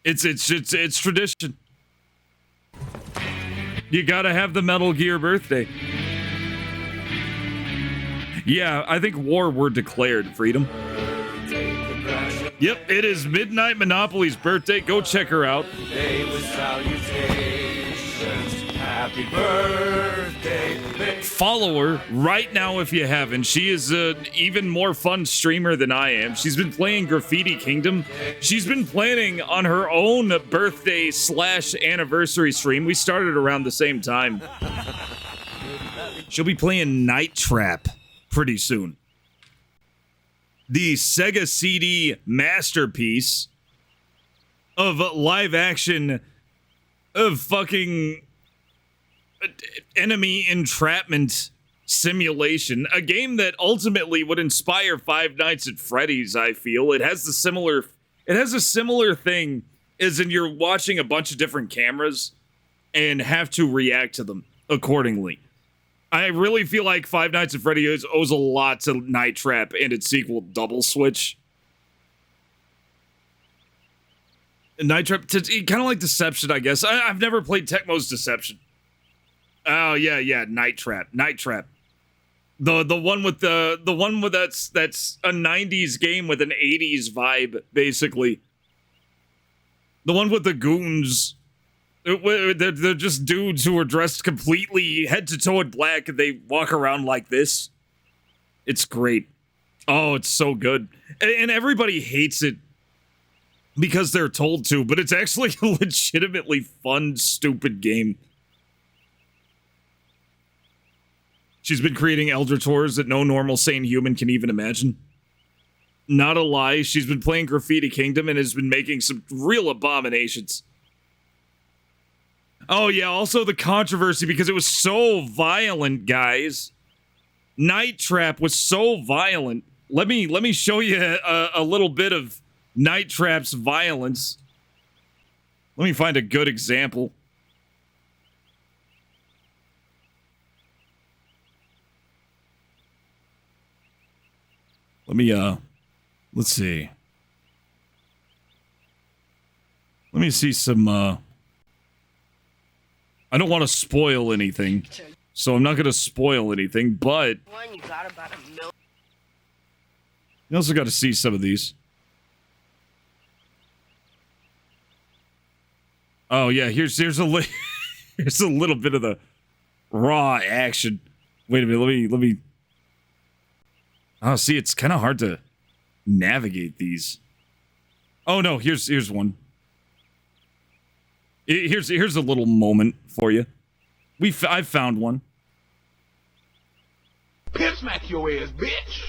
It's tradition. You gotta have the Metal Gear birthday. Yeah, I think war were declared, Freedom. Yep, it is Midnight Monopoly's birthday. Go check her out. Happy birthday. Follow her right now if you haven't. She is an even more fun streamer than I am. She's been playing Graffiti Kingdom. She's been planning on her own birthday / anniversary stream. We started around the same time. She'll be playing Night Trap pretty soon. The Sega CD masterpiece of live action of fucking enemy entrapment simulation, a game that ultimately would inspire Five Nights at Freddy's. I feel it has a similar thing, as in you're watching a bunch of different cameras and have to react to them accordingly. I really feel like Five Nights at Freddy's owes a lot to Night Trap and its sequel Double Switch. Night Trap, kind of like Deception, I guess. I've never played Tecmo's Deception. Oh yeah, Night Trap. The one with that's a 90s game with an 80s vibe, basically. The one with the goons. They're just dudes who are dressed completely head to toe in black and they walk around like this. It's great. Oh, it's so good. And everybody hates it because they're told to, but it's actually a legitimately fun, stupid game. She's been creating Elder Tours that no normal sane human can even imagine. Not a lie, she's been playing Graffiti Kingdom and has been making some real abominations. Oh yeah, also the controversy because it was so violent, guys. Night Trap was so violent. Let me show you a little bit of Night Trap's violence. Let me find a good example. Let's see. Let me see some, I don't want to spoil anything, so I'm not going to spoil anything, but you also got to see some of these. Oh yeah, here's a here's a little bit of the raw action. Wait a minute, let me. Oh, see, it's kind of hard to navigate these. Oh no, here's one. Here's a little moment for you. I found one. Pimp smack your ass, bitch.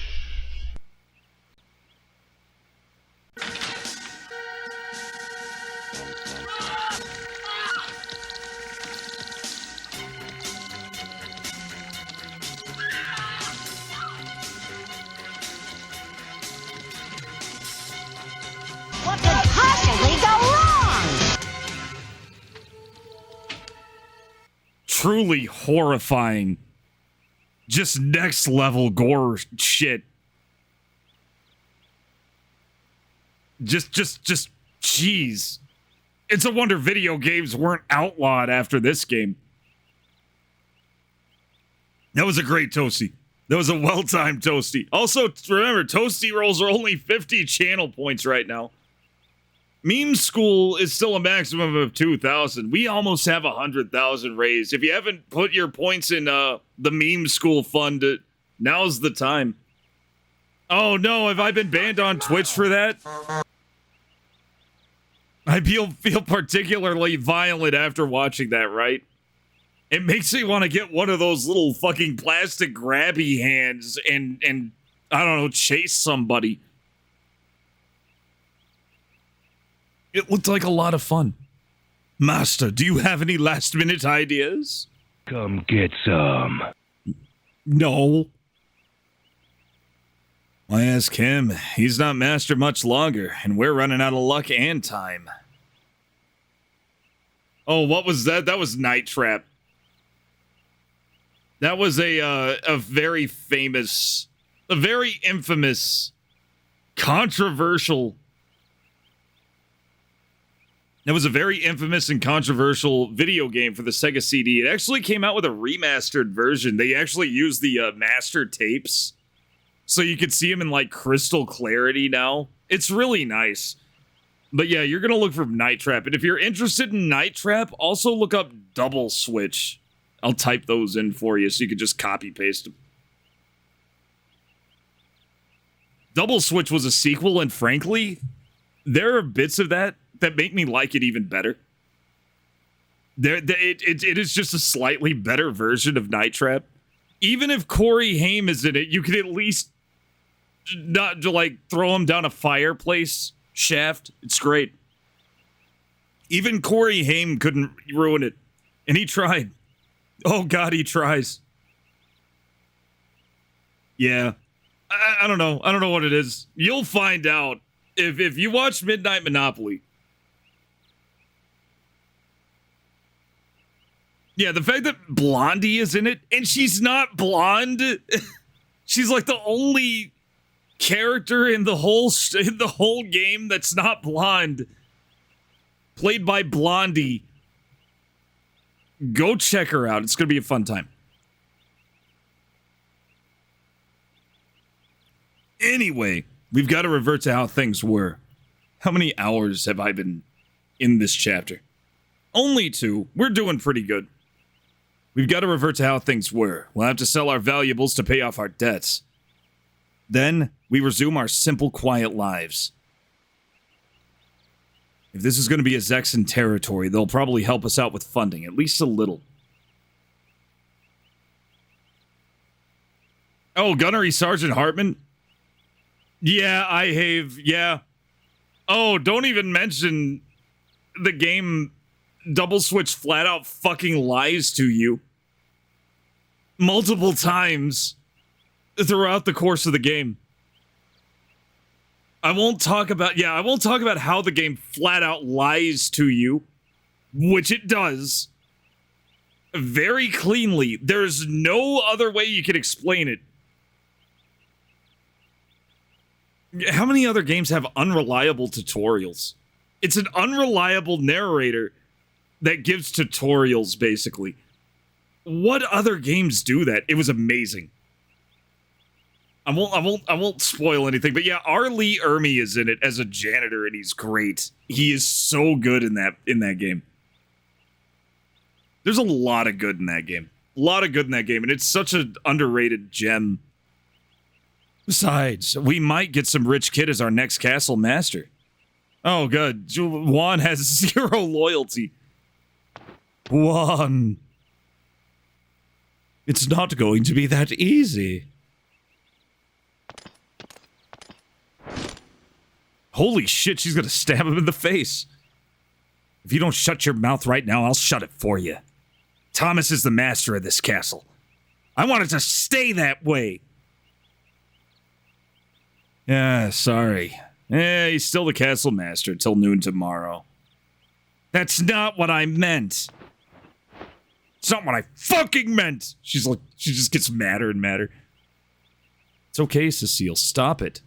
What could possibly go wrong? Truly horrifying. Just next level gore shit. Just, jeez. It's a wonder video games weren't outlawed after this game. That was a great Toasty. That was a well-timed Toasty. Also, remember, Toasty rolls are only 50 channel points right now. Meme School is still a maximum of 2,000. We almost have 100,000 raised. If you haven't put your points in the Meme School fund, now's the time. Oh no, have I been banned on Twitch for that? I feel particularly violent after watching that, right? It makes me want to get one of those little fucking plastic grabby hands and I don't know, chase somebody. It looked like a lot of fun. Master, do you have any last-minute ideas? Come get some. No. I ask him. He's not master much longer, and we're running out of luck and time. Oh, what was that? That was Night Trap. That was a very famous, a very infamous, controversial. That was a very infamous and controversial video game for the Sega CD. It actually came out with a remastered version. They actually used the master tapes, so you could see them in like crystal clarity now. It's really nice. But yeah, you're gonna look for Night Trap, and if you're interested in Night Trap, also look up Double Switch. I'll type those in for you so you can just copy paste them. Double Switch was a sequel, and frankly, there are bits of that make me like it even better. It is just a slightly better version of Night Trap. Even if Corey Haim is in it, you can at least not like throw him down a fireplace shaft. It's great. Even Corey Haim couldn't ruin it, and he tried. Oh God, he tries. Yeah, I don't know. I don't know what it is. You'll find out if you watch Midnight Monopoly. Yeah, the fact that Blondie is in it, and she's not blonde. She's like the only character in the whole game that's not blonde. Played by Blondie. Go check her out. It's going to be a fun time. Anyway, we've got to revert to how things were. How many hours have I been in this chapter? Only 2. We're doing pretty good. We've got to revert to how things were. We'll have to sell our valuables to pay off our debts. Then, we resume our simple, quiet lives. If this is going to be a Zexan territory, they'll probably help us out with funding, at least a little. Oh, Gunnery Sergeant Hartman? Yeah, I have, yeah. Oh, don't even mention the game Double Switch flat out fucking lies to you. Multiple times throughout the course of the game. I won't talk about how the game flat out lies to you, which it does. Very cleanly. There's no other way you can explain it. How many other games have unreliable tutorials? It's an unreliable narrator that gives tutorials, basically. What other games do that? It was amazing. I won't spoil anything, but yeah, R. Lee Ermey is in it as a janitor, and he's great. He is so good in that game. There's a lot of good in that game. A lot of good in that game, and it's such an underrated gem. Besides, we might get some rich kid as our next castle master. Oh, good. Juan has 0 loyalty. Juan. It's not going to be that easy. Holy shit, she's gonna stab him in the face. If you don't shut your mouth right now, I'll shut it for you. Thomas is the master of this castle. I want it to stay that way. Yeah, sorry. He's still the castle master till noon tomorrow. That's not what I meant. It's not what I fucking meant. She's like, she just gets madder and madder. It's okay, Cecile. Stop it.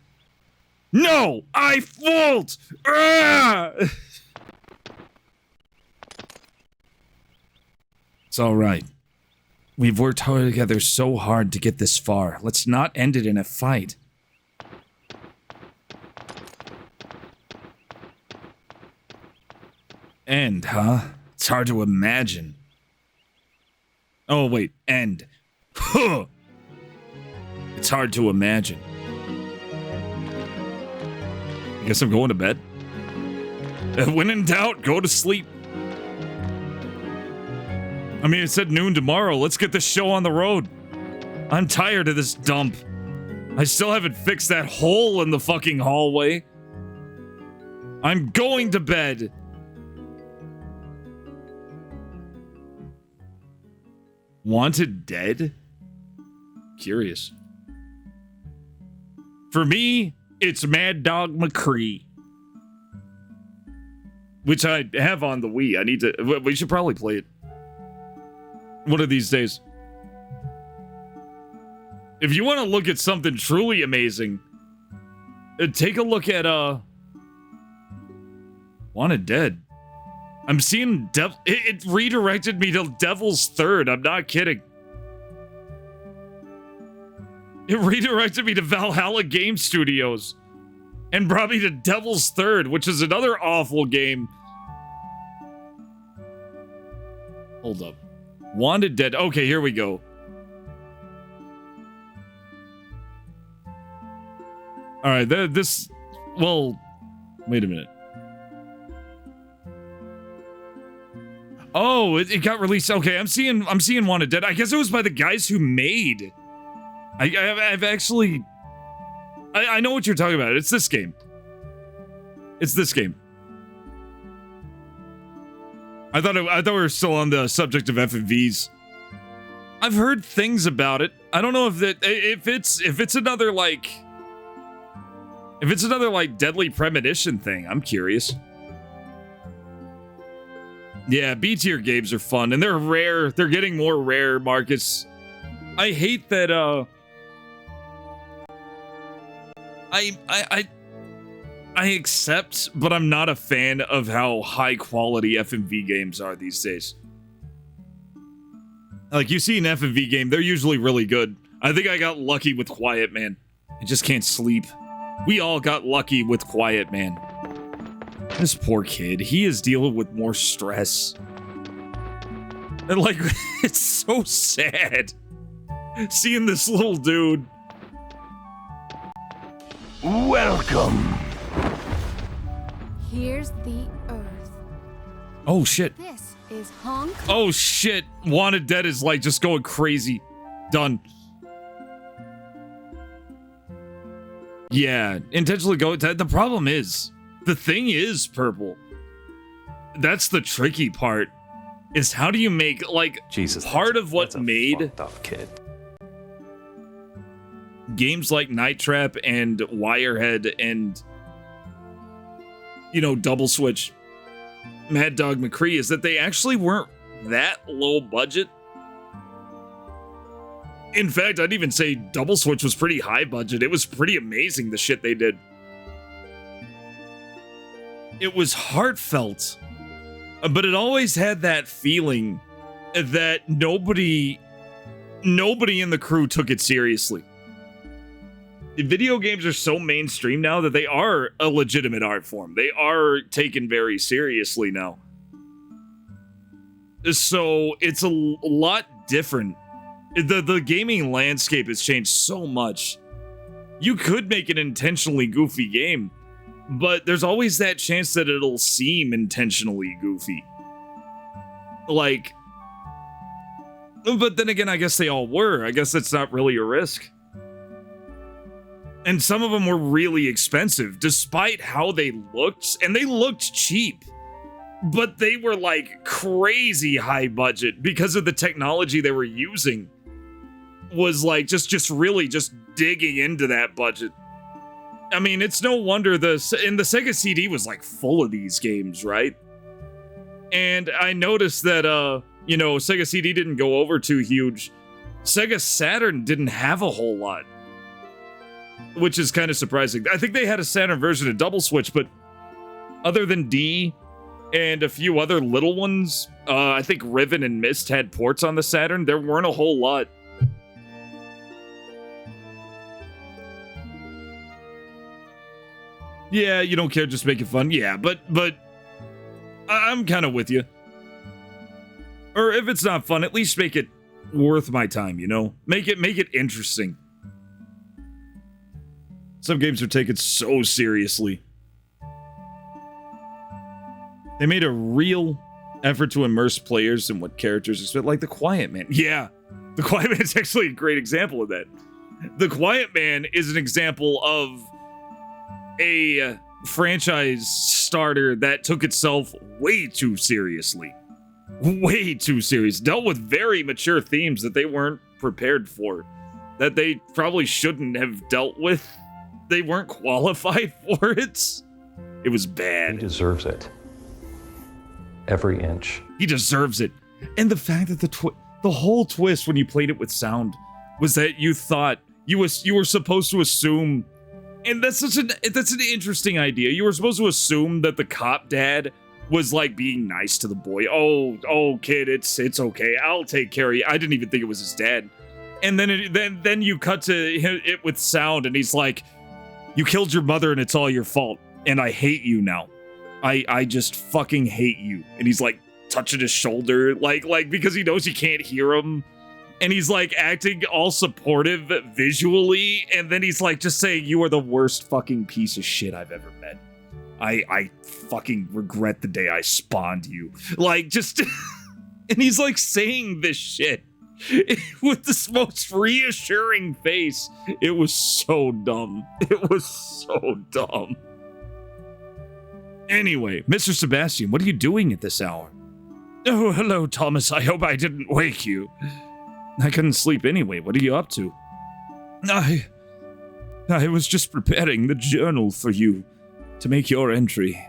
No! I won't! Ah! It's all right. We've worked hard together so hard to get this far. Let's not end it in a fight. End, huh? It's hard to imagine. Oh, wait. End. Huh! It's hard to imagine. I guess I'm going to bed. When in doubt, go to sleep. I mean, it said noon tomorrow. Let's get this show on the road. I'm tired of this dump. I still haven't fixed that hole in the fucking hallway. I'm going to bed. Wanted dead? Curious. For me, it's Mad Dog McCree. Which I have on the Wii. I need to... We should probably play it one of these days. If you want to look at something truly amazing, take a look at, Wanted Dead. I'm seeing... It redirected me to Devil's Third. I'm not kidding. It redirected me to Valhalla Game Studios. And brought me to Devil's Third, which is another awful game. Hold up. Wanted Dead. Okay, here we go. Alright, this... Well... Wait a minute. Oh, it got released. Okay, I'm seeing Wanted Dead. I guess it was by the guys who made... I've actually... I know what you're talking about. It's this game. It's this game. I thought we were still on the subject of FMVs. I've heard things about it. I don't know if it's another like Deadly Premonition thing. I'm curious. Yeah, B tier games are fun and they're rare. They're getting more rare, Marcus. I hate that I accept, but I'm not a fan of how high quality FMV games are these days. Like, you see an FMV game, they're usually really good. I think I got lucky with Quiet Man. I just can't sleep. We all got lucky with Quiet Man. This poor kid, he is dealing with more stress. And like, it's so sad. Seeing this little dude. Welcome. Here's the Earth. Oh shit. This is Hong Kong. Oh shit. Wanted Dead is like just going crazy. Done. Yeah, intentionally go. The problem is, the thing is purple. That's the tricky part. Is how do you make like Jesus, part of what made fucked up kid. Games like Night Trap and Wirehead and, you know, Double Switch, Mad Dog McCree, is that they actually weren't that low budget. In fact, I'd even say Double Switch was pretty high budget. It was pretty amazing, the shit they did. it was heartfelt, but it always had that feeling that nobody in the crew took it seriously. Video games are so mainstream now that they are a legitimate art form. They are taken very seriously now. So it's a lot different. The gaming landscape has changed so much. You could make an intentionally goofy game, but there's always that chance that it'll seem intentionally goofy. Like, but then again, I guess they all were. I guess that's not really a risk. And some of them were really expensive, despite how they looked. And they looked cheap. But they were like crazy high budget because of the technology they were using. Was like just really just digging into that budget. I mean, it's no wonder the Sega CD was like full of these games, right? And I noticed that, Sega CD didn't go over too huge. Sega Saturn didn't have a whole lot. Which is kind of surprising. I think they had a Saturn version of Double Switch, but other than D and a few other little ones, I think Riven and Myst had ports on the Saturn. There weren't a whole lot. Yeah, you don't care, just make it fun. Yeah, but I'm kind of with you. Or if it's not fun, at least make it worth my time, you know? Make it interesting. Some games are taken so seriously. They made a real effort to immerse players in what characters expect, like The Quiet Man. Yeah, The Quiet Man is actually a great example of that. The Quiet Man is an example of a franchise starter that took itself way too seriously. Way too serious. Dealt with very mature themes that they weren't prepared for. That they probably shouldn't have dealt with. They weren't qualified for it. It was bad. He deserves it. Every inch. He deserves it. And the fact that the whole twist when you played it with sound was that you thought you were supposed to assume, and that's an interesting idea. You were supposed to assume that the cop dad was like being nice to the boy. Oh, kid, it's okay. I'll take care of you. I didn't even think it was his dad. And then you cut to it with sound, and he's like, "You killed your mother, and it's all your fault. And I hate you now. I just fucking hate you." And he's like touching his shoulder, like because he knows you can't hear him. And he's like acting all supportive visually. And then he's like just saying, "You are the worst fucking piece of shit I've ever met. I fucking regret the day I spawned you." Like just, and he's like saying this shit with this most reassuring face. It was so dumb. It was so dumb. Anyway, Mr. Sebastian, what are you doing at this hour? Oh, hello, Thomas. I hope I didn't wake you. I couldn't sleep anyway. What are you up to? I was just preparing the journal for you to make your entry.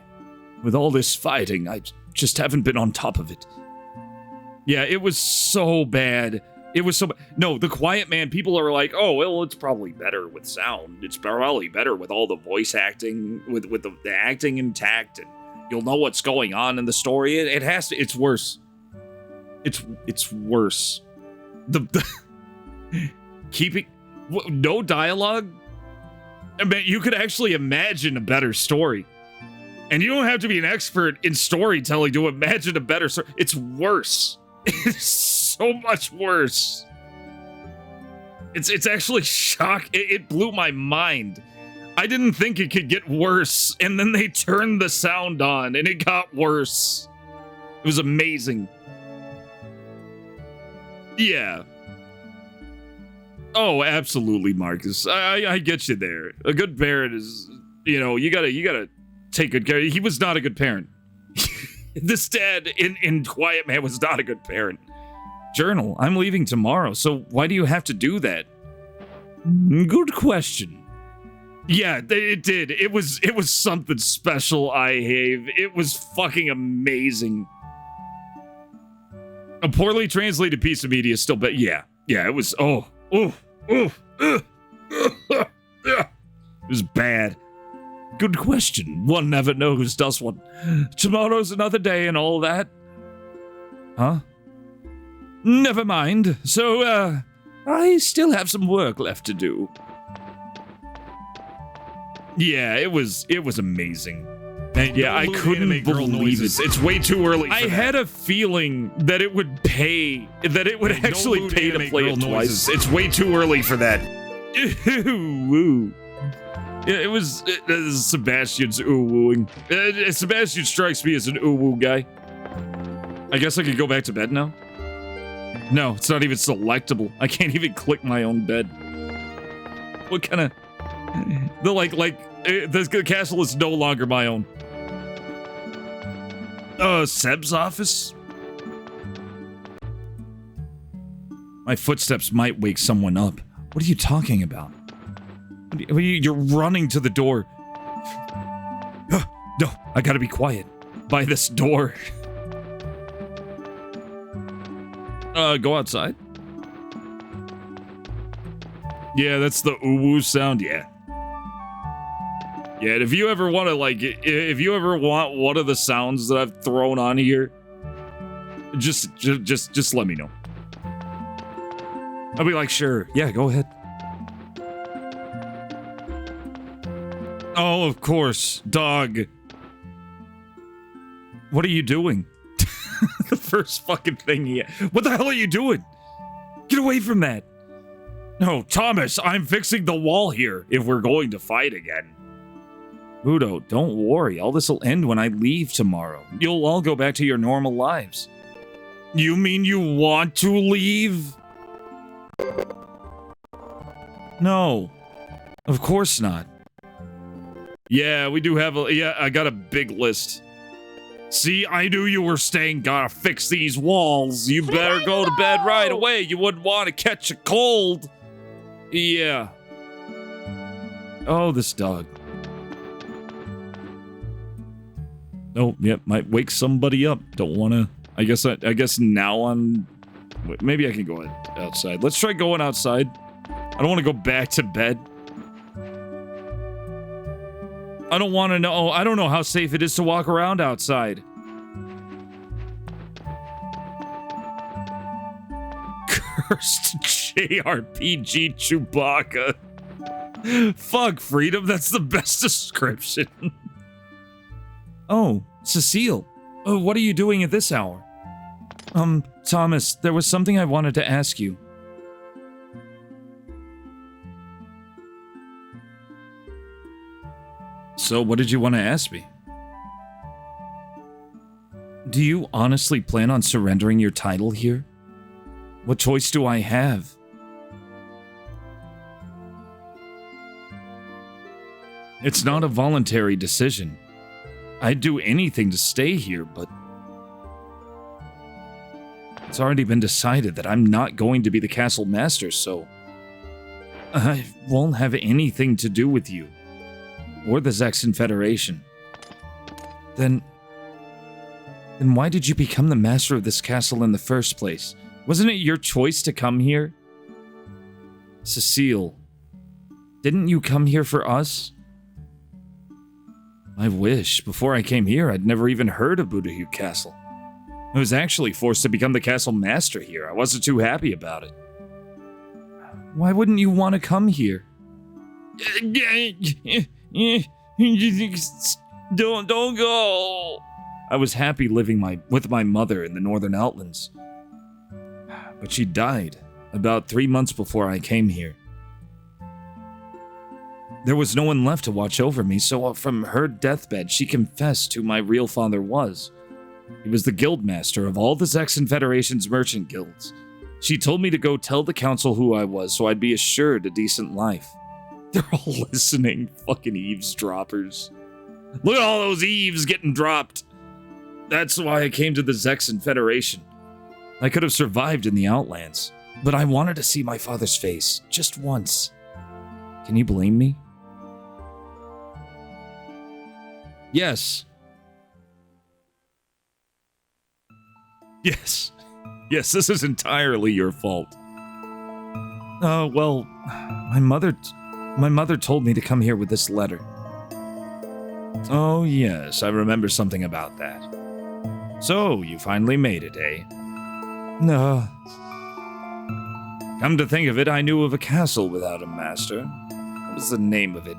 With all this fighting, I just haven't been on top of it. Yeah, it was so bad. It was so bad. No, The Quiet Man, people are like, oh, well, it's probably better with sound. It's probably better with all the voice acting, with the acting intact, and you'll know what's going on in the story. It has to, it's worse. It's worse. The keeping, no dialogue? I mean, you could actually imagine a better story. And you don't have to be an expert in storytelling to imagine a better story. It's worse. It's so much worse. It's actually shock. It blew my mind. I didn't think it could get worse, and then they turned the sound on, and it got worse. It was amazing. Yeah. Oh, absolutely, Marcus. I get you there. A good parent is, you gotta take good care. He was not a good parent. This dad in Quiet Man was not a good parent. Journal, I'm leaving tomorrow, so why do you have to do that? Good question. Yeah, it did. It was something special, Ihave. It was fucking amazing. A poorly translated piece of media still, but yeah, it was, it was bad. good question. One never knows, does one? Tomorrow's another day and all that. Huh? Never mind. So, I still have some work left to do. Yeah, it was amazing. And yeah, I couldn't believe it. It's way too early. I had a feeling that it would pay, that it would actually pay to play it twice. It's way too early for that. Ooh. Yeah, it was Sebastian's ooh-wooing. Sebastian strikes me as an ooh-woo guy. I guess I could go back to bed now? No, it's not even selectable. I can't even click my own bed. What kind of... The castle is no longer my own. Seb's office? My footsteps might wake someone up. What are you talking about? You're running to the door. No, I gotta be quiet. By this door. Go outside? Yeah, that's the ooh-woo sound, yeah. Yeah, and if you ever want to, if you ever want one of the sounds that I've thrown on here, just let me know. I'll be like, sure, yeah, go ahead. Oh, of course, dog. What are you doing? The first fucking thing he... What the hell are you doing? Get away from that. No, Thomas, I'm fixing the wall here if we're going to fight again. Udo, don't worry. All this will end when I leave tomorrow. You'll all go back to your normal lives. You mean you want to leave? No. Of course not. Yeah, we do have a... Yeah, I got a big list. See, I knew you were staying. Gotta fix these walls. You better go to bed right away. You wouldn't want to catch a cold. Yeah. Oh, this dog. Oh, yep, might wake somebody up. Don't want to... I guess now on... Maybe I can go outside. Let's try going outside. I don't want to go back to bed. I don't want to know... I don't know how safe it is to walk around outside. Cursed JRPG Chewbacca. Fuck, Freedom. That's the best description. Oh, Cecile. Oh, what are you doing at this hour? Thomas, there was something I wanted to ask you. So, what did you want to ask me? Do you honestly plan on surrendering your title here? What choice do I have? It's not a voluntary decision. I'd do anything to stay here, but... It's already been decided that I'm not going to be the castle master, so... I won't have anything to do with you. Or the Zexan Federation. Then why did you become the master of this castle in the first place? Wasn't it your choice to come here? Cecile, didn't you come here for us? I wish. Before I came here, I'd never even heard of Buddha Castle. I was actually forced to become the castle master here. I wasn't too happy about it. Why wouldn't you want to come here? Don't go. I was happy living with my mother in the Northern Outlands. But she died about 3 months before I came here. There was no one left to watch over me, so from her deathbed, she confessed who my real father was. He was the guildmaster of all the Zexan Federation's merchant guilds. She told me to go tell the council who I was so I'd be assured a decent life. They're all listening, fucking eavesdroppers. Look at all those eaves getting dropped. That's why I came to the Zexan Federation. I could have survived in the Outlands, but I wanted to see my father's face, just once. Can you blame me? Yes. Yes. Yes, this is entirely your fault. Well, my mother told me to come here with this letter. Oh, yes, I remember something about that. So, you finally made it, eh? No. Come to think of it, I knew of a castle without a master. What was the name of it?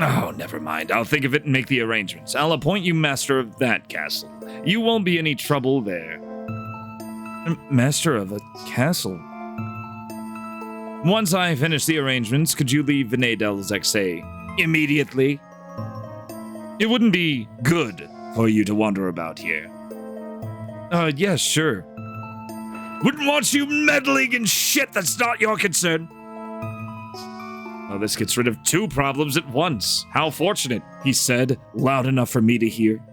Oh, never mind. I'll think of it and make the arrangements. I'll appoint you master of that castle. You won't be any trouble there. Master of a castle? Once I finish the arrangements, could you leave Venedels Exe immediately? It wouldn't be good for you to wander about here. Yes, sure. Wouldn't want you meddling in shit that's not your concern. Oh, this gets rid of two problems at once. How fortunate, he said, loud enough for me to hear.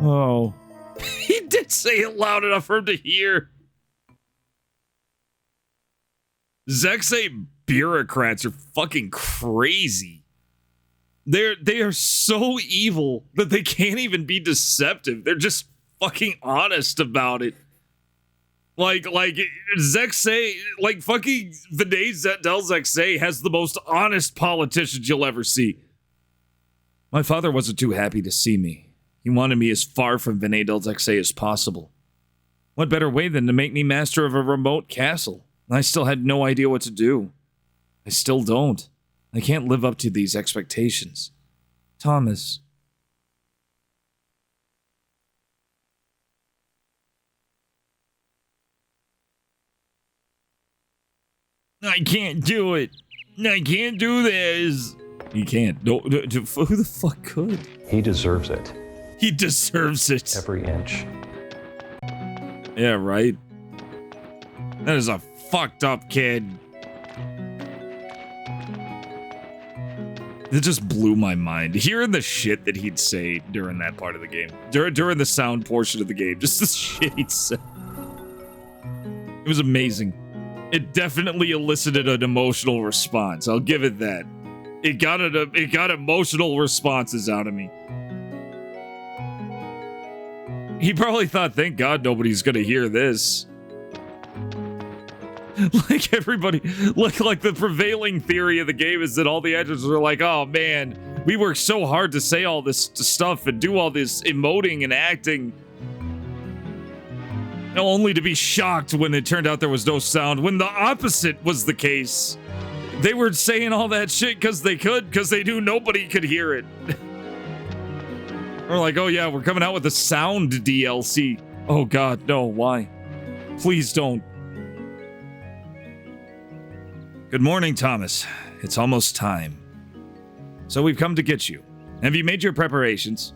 Oh. He did say it loud enough for him to hear. Zexe bureaucrats are fucking crazy. They are so evil that they can't even be deceptive. They're just fucking honest about it. Like Zexe, like fucking Venedels Zexe has the most honest politicians you'll ever see. My father wasn't too happy to see me. He wanted me as far from Venedels Exe as possible. What better way than to make me master of a remote castle? I still had no idea what to do. I still don't. I can't live up to these expectations. Thomas. I can't do it. I can't do this. You can't. No, who the fuck could? He deserves it. He deserves it. Every inch. Yeah, right? That is a fucked up kid. It just blew my mind. Hearing the shit that he'd say during that part of the game. During the sound portion of the game. Just the shit he'd say. It was amazing. It definitely elicited an emotional response. I'll give it that. It got emotional responses out of me. He probably thought, thank God nobody's gonna hear this. Like everybody, like the prevailing theory of the game is that all the actors are like, oh man, we worked so hard to say all this stuff and do all this emoting and acting. Only to be shocked when it turned out there was no sound, when the opposite was the case. They were saying all that shit because they could, because they knew nobody could hear it. We're like, oh yeah, we're coming out with a sound DLC. Oh god, no, why? Please don't. Good morning, Thomas. It's almost time. So we've come to get you. Have you made your preparations?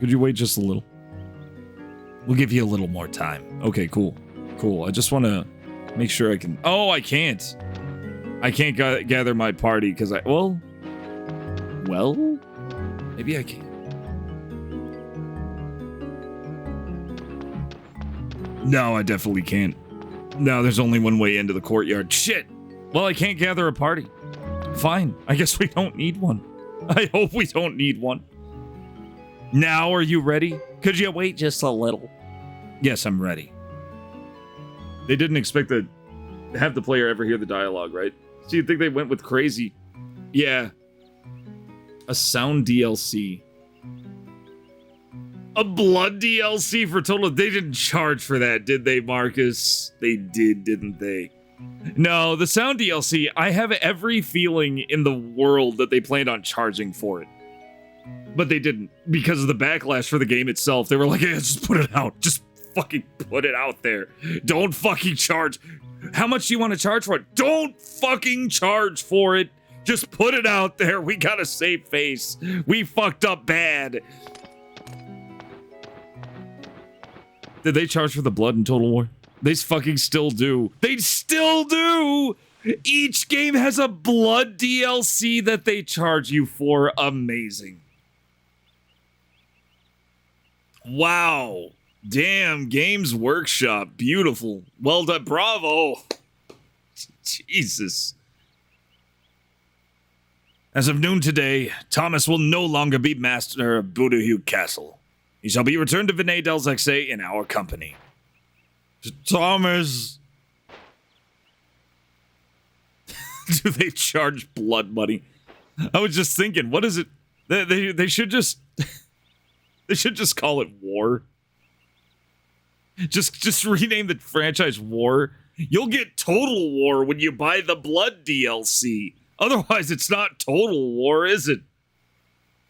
Could you wait just a little? We'll give you a little more time. Okay, cool. Cool. I just want to make sure I can... Oh, I can't. I can't gather my party because I... Well, maybe I can. No, I definitely can't. No, there's only one way into the courtyard. Shit! Well, I can't gather a party. Fine. I guess we don't need one. I hope we don't need one. Now, are you ready? Could you wait just a little? Yes, I'm ready. They didn't expect to have the player ever hear the dialogue, right? So you'd think they went with crazy. Yeah. A sound DLC. A blood DLC for total... They didn't charge for that, did they, Marcus? They did, didn't they? No, the sound DLC, I have every feeling in the world that they planned on charging for it. But they didn't. Because of the backlash for the game itself. They were like, yeah, just put it out. Just fucking put it out there. Don't fucking charge. How much do you want to charge for it? Don't fucking charge for it. Just put it out there. We got to save face. We fucked up bad. Did they charge for the blood in Total War? They fucking still do. They still do! Each game has a blood DLC that they charge you for. Amazing. Wow. Damn, Games Workshop. Beautiful. Well done. Bravo. Jesus. As of noon today, Thomas will no longer be master of Budahu Castle. He shall be returned to Venedels Exe in our company. Thomas. Do they charge blood money? I was just thinking, what is it? They should just they should just call it War. Just rename the franchise War. You'll get Total War when you buy the Blood DLC. Otherwise, it's not Total War, is it?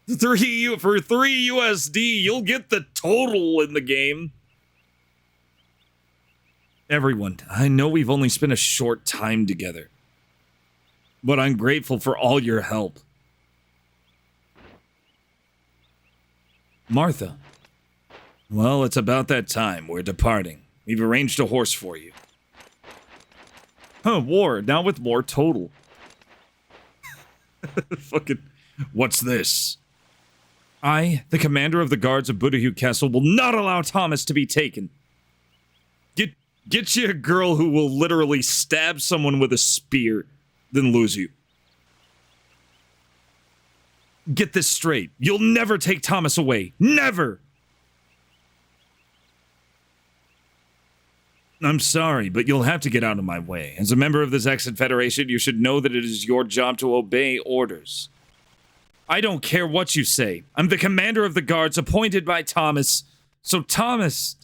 For 3 USD, you'll get the total in the game. Everyone, I know we've only spent a short time together, but I'm grateful for all your help. Martha. Well, it's about that time. We're departing. We've arranged a horse for you. Huh, War, now with more total. Fucking, what's this? I, the commander of the guards of Budahu Castle, will not allow Thomas to be taken. Get you a girl who will literally stab someone with a spear, then lose you. Get this straight. You'll never take Thomas away. Never! I'm sorry, but you'll have to get out of my way. As a member of the Zexan Federation, you should know that it is your job to obey orders. I don't care what you say. I'm the commander of the guards appointed by Thomas. So Thomas...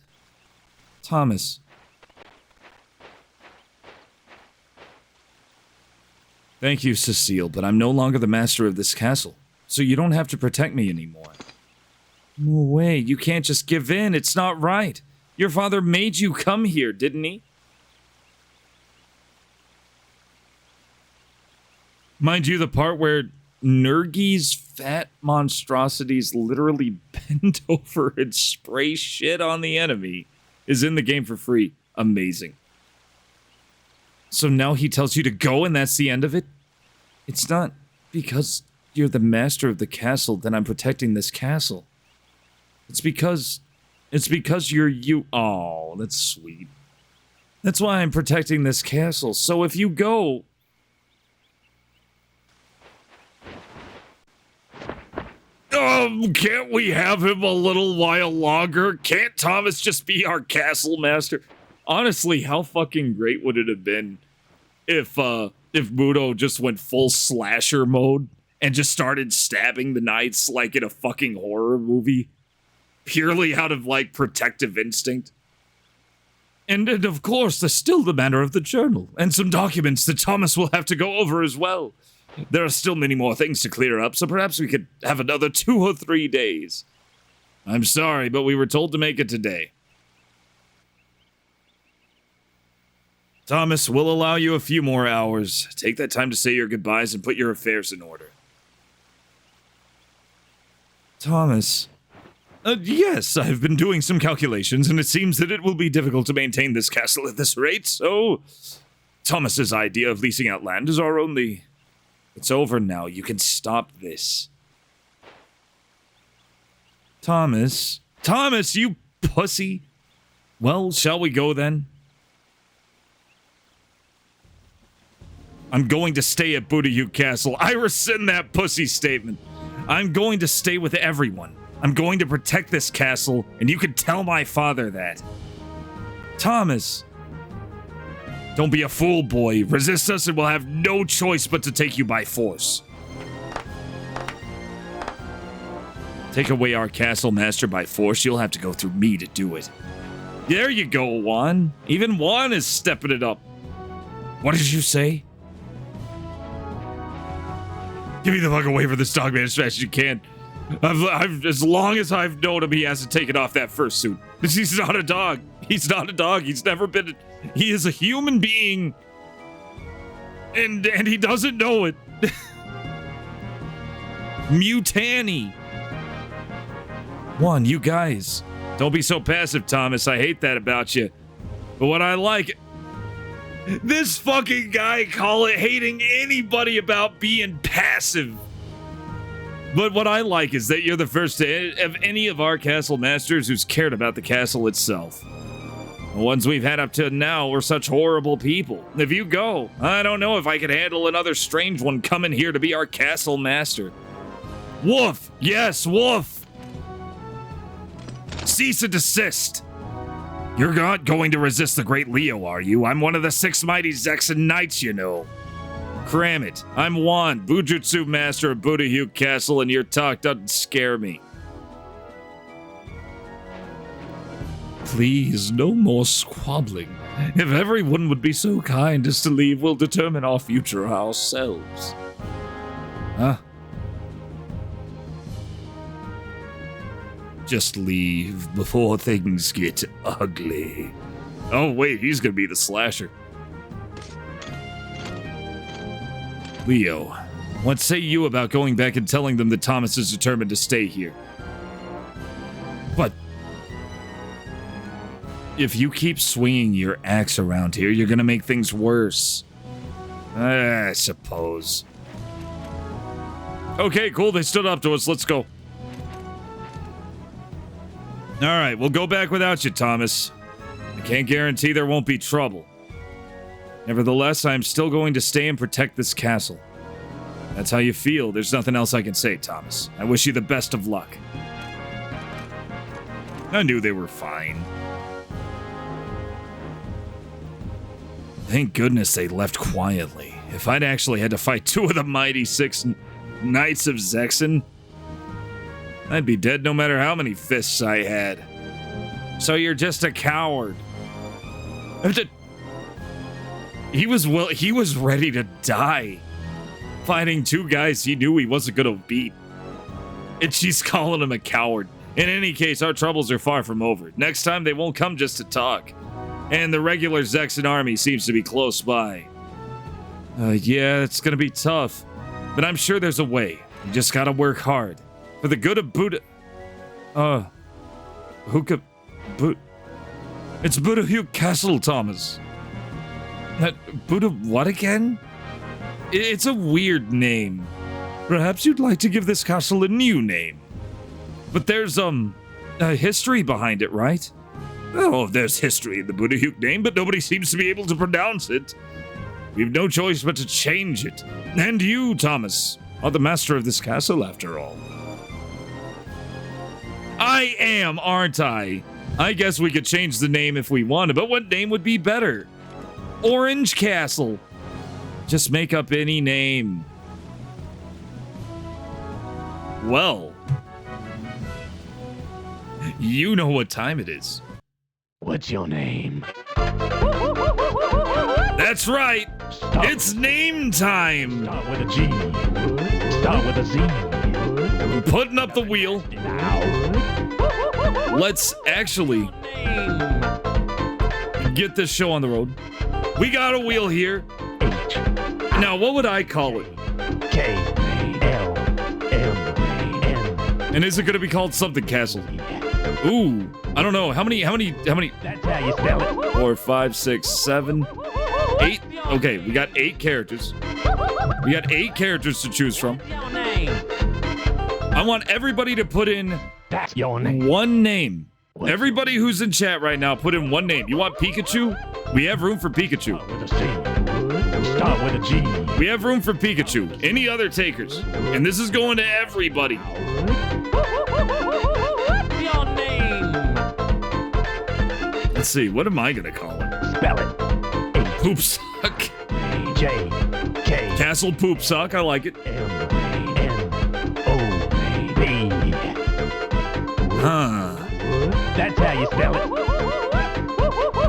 Thank you, Cecile, but I'm no longer the master of this castle, so you don't have to protect me anymore. No way, you can't just give in. It's not right. Your father made you come here, didn't he? Mind you, the part where Nergi's fat monstrosities literally bend over and spray shit on the enemy is in the game for free. Amazing. So now he tells you to go and that's the end of it? It's not because you're the master of the castle that I'm protecting this castle. It's because you're you. Oh, that's sweet. That's why I'm protecting this castle. So if you go... can't we have him a little while longer? Can't Thomas just be our castle master? Honestly, how fucking great would it have been if Muto just went full slasher mode and just started stabbing the knights like in a fucking horror movie? Purely out of, like, protective instinct. And of course, there's still the matter of the journal, and some documents that Thomas will have to go over as well. There are still many more things to clear up, so perhaps we could have another 2 or 3 days. I'm sorry, but we were told to make it today. Thomas, we'll allow you a few more hours. Take that time to say your goodbyes and put your affairs in order. Thomas... yes, I've been doing some calculations, and it seems that it will be difficult to maintain this castle at this rate, so... Thomas's idea of leasing out land is our only... It's over now. You can stop this. Thomas? Thomas, you pussy! Well, shall we go then? I'm going to stay at Budahu Castle. I rescind that pussy statement. I'm going to stay with everyone. I'm going to protect this castle, and you can tell my father that. Thomas! Don't be a fool, boy. Resist us and we'll have no choice but to take you by force. Take away our castle master by force, you'll have to go through me to do it. There you go, Juan. Even Juan is stepping it up. What did you say? Give me the fuck away from this dog man as fast as you can. As long as I've known him, he hasn't taken off that fursuit. He's not a dog. He's not a dog. He's never been... He is a human being. And he doesn't know it. Mutani. One, you guys. Don't be so passive, Thomas. I hate that about you. But what I like... This fucking guy hating anybody about being passive. But what I like is that you're the first of any of our castle masters who's cared about the castle itself. The ones we've had up to now were such horrible people. If you go, I don't know if I could handle another strange one coming here to be our castle master. Woof! Yes, woof! Cease and desist! You're not going to resist the great Leo, are you? I'm one of the 6 mighty Zexan knights, you know. Cram it. I'm Juan, Bujutsu Master of Buddha Hugh Castle, and your talk doesn't scare me. Please, no more squabbling. If everyone would be so kind as to leave, we'll determine our future ourselves. Huh? Just leave before things get ugly. Oh wait, he's gonna be the slasher. Leo, what say you about going back and telling them that Thomas is determined to stay here? But if you keep swinging your axe around here, you're gonna make things worse. I suppose. Okay, cool, they stood up to us, let's go. Alright, we'll go back without you, Thomas. I can't guarantee there won't be trouble. Nevertheless, I'm still going to stay and protect this castle. That's how you feel. There's nothing else I can say, Thomas. I wish you the best of luck. I knew they were fine. Thank goodness they left quietly. If I'd actually had to fight two of the mighty 6 Knights of Zexen, I'd be dead no matter how many fists I had. So you're just a coward. He was ready to die, fighting two guys he knew he wasn't gonna beat. And she's calling him a coward. In any case, our troubles are far from over. Next time they won't come just to talk. And the regular Zexen army seems to be close by. Yeah, it's gonna be tough. But I'm sure there's a way. You just gotta work hard. For the good of Buddha... It's Buddha Hugh Castle, Thomas. Buddha what again? It's a weird name. Perhaps you'd like to give this castle a new name. But there's, a history behind it, right? Oh, there's history in the Buddha Hugh name, but nobody seems to be able to pronounce it. We've no choice but to change it. And you, Thomas, are the master of this castle, after all. I am, aren't I? I guess we could change the name if we wanted, but what name would be better? Orange Castle. Just make up any name. Well, you know what time it is. What's your name? That's right. It's name time. Start with a G. Start with a Z. I'm putting up the wheel. Let's actually get this show on the road. We got a wheel here. Now, what would I call it? K-L-M-N. And is it going to be called something Castle? Ooh, I don't know. How many? That's how you spell it. 4, 5, 6, 7, 8. Okay, we got 8 characters. We got 8 characters to choose from. I want everybody to put in That's your name. one name. Everybody who's in chat right now, put in one name. You want Pikachu? We have room for Pikachu. Start with a C. Start with a G. We have room for Pikachu. Any other takers? And this is going to everybody. Your name. Let's see, what am I gonna call it? Spell it. Poop Suck. J K Castle Poop Suck, I like it. M-N-O-B. Huh. That's how you spell it.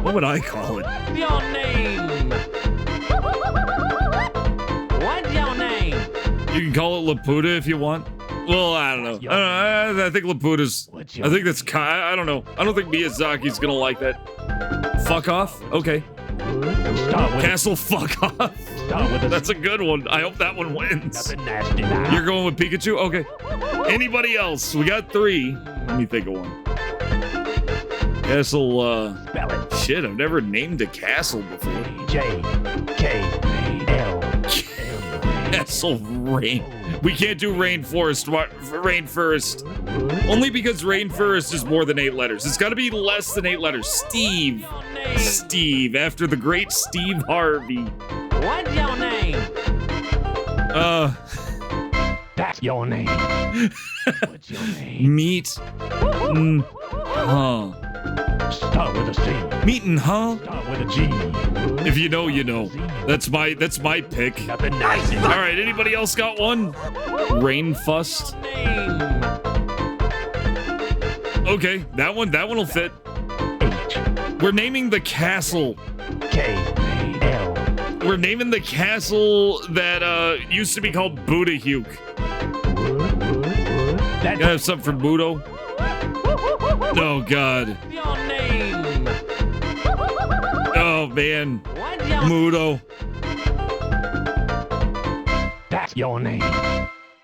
What would I call it? Your name. What's your name? You can call it Laputa if you want. Well, I don't know. I think Laputa's... I think that's... I don't know. I don't think Miyazaki's gonna like that. Fuck off? Okay. Castle fuck off. That's a good one. I hope that one wins. You're going with Pikachu? Okay. Anybody else? We got 3. Let me think of one. Castle, shit, I've never named a castle before. Castle Rain. We can't do Rainforest. Rainforest. Only because Rainforest is more than 8 letters. It's got to be less than 8 letters. Steve. Steve, after the great Steve Harvey. What's your name? That's your name. What's your name? Meet. Start with a C. Meeting, huh? Start with a G. If you know, you know. That's my pick. Nothing nasty. All right, anybody else got one? Rainfust. Name. Okay, that one will fit. H. We're naming the castle. K. L. We're naming the castle that used to be called Budahuke. That's Gotta have something for Budo. Oh God. your name. Oh man. What's your Mudo. That's your name.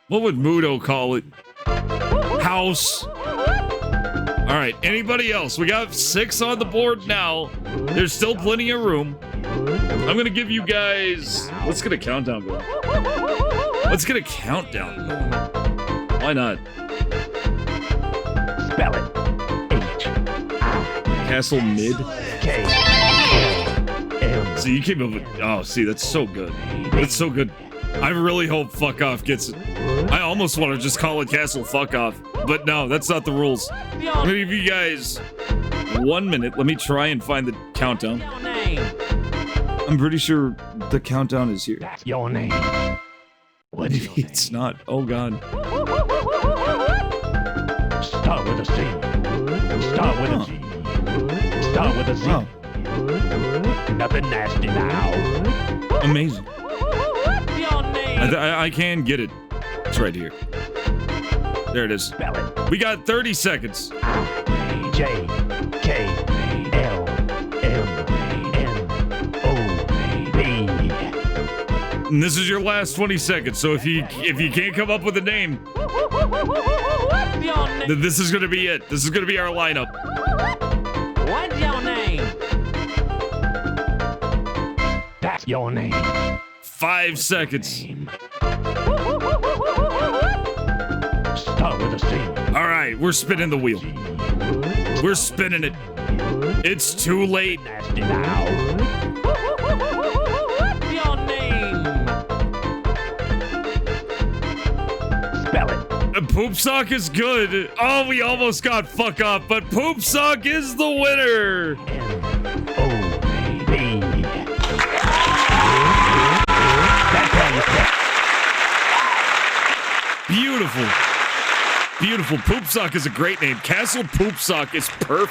What would Mudo call it? House. All right, anybody else? We got 6 on the board now. There's still plenty of room. I'm gonna give you guys. Let's get a countdown going. Let's get a countdown going. Why not? Spell it. H. Castle Mid. K. L. So you came up with. Oh, see, that's so good. That's so good. I really hope Fuck Off gets it. I almost want to just call it Castle Fuck Off, but no, that's not the rules. I'm gonna give you guys 1 minute. Let me try and find the countdown. Your name. I'm pretty sure the countdown is here. That's your name. What's your name? It's not. Oh God. Start with a C. Start with a G. Start with a Z. Wow. Nothing nasty now. Amazing. What's your name? I can get it. It's right here. There it is. Spell it. We got 30 seconds. J. K. L. M. N. O. B. And this is your last 20 seconds. So if you can't come up with a name, What's your name? then this is gonna be it. This is gonna be our lineup. What's your name? That's your name. 5 seconds. Start with a C. All right, we're spinning the wheel. We're spinning it. It's too late. Nasty now. What's your name? Spell it. Poop Sock is good. Oh, we almost got Fuck Off, but Poop Sock is the winner. N-O-B. That's how you say. Beautiful. Beautiful. Poop Sock is a great name. Castle Poop Sock is perfect.